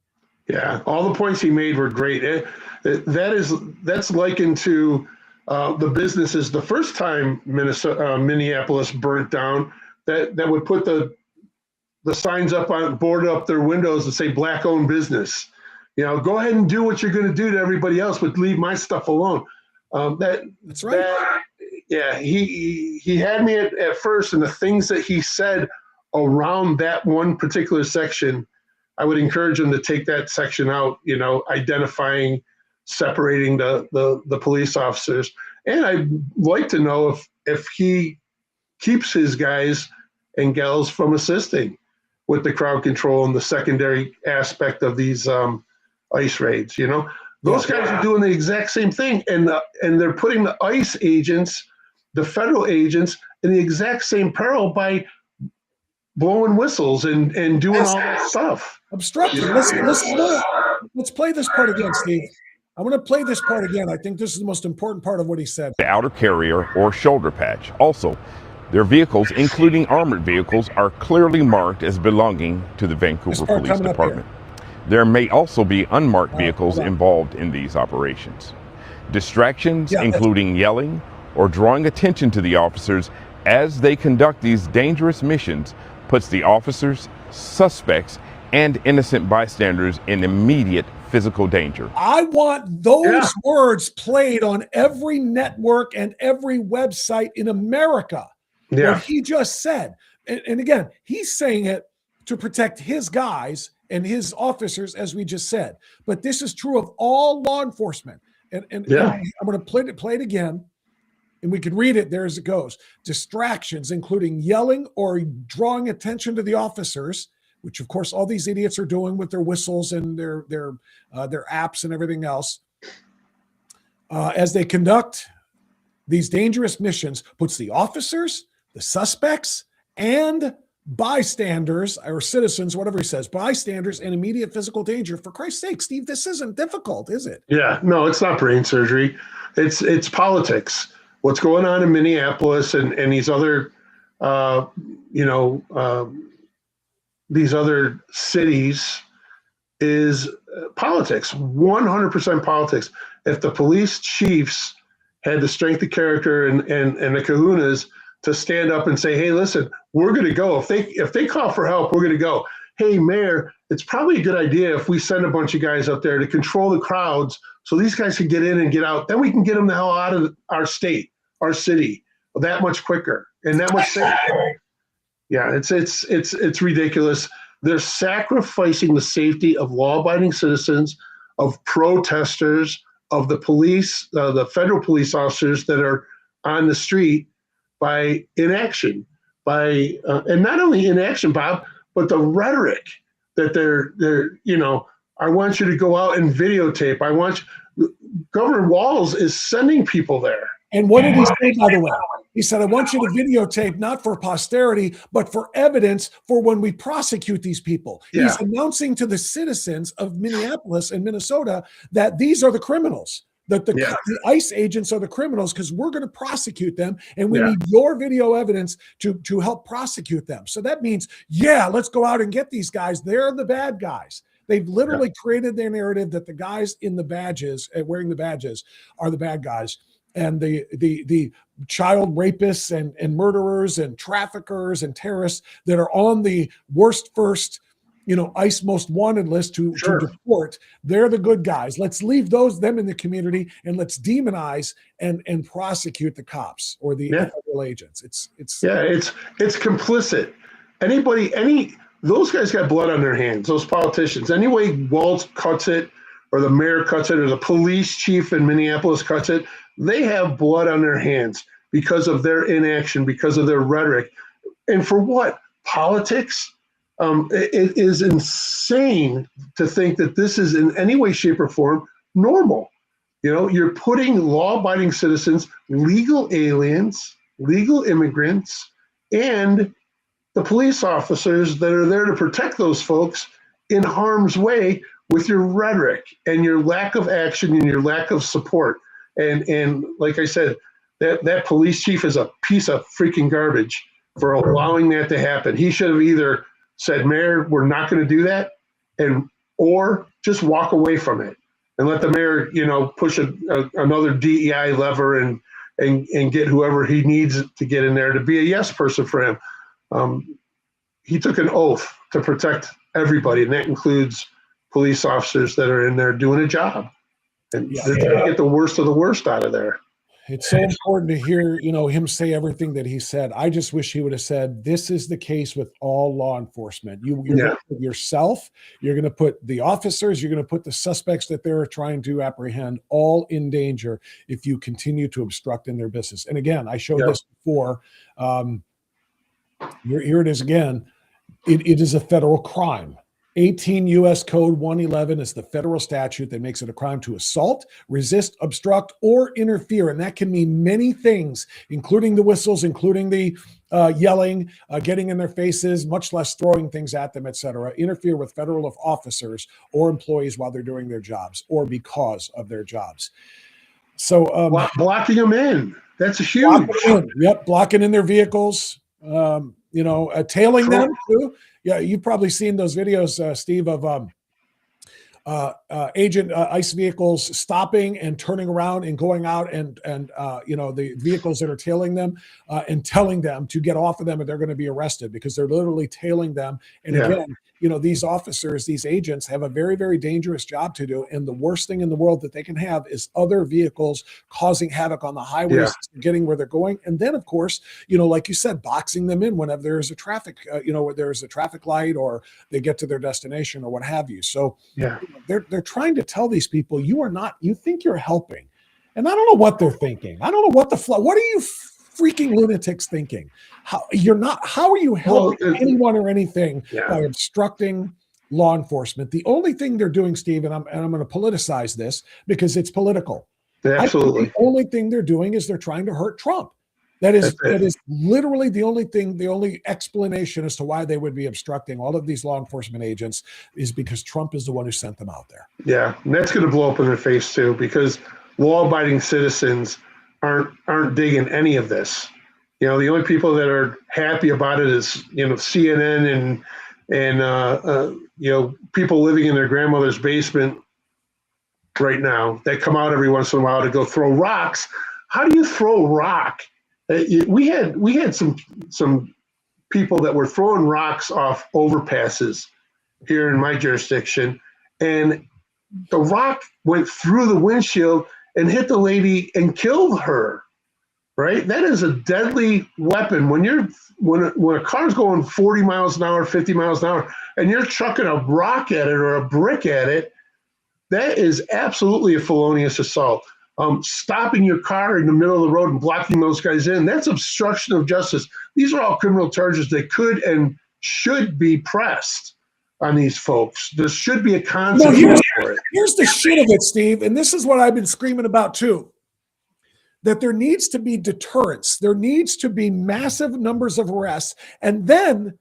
[SPEAKER 5] Yeah, all the points he made were great. That's likened to the businesses. The first time Minneapolis burnt down, that would put the signs up on board up their windows and say black-owned business. You know, go ahead and do what you're going to do to everybody else, but leave my stuff alone.
[SPEAKER 7] That's right.
[SPEAKER 5] He had me at first, and the things that he said around that one particular section, I would encourage him to take that section out. You know, identifying, separating the police officers, and I'd like to know if he keeps his guys and gals from assisting with the crowd control and the secondary aspect of these ICE raids. You know, those guys are doing the exact same thing, and they're putting the ICE agents, the federal agents, in the exact same peril by blowing whistles and doing all that stuff.
[SPEAKER 7] Obstructing. Let's play this part again, Steve. I'm going to play this part again. I think this is the most important part of what he said.
[SPEAKER 12] The outer carrier or shoulder patch. Also, their vehicles, including armored vehicles, are clearly marked as belonging to the Vancouver Police Department. There may also be unmarked vehicles involved in these operations. Distractions, including yelling or drawing attention to the officers as they conduct these dangerous missions, puts the officers, suspects, and innocent bystanders in immediate physical danger.
[SPEAKER 7] I want those words played on every network and every website in America. What he just said. And again, he's saying it to protect his guys and his officers, as we just said. But this is true of all law enforcement. And I'm going to play it again, and we can read it there as it goes. Distractions, including yelling or drawing attention to the officers, which of course all these idiots are doing with their whistles and their apps and everything else, as they conduct these dangerous missions, puts the officers, the suspects, and bystanders or citizens, whatever he says, bystanders in immediate physical danger. For Christ's sake, Steve, this isn't difficult, is it?
[SPEAKER 5] Yeah, no, it's not brain surgery. It's politics. What's going on in Minneapolis and these other, these other cities is politics, 100% politics. If the police chiefs had the strength of character and the kahunas to stand up and say, hey, listen, we're going to go. If they call for help, we're going to go. Hey, Mayor, it's probably a good idea if we send a bunch of guys up there to control the crowds so these guys can get in and get out. Then we can get them the hell out of our state, our city, that much quicker and that much safer. Yeah, it's ridiculous. They're sacrificing the safety of law-abiding citizens, of protesters, of the police, the federal police officers that are on the street by inaction, and not only inaction, Bob, but the rhetoric that they're, I want you to go out and videotape. Governor Walz is sending people there.
[SPEAKER 7] And what did he say, by the way? He said, I want you to videotape, not for posterity, but for evidence for when we prosecute these people.
[SPEAKER 5] Yeah.
[SPEAKER 7] He's announcing to the citizens of Minneapolis and Minnesota that these are the criminals, that the ICE agents are the criminals, because we're going to prosecute them, and we need your video evidence to help prosecute them. So that means, let's go out and get these guys. They're the bad guys. They've literally created their narrative that the guys in the badges, wearing the badges, are the bad guys. And the child rapists and murderers and traffickers and terrorists that are on the worst first, ICE most wanted list to deport, they're the good guys. Let's leave them in the community, and let's demonize and prosecute the cops or the federal agents. It's complicit.
[SPEAKER 5] Those guys got blood on their hands, those politicians. Any way Walz cuts it, or the mayor cuts it, or the police chief in Minneapolis cuts it, they have blood on their hands because of their inaction, because of their rhetoric. And for what? Politics? It is insane to think that this is in any way, shape, or form normal. You're putting law-abiding citizens, legal aliens, legal immigrants, and the police officers that are there to protect those folks in harm's way with your rhetoric and your lack of action and your lack of support. And like I said, that police chief is a piece of freaking garbage for allowing that to happen. He should have either said, Mayor, we're not going to do that, or just walk away from it and let the mayor, push another DEI lever and get whoever he needs to get in there to be a yes person for him. He took an oath to protect everybody, and that includes police officers that are in there doing a job. And they're trying to get the worst of the worst out of there.
[SPEAKER 7] It's so important to hear, him say everything that he said. I just wish he would have said, this is the case with all law enforcement. You're going to put yourself, you're going to put the officers, you're going to put the suspects that they're trying to apprehend all in danger if you continue to obstruct in their business. And again, I showed this before. Here it is again. It is a federal crime. 18 U.S. Code 111 is the federal statute that makes it a crime to assault, resist, obstruct, or interfere. And that can mean many things, including the whistles, including the yelling, getting in their faces, much less throwing things at them, etc. Interfere with federal officers or employees while they're doing their jobs or because of their jobs. So
[SPEAKER 5] blocking them in. That's huge.
[SPEAKER 7] Blocking in their vehicles. Tailing them too. Yeah, you've probably seen those videos, Steve, of ICE vehicles stopping and turning around and going out and the vehicles that are tailing them and telling them to get off of them, and they're going to be arrested because they're literally tailing them. And again, these officers, these agents have a very, very dangerous job to do. And the worst thing in the world that they can have is other vehicles causing havoc on the highways, getting where they're going. And then, of course, like you said, boxing them in whenever there's a traffic, there's a traffic light or they get to their destination or what have you. So they're trying to tell these people, you think you're helping. And I don't know what they're thinking. I don't know what are you freaking lunatics thinking? How are you helping anyone or anything by obstructing law enforcement? The only thing they're doing, Steve, and I'm going to politicize this because it's political.
[SPEAKER 5] Absolutely.
[SPEAKER 7] The only thing they're doing is they're trying to hurt Trump. That is literally the only explanation as to why they would be obstructing all of these law enforcement agents is because Trump is the one who sent them out there.
[SPEAKER 5] Yeah, and that's going to blow up in their face too, because law-abiding citizens aren't digging any of this. The only people that are happy about it is CNN and people living in their grandmother's basement right now that come out every once in a while to go throw rocks. How do you throw a rock? We had some people that were throwing rocks off overpasses here in my jurisdiction, and the rock went through the windshield and hit the lady and killed her. right? That is a deadly weapon. When a car's going 40 miles an hour, 50 miles an hour, and you're chucking a rock at it or a brick at it, that is absolutely a felonious assault. Stopping your car in the middle of the road and blocking those guys in, that's obstruction of justice. These are all criminal charges that could and should be pressed on these folks. There should be a consequence for it.
[SPEAKER 8] Here's the shit of it, Steve, and this is what I've been screaming about too, that there needs to be deterrence. There needs to be massive numbers of arrests, and then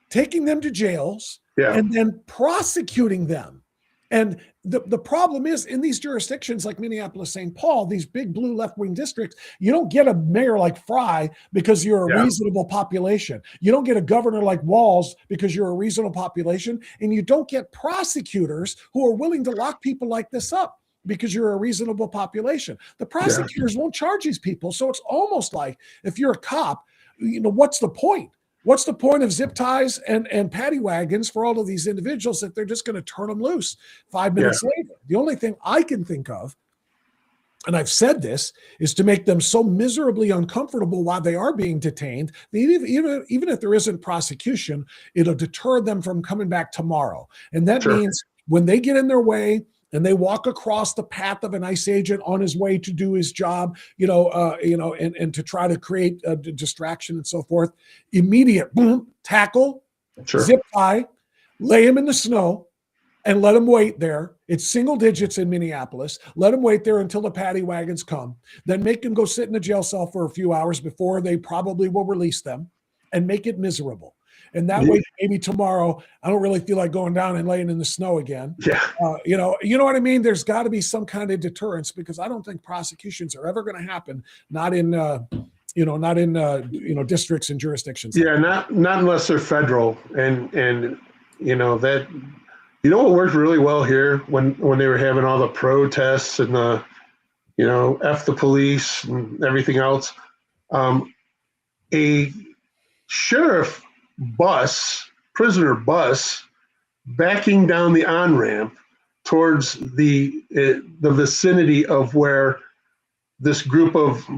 [SPEAKER 8] taking them to jails, and then prosecuting them. And the problem is, in these jurisdictions like Minneapolis, St. Paul, these big blue left-wing districts, you don't get a mayor like Fry because you're a reasonable population. You don't get a governor like Walz because you're a reasonable population. And you don't get prosecutors who are willing to lock people like this up because you're a reasonable population. The prosecutors won't charge these people. So it's almost like, if you're a cop, what's the point? What's the point of zip ties and paddy wagons for all of these individuals if they're just going to turn them loose 5 minutes later? The only thing I can think of, and I've said this, is to make them so miserably uncomfortable while they are being detained, that even if there isn't prosecution, it'll deter them from coming back tomorrow. And that means when they get in their way and they walk across the path of an ICE agent on his way to do his job, and to try to create a distraction and so forth, immediate boom, tackle, zip tie, lay him in the snow, and let him wait there. It's single digits in Minneapolis. Let him wait there until the paddy wagons come. Then make him go sit in a jail cell for a few hours before they probably will release them, and make it miserable. And that way, maybe tomorrow, I don't really feel like going down and laying in the snow again. You know what I mean? There's got to be some kind of deterrence, because I don't think prosecutions are ever going to happen. Not in districts and jurisdictions.
[SPEAKER 5] Not unless they're federal. And that, what worked really well here when they were having all the protests and the, F the police and everything else. A sheriff prisoner bus, backing down the on-ramp towards the vicinity of where this group of,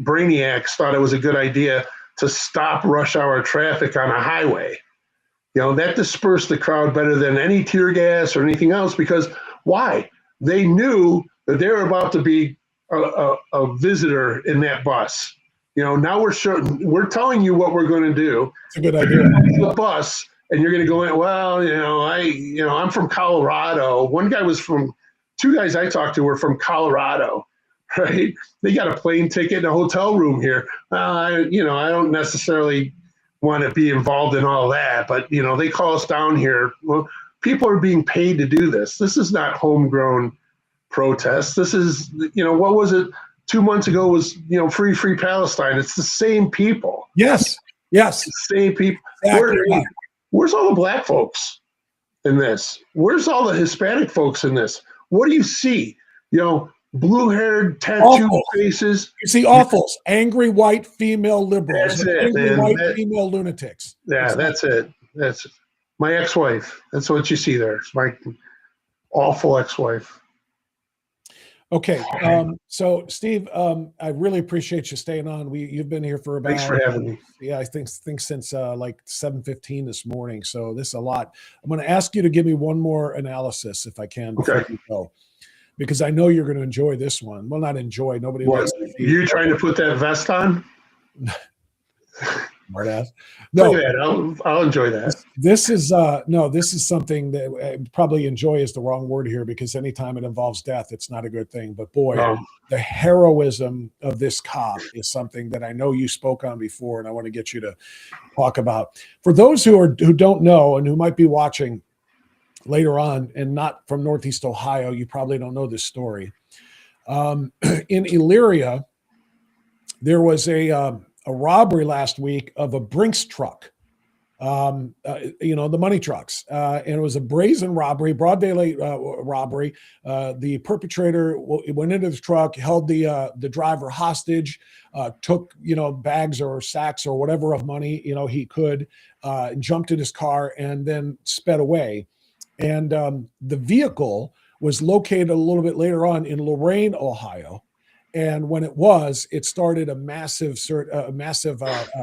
[SPEAKER 5] brainiacs thought it was a good idea to stop rush hour traffic on a highway. That dispersed the crowd better than any tear gas or anything else, because why? They knew that they were about to be a visitor in that bus. Now we're telling you what we're going to do.
[SPEAKER 8] It's a good idea.
[SPEAKER 5] The bus, and you're going to go in. Well, I'm from Colorado. Two guys I talked to were from Colorado, right? They got a plane ticket and a hotel room here. I don't necessarily want to be involved in all that, but they call us down here. Well, people are being paid to do this. This is not homegrown protest. This is, what was it? 2 months ago was, free Palestine. It's the same people.
[SPEAKER 8] Yes.
[SPEAKER 5] It's the same people.
[SPEAKER 8] Exactly.
[SPEAKER 5] Where's all the black folks in this? Where's all the Hispanic folks in this? What do you see? Blue-haired, tattooed faces.
[SPEAKER 8] You see awfuls, angry white female liberals.
[SPEAKER 5] That's it,
[SPEAKER 8] angry
[SPEAKER 5] man.
[SPEAKER 8] white female lunatics.
[SPEAKER 5] Yeah, that's it. That's my ex-wife. That's what you see there. It's my awful ex-wife.
[SPEAKER 8] Okay, so Steve, I really appreciate you staying on. You've been here for about.
[SPEAKER 5] Thanks for having me.
[SPEAKER 8] Yeah, I think since like 7:15 this morning. So this is a lot. I'm going to ask you to give me one more analysis, if I can, before you go, because I know you're going to enjoy this one. Well, not enjoy. Nobody.
[SPEAKER 5] What? You trying to put that vest on?
[SPEAKER 8] Smartass. No,
[SPEAKER 5] I'll enjoy that.
[SPEAKER 8] This is something that probably enjoy is the wrong word here, because anytime it involves death, it's not a good thing. But boy, the heroism of this cop is something that I know you spoke on before, and I want to get you to talk about. For those who don't know and who might be watching later on and not from Northeast Ohio, you probably don't know this story. In Elyria, there was a robbery last week of a Brinks truck, the money trucks. And it was a brazen robbery, broad daylight robbery. The perpetrator went into the truck, held the driver hostage, took, bags or sacks or whatever of money, he could, jumped in his car and then sped away. And the vehicle was located a little bit later on in Lorain, Ohio.
[SPEAKER 7] And when it started a massive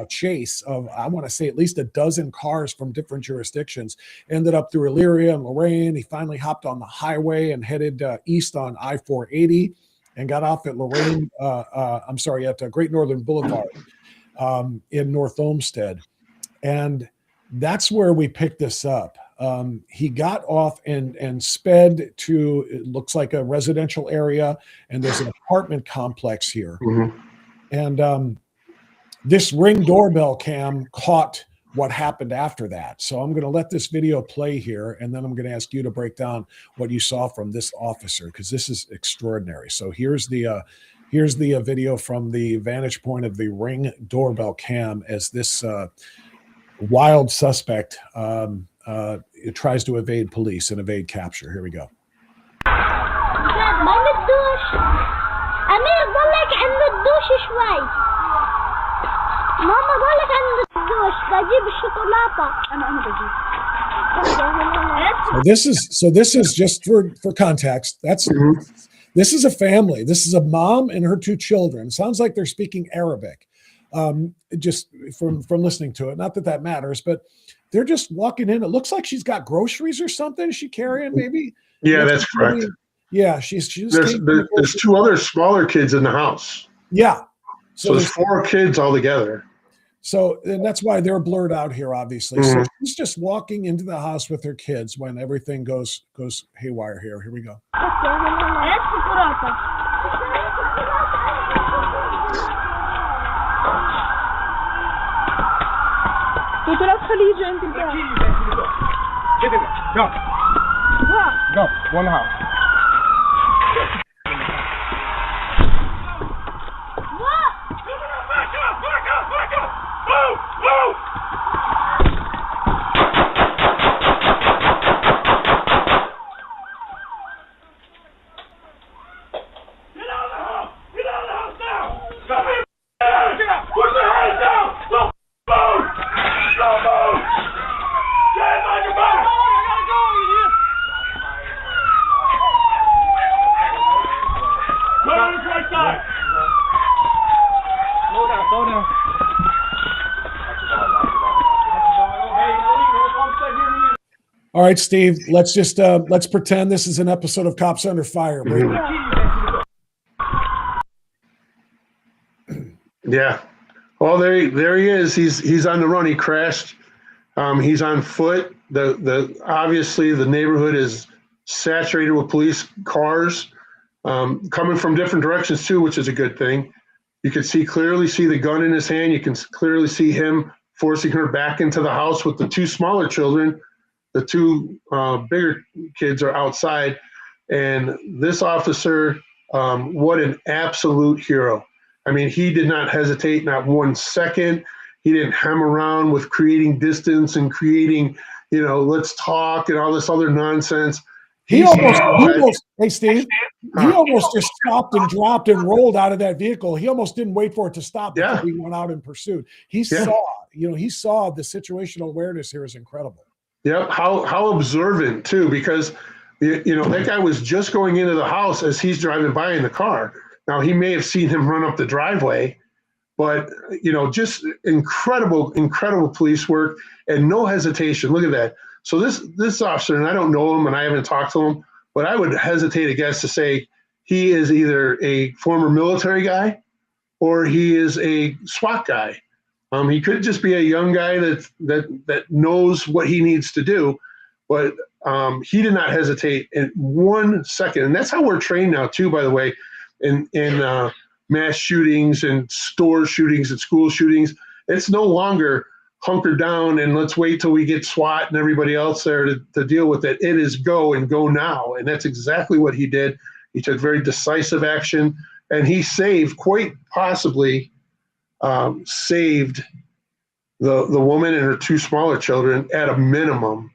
[SPEAKER 7] chase of, I want to say, at least a dozen cars from different jurisdictions. Ended up through Elyria and Lorain. He finally hopped on the highway and headed east on I-480 and got off at Lorain. At Great Northern Boulevard in North Olmsted. And that's where we picked this up. He got off and sped to, it looks like a residential area, and there's an apartment complex here.
[SPEAKER 5] Mm-hmm.
[SPEAKER 7] And this Ring doorbell cam caught what happened after that. So I'm going to let this video play here, and then I'm going to ask you to break down what you saw from this officer, because this is extraordinary. So here's the video from the vantage point of the Ring doorbell cam as this wild suspect it tries to evade police and evade capture. Here we go.
[SPEAKER 13] ما ندوش أمير ضلك عند الدوش شوي ماما ضلك عند الدوش بجيب الشوكولاتة أنا
[SPEAKER 7] So this is just for context. This is a family. This is a mom and her two children. It sounds like they're speaking Arabic. Just from listening to it. Not that that matters, but they're just walking in. It looks like she's got groceries or something. Is she carrying maybe?
[SPEAKER 5] Yeah, that's correct.
[SPEAKER 7] Yeah, she's
[SPEAKER 5] there's two other smaller kids in the house.
[SPEAKER 7] Yeah.
[SPEAKER 5] So there's 4 kids altogether.
[SPEAKER 7] So, and that's why they're blurred out here, obviously. So she's just walking into the house with her kids when everything goes haywire here. Here we go.
[SPEAKER 6] Go, one house.
[SPEAKER 7] All right, Steve, let's just let's pretend this is an episode of Cops Under Fire.
[SPEAKER 5] Yeah. Well, there he is. He's on the run. He crashed. He's on foot. Obviously the neighborhood is saturated with police cars coming from different directions too, which is a good thing. You can clearly see the gun in his hand. You can clearly see him forcing her back into the house with the 2 smaller children. The 2 bigger kids are outside. And this officer, what an absolute hero. I mean, he did not hesitate, not 1 second. He didn't hem around with creating distance and creating, let's talk and all this other nonsense.
[SPEAKER 7] He almost, hey, Steve, he almost just stopped and dropped and rolled out of that vehicle. He almost didn't wait for it to stop before he went out in pursuit. He saw the situational awareness here is incredible.
[SPEAKER 5] Yep. How observant too, because that guy was just going into the house as he's driving by in the car. Now he may have seen him run up the driveway, but just incredible police work and no hesitation. Look at that. So this officer, and I don't know him and I haven't talked to him, but I would hesitate a guess to say he is either a former military guy or he is a SWAT guy. He could just be a young guy that knows what he needs to do, but he did not hesitate in 1 second. And that's how we're trained now too, by the way, in mass shootings and store shootings and school shootings. It's no longer hunker down and let's wait till we get SWAT and everybody else there to deal with it. It is go and go now. And that's exactly what he did. He took very decisive action, and he quite possibly saved the woman and her 2 smaller children at a minimum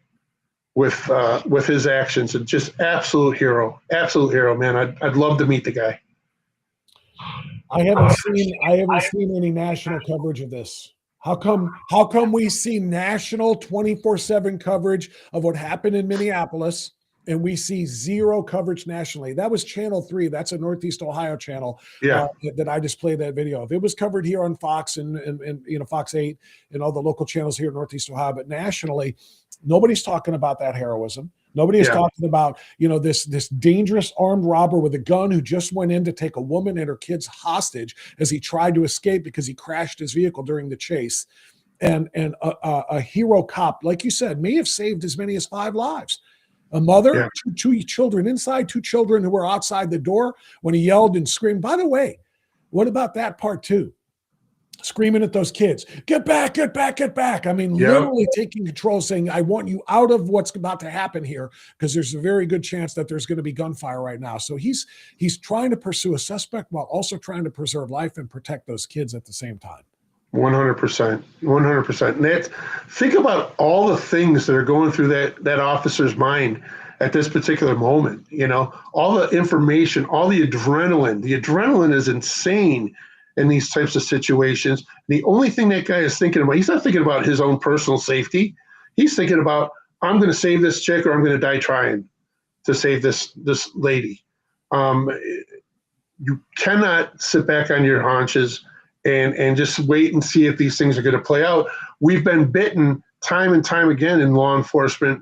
[SPEAKER 5] with his actions. And just absolute hero, man. I'd love to meet the guy.
[SPEAKER 7] I haven't seen any national coverage of this. How come we see national 24/7 coverage of what happened in Minneapolis and we see zero coverage nationally. That was Channel 3. That's a Northeast Ohio channel that I just played that video of. It was covered here on Fox and Fox 8 and all the local channels here in Northeast Ohio, but nationally, nobody's talking about that heroism. Nobody is talking about, this dangerous armed robber with a gun who just went in to take a woman and her kids hostage as he tried to escape because he crashed his vehicle during the chase. And a hero cop, like you said, may have saved as many as 5 lives. A mother, two children inside, 2 children who were outside the door when he yelled and screamed. By the way, what about that part too? Screaming at those kids, get back, get back, get back. I mean, literally taking control, saying, I want you out of what's about to happen here, because there's a very good chance that there's going to be gunfire right now. So he's trying to pursue a suspect while also trying to preserve life and protect those kids at the same time.
[SPEAKER 5] 100%, 100%. And think about all the things that are going through that officer's mind at this particular moment. All the information, all the adrenaline. The adrenaline is insane in these types of situations. The only thing that guy is thinking about, he's not thinking about his own personal safety. He's thinking about, I'm going to save this chick, or I'm going to die trying to save this lady. You cannot sit back on your haunches and just wait and see if these things are going to play out. We've been bitten time and time again in law enforcement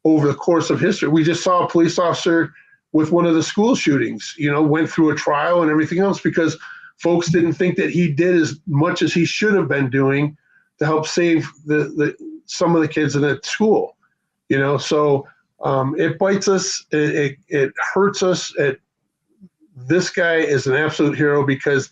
[SPEAKER 5] over the course of history. We just saw a police officer with one of the school shootings, went through a trial and everything else because folks didn't think that he did as much as he should have been doing to help save some of the kids in that school. So it bites us, it hurts us. This guy is an absolute hero because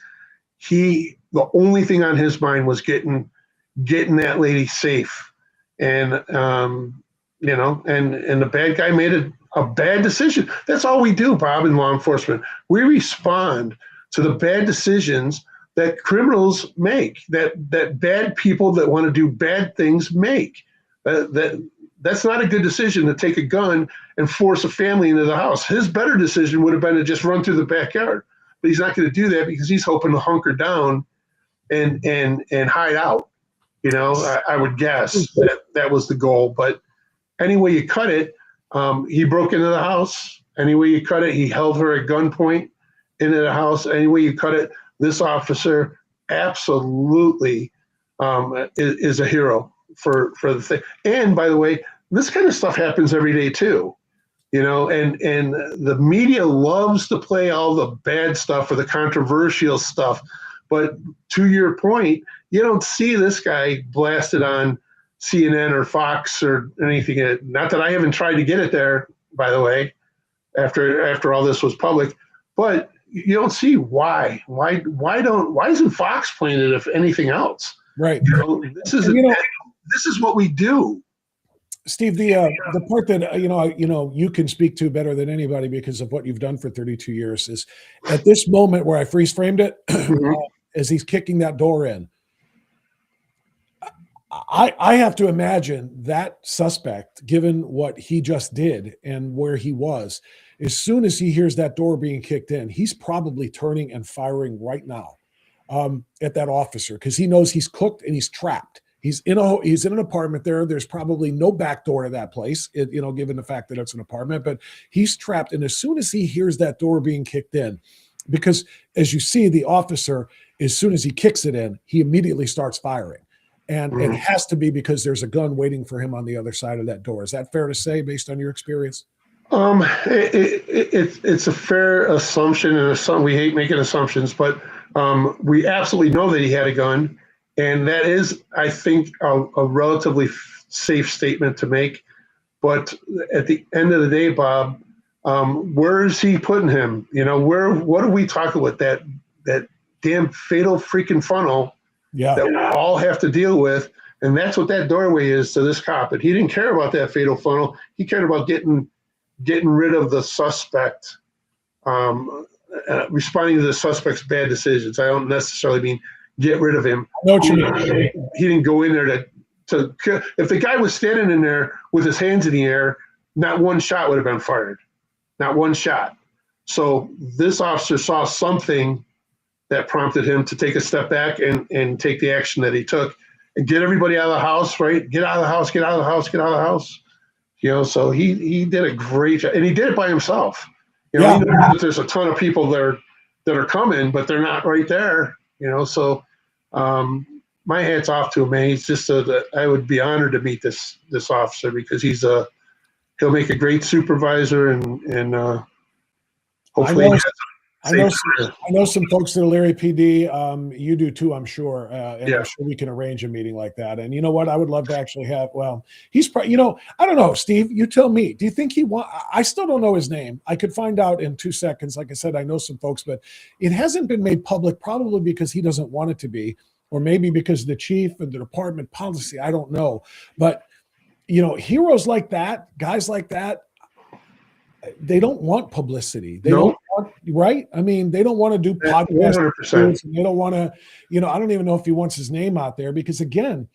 [SPEAKER 5] the only thing on his mind was getting that lady safe. And and the bad guy made a bad decision. That's all we do, Bob, in law enforcement. We respond to the bad decisions that criminals make, that bad people that want to do bad things make. That's not a good decision to take a gun and force a family into the house. His better decision would have been to just run through the backyard, but he's not going to do that because he's hoping to hunker down and hide out. I would guess that was the goal. But any way you cut it, he broke into the house. Any way you cut it, he held her at gunpoint into the house. Any way you cut it, this officer absolutely is a hero for the thing. And by the way, this kind of stuff happens every day too, and the media loves to play all the bad stuff or the controversial stuff. But to your point, you don't see this guy blasted on CNN or Fox or anything. Not that I haven't tried to get it there, by the way, after all this was public, but you don't see why. Why isn't Fox playing it if anything else?
[SPEAKER 7] Right.
[SPEAKER 5] This is what we do.
[SPEAKER 7] Steve, the part that you can speak to better than anybody because of what you've done for 32 years is at this moment where I freeze framed it, as he's kicking that door in. I have to imagine that suspect, given what he just did and where he was, as soon as he hears that door being kicked in, he's probably turning and firing right now at that officer because he knows he's cooked and he's trapped. He's in an apartment there. There's probably no back door to that place, given the fact that it's an apartment, but he's trapped. And as soon as he hears that door being kicked in, because as you see, the officer, as soon as he kicks it in, he immediately starts firing. And it has to be because there's a gun waiting for him on the other side of that door. Is that fair to say based on your experience?
[SPEAKER 5] It's a fair assumption, and we hate making assumptions, but we absolutely know that he had a gun. And that is, I think, a relatively safe statement to make. But at the end of the day, Bob, where is he putting him? What are we talking about? That damn fatal freaking funnel that we all have to deal with. And that's what that doorway is to this cop. And he didn't care about that fatal funnel. He cared about getting rid of the suspect, responding to the suspect's bad decisions. I don't necessarily mean get rid of him.
[SPEAKER 7] I know what you mean.
[SPEAKER 5] He didn't go in there to if the guy was standing in there with his hands in the air, not one shot would have been fired. Not one shot. So this officer saw something that prompted him to take a step back and take the action that he took and get everybody out of the house, right? Get out of the house, get out of the house, get out of the house. You know, so he did a great job, and he did it by himself. You know,
[SPEAKER 7] Yeah.
[SPEAKER 5] he knows that there's a ton of people that are coming, but they're not right there. You know, so my hat's off to him, man. He's just I would be honored to meet this officer because he'll make a great supervisor, and hopefully.
[SPEAKER 7] I know some folks at Larry PD. You do too, I'm sure. And I'm sure we can arrange a meeting like that. And you know what? I would love to actually have, well, he's probably, I don't know, Steve, you tell me. Do you think I still don't know his name. I could find out in 2 seconds. Like I said, I know some folks, but it hasn't been made public, probably because he doesn't want it to be, or maybe because the chief and the department policy, I don't know. But, heroes like that, guys like that, they don't want publicity. They don't want, right? I mean, they don't want to do podcasts.
[SPEAKER 5] 100%.
[SPEAKER 7] And they don't want to, I don't even know if he wants his name out there because again,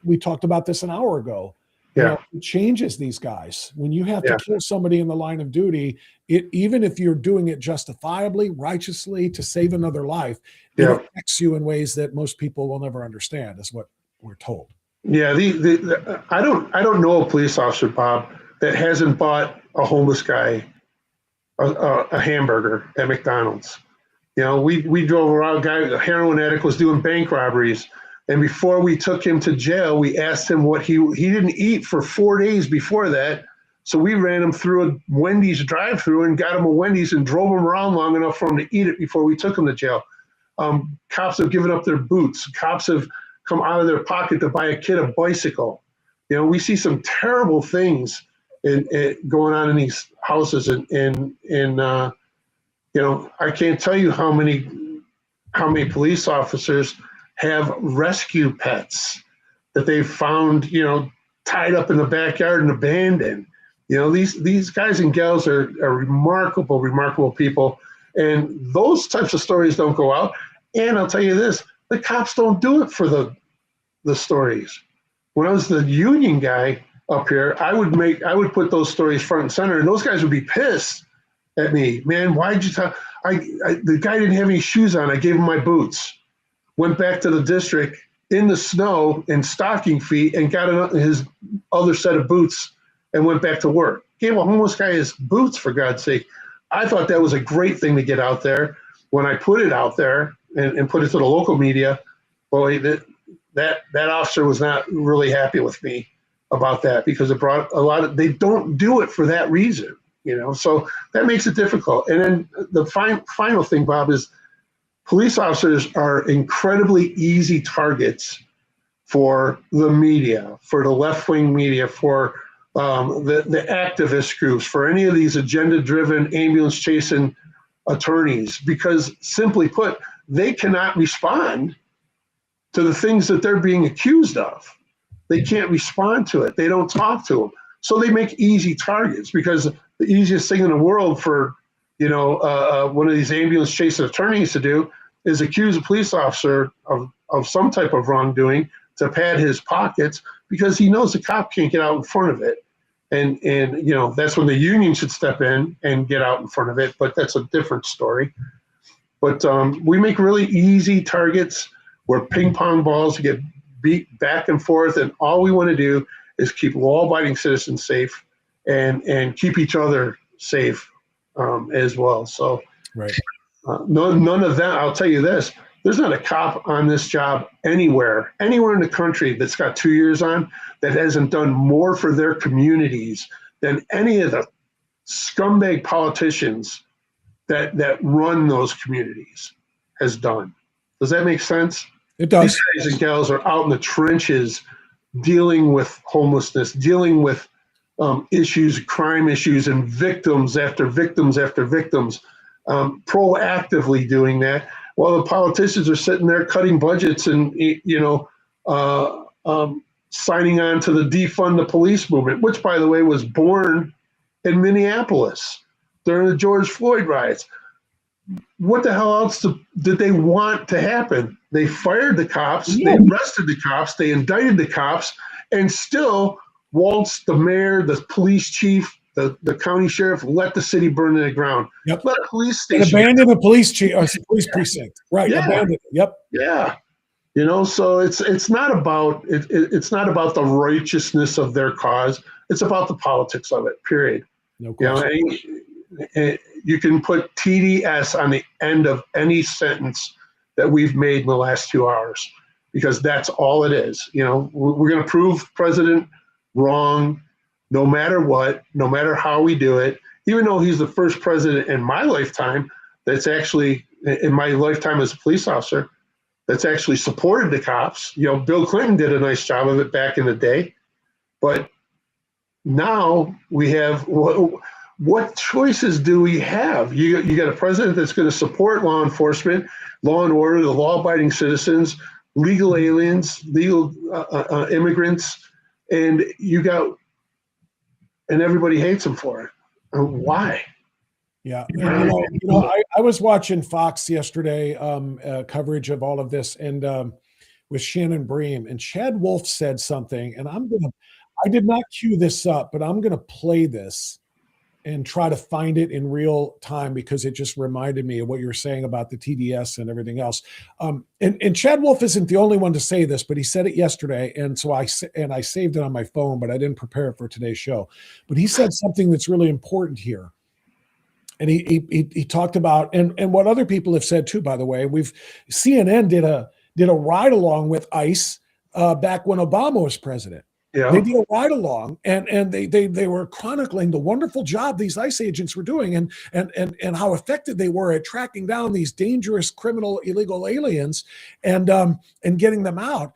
[SPEAKER 7] we talked about this an hour ago.
[SPEAKER 5] Yeah.
[SPEAKER 7] It changes these guys. When you have to kill somebody in the line of duty, even if you're doing it justifiably, righteously to save another life, it affects you in ways that most people will never understand, is what we're told.
[SPEAKER 5] Yeah, I don't know a police officer, Bob, that hasn't bought a homeless guy a hamburger at McDonald's. We drove around, a heroin addict was doing bank robberies, and before we took him to jail, we asked him what he didn't eat for 4 days before that, so we ran him through a Wendy's drive-through and got him a Wendy's and drove him around long enough for him to eat it before we took him to jail. Cops have given up their boots. Cops have come out of their pocket to buy a kid a bicycle. We see some terrible things going on in these houses, and I can't tell you how many police officers have rescue pets that they've found, tied up in the backyard and abandoned. These guys and gals are remarkable people, and those types of stories don't go out. And I'll tell you this: the cops don't do it for the stories. When I was the union guy up here, I would put those stories front and center, and those guys would be pissed at me. Man, why'd you tell? The guy didn't have any shoes on. I gave him my boots. Went back to the district in the snow in stocking feet and got his other set of boots and went back to work. Gave a homeless guy his boots, for God's sake. I thought that was a great thing to get out there. When I put it out there and put it to the local media, boy, that officer was not really happy with me about that, because it brought they don't do it for that reason, so that makes it difficult. And then the final thing, Bob, is police officers are incredibly easy targets for the media, for the left-wing media, for the activist groups, for any of these agenda-driven, ambulance-chasing attorneys, because simply put, they cannot respond to the things that they're being accused of. They can't respond to it. They don't talk to them. So they make easy targets, because the easiest thing in the world for one of these ambulance chasing attorneys to do is accuse a police officer of some type of wrongdoing to pad his pockets, because he knows the cop can't get out in front of it. And that's when the union should step in and get out in front of it, but that's a different story. But we make really easy targets where ping pong balls get beat back and forth, and all we want to do is keep law-abiding citizens safe and keep each other safe as well. So
[SPEAKER 7] right.
[SPEAKER 5] None of that. I'll tell you this: there's not a cop on this job anywhere in the country that's got 2 years on that hasn't done more for their communities than any of the scumbag politicians that run those communities has done. Does that make sense?
[SPEAKER 7] It does.
[SPEAKER 5] These guys and gals are out in the trenches dealing with homelessness, dealing with issues, crime issues, and victims after victims after victims, proactively doing that, while the politicians are sitting there cutting budgets and signing on to the defund the police movement, which, by the way, was born in Minneapolis during the George Floyd riots. What the hell else did they want to happen? They fired the cops, they arrested the cops, they indicted the cops, and still waltzed the mayor, the police chief, the county sheriff, let the city burn to the ground.
[SPEAKER 7] Yep.
[SPEAKER 5] Let a police station.
[SPEAKER 7] And abandon a police chief or police precinct. Right.
[SPEAKER 5] Yeah.
[SPEAKER 7] Abandon it. Yep.
[SPEAKER 5] Yeah. You know, so it's not about it's not about the righteousness of their cause. It's about the politics of it. Period.
[SPEAKER 7] No
[SPEAKER 5] You know,
[SPEAKER 7] question.
[SPEAKER 5] you can put TDS on the end of any sentence that we've made in the last 2 hours, because that's all it is. You know, we're going to prove president wrong, no matter what, no matter how we do it. Even though he's the first president in my lifetime that's actually, in my lifetime as a police officer, that's actually supported the cops. You know, Bill Clinton did a nice job of it back in the day, but now we have, what choices do we have? You got a president that's going to support law enforcement, law and order, the law-abiding citizens, legal aliens, legal immigrants, and and everybody hates him for it. Why?
[SPEAKER 7] Yeah, and I was watching Fox yesterday, coverage of all of this, and with Shannon Bream, and Chad Wolf said something, and I did not cue this up, but I'm gonna play this and try to find it in real time, because it just reminded me of what you were saying about the TDS and everything else. And Chad Wolf isn't the only one to say this, but he said it yesterday, and so I saved it on my phone, but I didn't prepare it for today's show. But he said something that's really important here. And he talked about, and what other people have said too, by the way. CNN did a ride along with ICE back when Obama was president.
[SPEAKER 5] Yeah.
[SPEAKER 7] They did a ride along, and they were chronicling the wonderful job these ICE agents were doing, and how effective they were at tracking down these dangerous criminal illegal aliens and getting them out.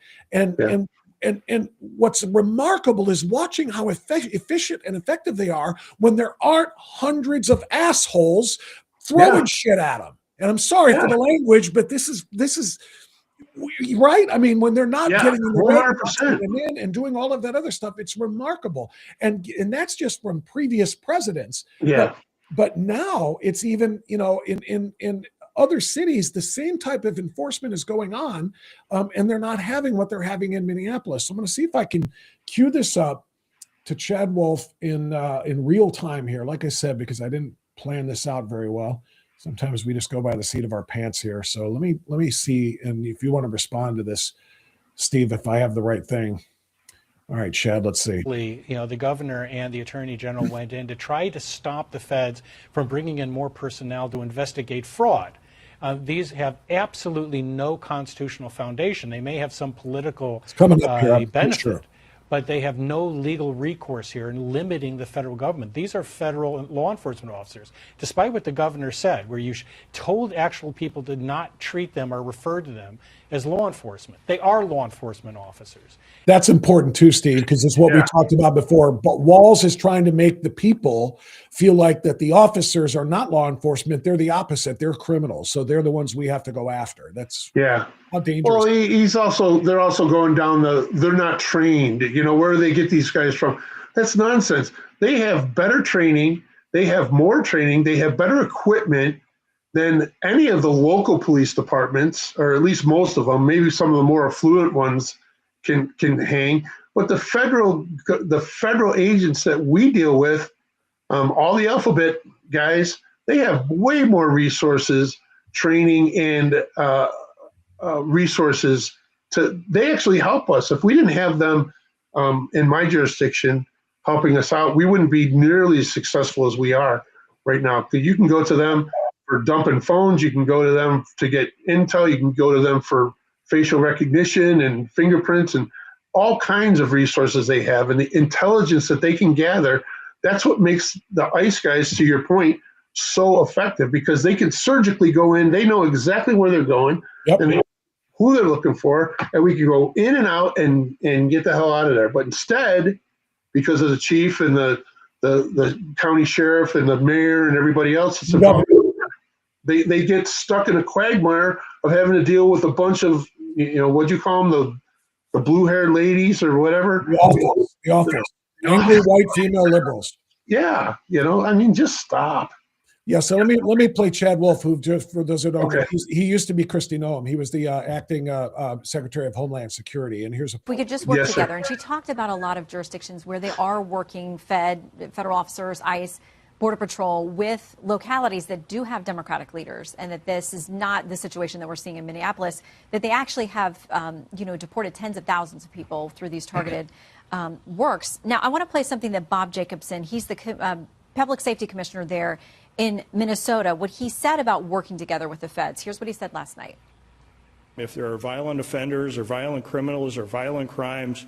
[SPEAKER 7] And what's remarkable is watching how efficient and effective they are when there aren't hundreds of assholes throwing shit at them. And I'm sorry for the language, but this is right. I mean, when they're not getting in the and doing all of that other stuff, it's remarkable. And that's just from previous presidents.
[SPEAKER 5] Yeah.
[SPEAKER 7] But now it's even, in other cities, the same type of enforcement is going on, and they're not having what they're having in Minneapolis. So I'm going to see if I can cue this up to Chad Wolf in real time here. Like I said, because I didn't plan this out very well. Sometimes we just go by the seat of our pants here. So let me see, and if you want to respond to this, Steve, if I have the right thing. All right, Chad, let's see.
[SPEAKER 14] The governor and the attorney general went in to try to stop the feds from bringing in more personnel to investigate fraud. These have absolutely no constitutional foundation. They may have some political benefit, but they have no legal recourse here in limiting the federal government. These are federal law enforcement officers. Despite what the governor said, where you told actual people to not treat them or refer to them as law enforcement, they are law enforcement officers.
[SPEAKER 7] That's important too, Steve, because it's what we talked about before. But Walz is trying to make the people feel like that the officers are not law enforcement. They're the opposite. They're criminals. So they're the ones we have to go after. That's how dangerous.
[SPEAKER 5] Well, they're also going down they're not trained. Where do they get these guys from? That's nonsense. They have better training. They have more training. They have better equipment than any of the local police departments, or at least most of them. Maybe some of the more affluent ones can hang. But the federal agents that we deal with, all the alphabet guys, they have way more resources, training, and resources they actually help us. If we didn't have them in my jurisdiction helping us out, we wouldn't be nearly as successful as we are right now. You can go to them for dumping phones. You can go to them to get intel. You can go to them for facial recognition and fingerprints and all kinds of resources they have, and the intelligence that they can gather. That's what makes the ICE guys, to your point, so effective, because they can surgically go in. They know exactly where they're going and who they're looking for, and we can go in and out and get the hell out of there. But instead, because of the chief and the county sheriff and the mayor and everybody else, they get stuck in a quagmire of having to deal with a bunch of, what'd you call them, the blue-haired ladies or whatever?
[SPEAKER 7] The office. Angry white female liberals.
[SPEAKER 5] Yeah, just stop.
[SPEAKER 7] Yeah, so let me play Chad Wolf, who, just for those who don't know, he used to be Kristi Noem. He was the acting Secretary of Homeland Security. And here's
[SPEAKER 15] we could just work together. And she talked about a lot of jurisdictions where they are working federal officers, ICE, Border Patrol with localities that do have Democratic leaders, and that this is not the situation that we're seeing in Minneapolis, that they actually have, deported tens of thousands of people through these targeted works. Now, I want to play something that Bob Jacobson, he's the public safety commissioner there in Minnesota, what he said about working together with the feds. Here's what he said last night.
[SPEAKER 16] If there are violent offenders or violent criminals or violent crimes,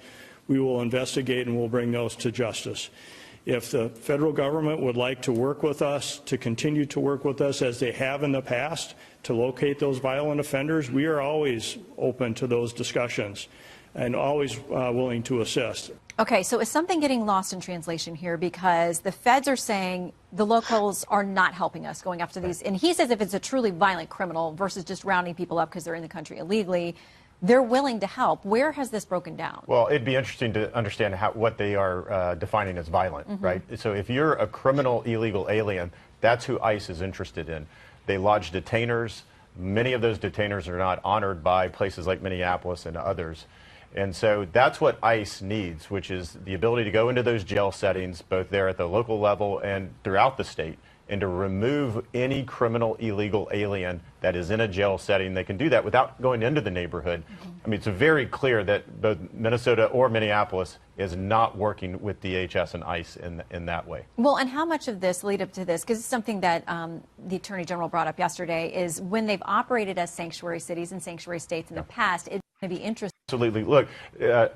[SPEAKER 16] we will investigate and we'll bring those to justice. If the federal government would like to work with us, to continue to work with us as they have in the past, to locate those violent offenders, we are always open to those discussions and always willing to assist.
[SPEAKER 15] Okay, so is something getting lost in translation here? Because the feds are saying the locals are not helping us going after these. And he says if it's a truly violent criminal versus just rounding people up because they're in the country illegally, they're willing to help. Where has this broken down?
[SPEAKER 17] Well, it'd be interesting to understand what they are defining as violent, right? So if you're a criminal illegal alien, that's who ICE is interested in. They lodge detainers. Many of those detainers are not honored by places like Minneapolis and others. And so that's what ICE needs, which is the ability to go into those jail settings, both there at the local level and throughout the state, and to remove any criminal illegal alien that is in a jail setting. They can do that without going into the neighborhood. I mean, it's very clear that both Minnesota or Minneapolis is not working with DHS and ICE in that way.
[SPEAKER 15] Well, and how much of this lead up to this, because it's something that the Attorney General brought up yesterday, is when they've operated as sanctuary cities and sanctuary states in the past, it's going to be interesting.
[SPEAKER 17] Absolutely. Look,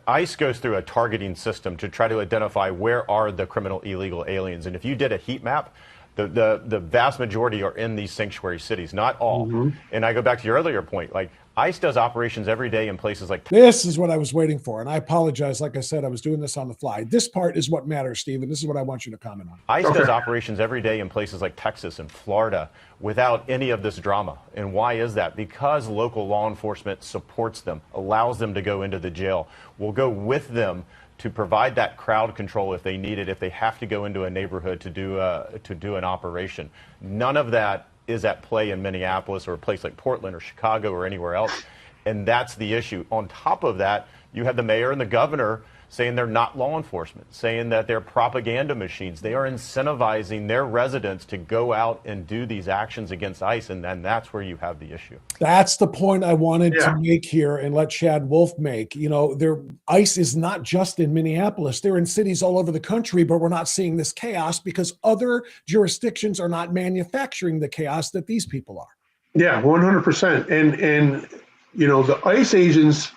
[SPEAKER 17] ICE goes through a targeting system to try to identify where are the criminal illegal aliens. And if you did a heat map, the vast majority are in these sanctuary cities, not all. And I go back to your earlier point, like ICE does operations every day in places like...
[SPEAKER 7] This is what I was waiting for. And I apologize. Like I said, I was doing this on the fly. This part is what matters, Stephen. This is what I want you to comment on.
[SPEAKER 17] ICE does operations every day in places like Texas and Florida without any of this drama. And why is that? Because local law enforcement supports them, allows them to go into the jail. We'll go with them to provide that crowd control if they need it, if they have to go into a neighborhood to do an operation. None of that is at play in Minneapolis or a place like Portland or Chicago or anywhere else. And that's the issue. On top of that, you have the mayor and the governor saying they're not law enforcement, saying that they're propaganda machines. They are incentivizing their residents to go out and do these actions against ICE, and then that's where you have the issue.
[SPEAKER 7] That's the point I wanted to make here and let Chad Wolf make. You know, ICE is not just in Minneapolis. They're in cities all over the country, but we're not seeing this chaos because other jurisdictions are not manufacturing the chaos that these people are.
[SPEAKER 5] Yeah, 100%. And you know, the ICE agents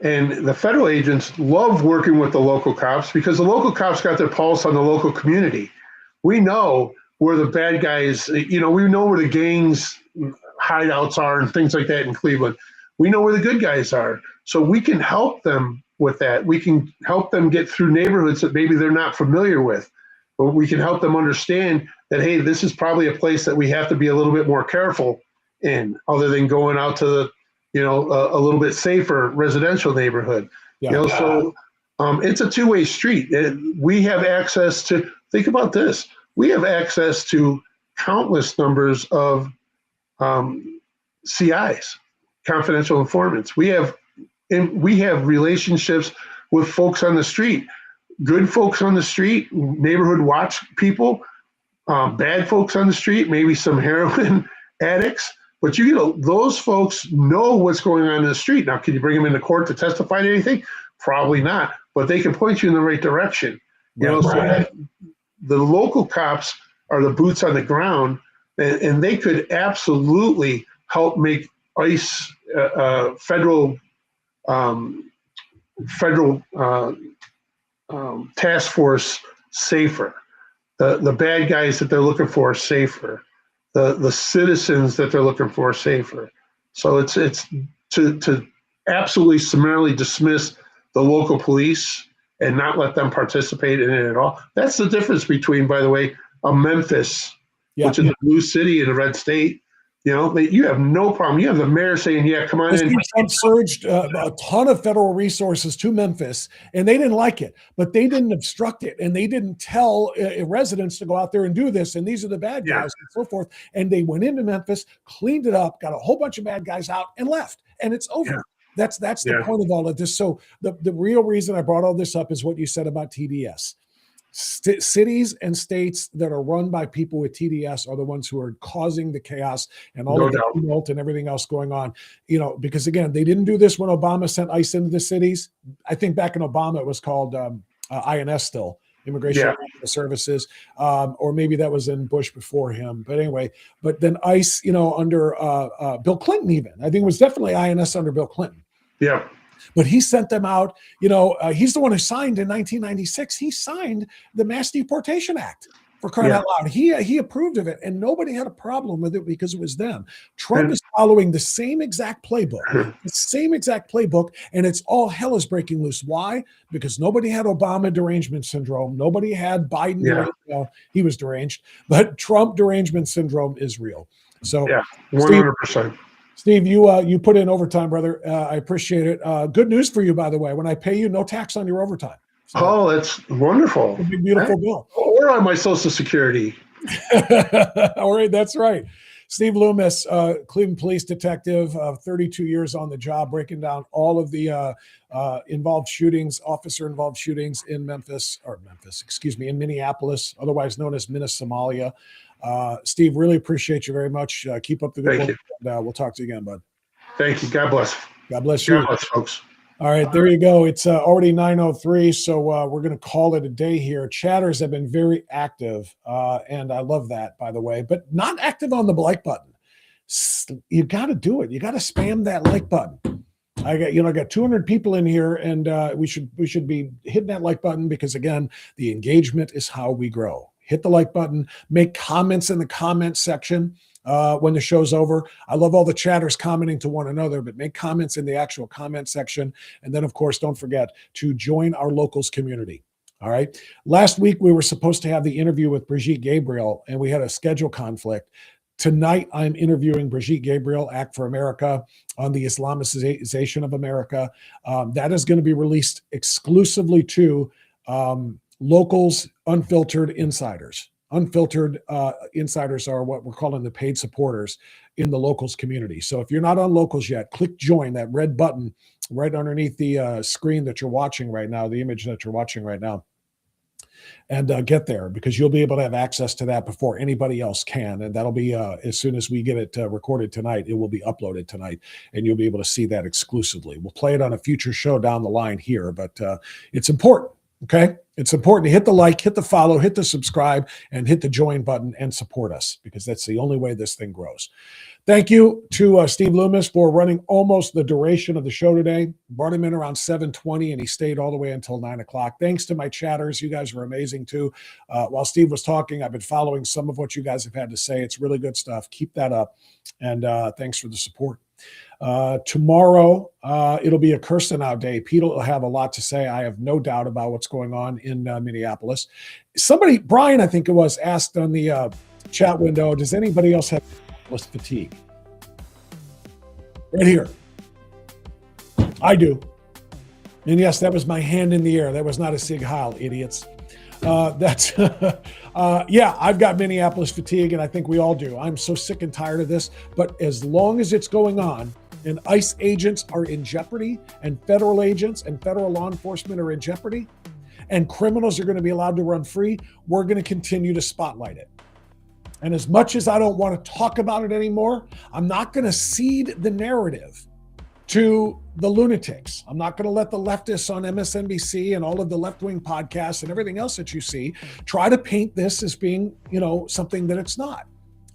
[SPEAKER 5] and the federal agents love working with the local cops because the local cops got their pulse on the local community. We know where the bad guys, you know, we know where the gangs hideouts are and things like that in Cleveland. We know where the good guys are. So we can help them with that. We can help them get through neighborhoods that maybe they're not familiar with, but we can help them understand that, hey, this is probably a place that we have to be a little bit more careful in, other than going out to the, you know, a little bit safer residential neighborhood. You know, so it's a two-way street. We have access to, think about this, we have access to countless numbers of CIs, confidential informants. We have relationships with folks on the street, good folks on the street, neighborhood watch people, bad folks on the street, maybe some heroin addicts. But those folks know what's going on in the street. Now, can you bring them into court to testify to anything? Probably not, but they can point you in the right direction. You know, so that the local cops are the boots on the ground, and they could absolutely help make ICE federal task force safer. The bad guys that they're looking for safer. The citizens that they're looking for safer. So it's to absolutely summarily dismiss the local police and not let them participate in it at all. That's the difference between, by the way, a Memphis, which is a blue city in a red state. You know, you have no problem. You have the mayor saying, yeah, come on in.
[SPEAKER 7] Trump surged a ton of federal resources to Memphis, and they didn't like it, but they didn't obstruct it, and they didn't tell residents to go out there and do this, and these are the bad guys and so forth. And they went into Memphis, cleaned it up, got a whole bunch of bad guys out, and left, and it's over. Yeah. That's the point of all of this. So the real reason I brought all this up is what you said about TDS. Cities and states that are run by people with TDS are the ones who are causing the chaos and all
[SPEAKER 5] No
[SPEAKER 7] of the
[SPEAKER 5] doubt.
[SPEAKER 7] tumult and everything else going on. Because again, they didn't do this when Obama sent ICE into the cities. I think back in Obama, it was called INS still, Immigration and National Services, or maybe that was in Bush before him. But anyway, but then ICE, under Bill Clinton even. I think it was definitely INS under Bill Clinton.
[SPEAKER 5] Yeah.
[SPEAKER 7] But he sent them out. He's the one who signed in 1996. He signed the Mass Deportation Act, for crying out loud. He approved of it, and nobody had a problem with it because it was them. Trump is following the same exact playbook, and it's all hell is breaking loose. Why? Because nobody had Obama derangement syndrome. Nobody had Biden. He was deranged, but Trump derangement syndrome is real. So,
[SPEAKER 5] 100%.
[SPEAKER 7] Steve, you put in overtime, brother. I appreciate it. Good news for you, by the way. When I pay you, no tax on your overtime. So,
[SPEAKER 5] that's wonderful.
[SPEAKER 7] A big, beautiful bill.
[SPEAKER 5] Or on my Social Security.
[SPEAKER 7] All right, that's right. Steve Loomis, Cleveland police detective, 32 years on the job, breaking down all of the officer-involved shootings in in Minneapolis, otherwise known as Somalia. Steve, really appreciate you very much. Keep up the good work. And, we'll talk to you again, bud.
[SPEAKER 5] Thank you. God bless.
[SPEAKER 7] God bless you.
[SPEAKER 5] God bless, folks.
[SPEAKER 7] All right, there you go. It's already 9:03, so we're going to call it a day here. Chatters have been very active, and I love that, by the way, but not active on the like button. You got to do it. You got to spam that like button. I got 200 people in here, and we should be hitting that like button because, again, the engagement is how we grow. Hit the like button. Make comments in the comment section. When the show's over. I love all the chatters commenting to one another, but make comments in the actual comment section. And then, of course, don't forget to join our locals community. All right. Last week, we were supposed to have the interview with Brigitte Gabriel, and we had a schedule conflict. Tonight, I'm interviewing Brigitte Gabriel, Act for America, on the Islamicization of America. That is going to be released exclusively to locals, unfiltered insiders. Unfiltered insiders are what we're calling the paid supporters in the locals community. So if you're not on locals yet, click join, that red button right underneath the screen that you're watching right now, the image that you're watching right now, and get there, because you'll be able to have access to that before anybody else can. And that'll be as soon as we get it recorded tonight, it will be uploaded tonight, and you'll be able to see that exclusively. We'll play it on a future show down the line here, but it's important. Okay. It's important to hit the like, hit the follow, hit the subscribe, and hit the join button and support us, because that's the only way this thing grows. Thank you to Steve Loomis for running almost the duration of the show today. Brought him in around 7:20, and he stayed all the way until 9 o'clock. Thanks to my chatters. You guys were amazing too. While Steve was talking, I've been following some of what you guys have had to say. It's really good stuff. Keep that up. And thanks for the support. Tomorrow, it'll be a cursing out day. Pete will have a lot to say. I have no doubt about what's going on in Minneapolis. Somebody, Brian, I think it was, asked on the chat window, does anybody else have fatigue? Right here. I do. And yes, that was my hand in the air. That was not a Sig Heil, idiots. Yeah, I've got Minneapolis fatigue, and I think we all do. I'm so sick and tired of this. But as long as it's going on, and ICE agents are in jeopardy, and federal agents and federal law enforcement are in jeopardy, and criminals are going to be allowed to run free, we're going to continue to spotlight it. And as much as I don't want to talk about it anymore, I'm not going to cede the narrative to the lunatics. I'm not going to let the leftists on MSNBC and all of the left-wing podcasts and everything else that you see try to paint this as being, something that it's not.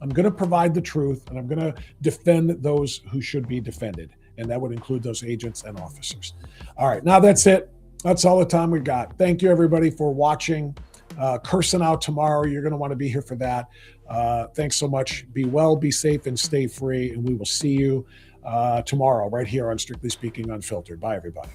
[SPEAKER 7] I'm going to provide the truth, and I'm going to defend those who should be defended. And that would include those agents and officers. All right, now that's it. That's all the time we got. Thank you, everybody, for watching. Cursing out tomorrow. You're going to want to be here for that. Thanks so much. Be well, be safe, and stay free. And we will see you tomorrow right here on Strictly Speaking Unfiltered. Bye, everybody.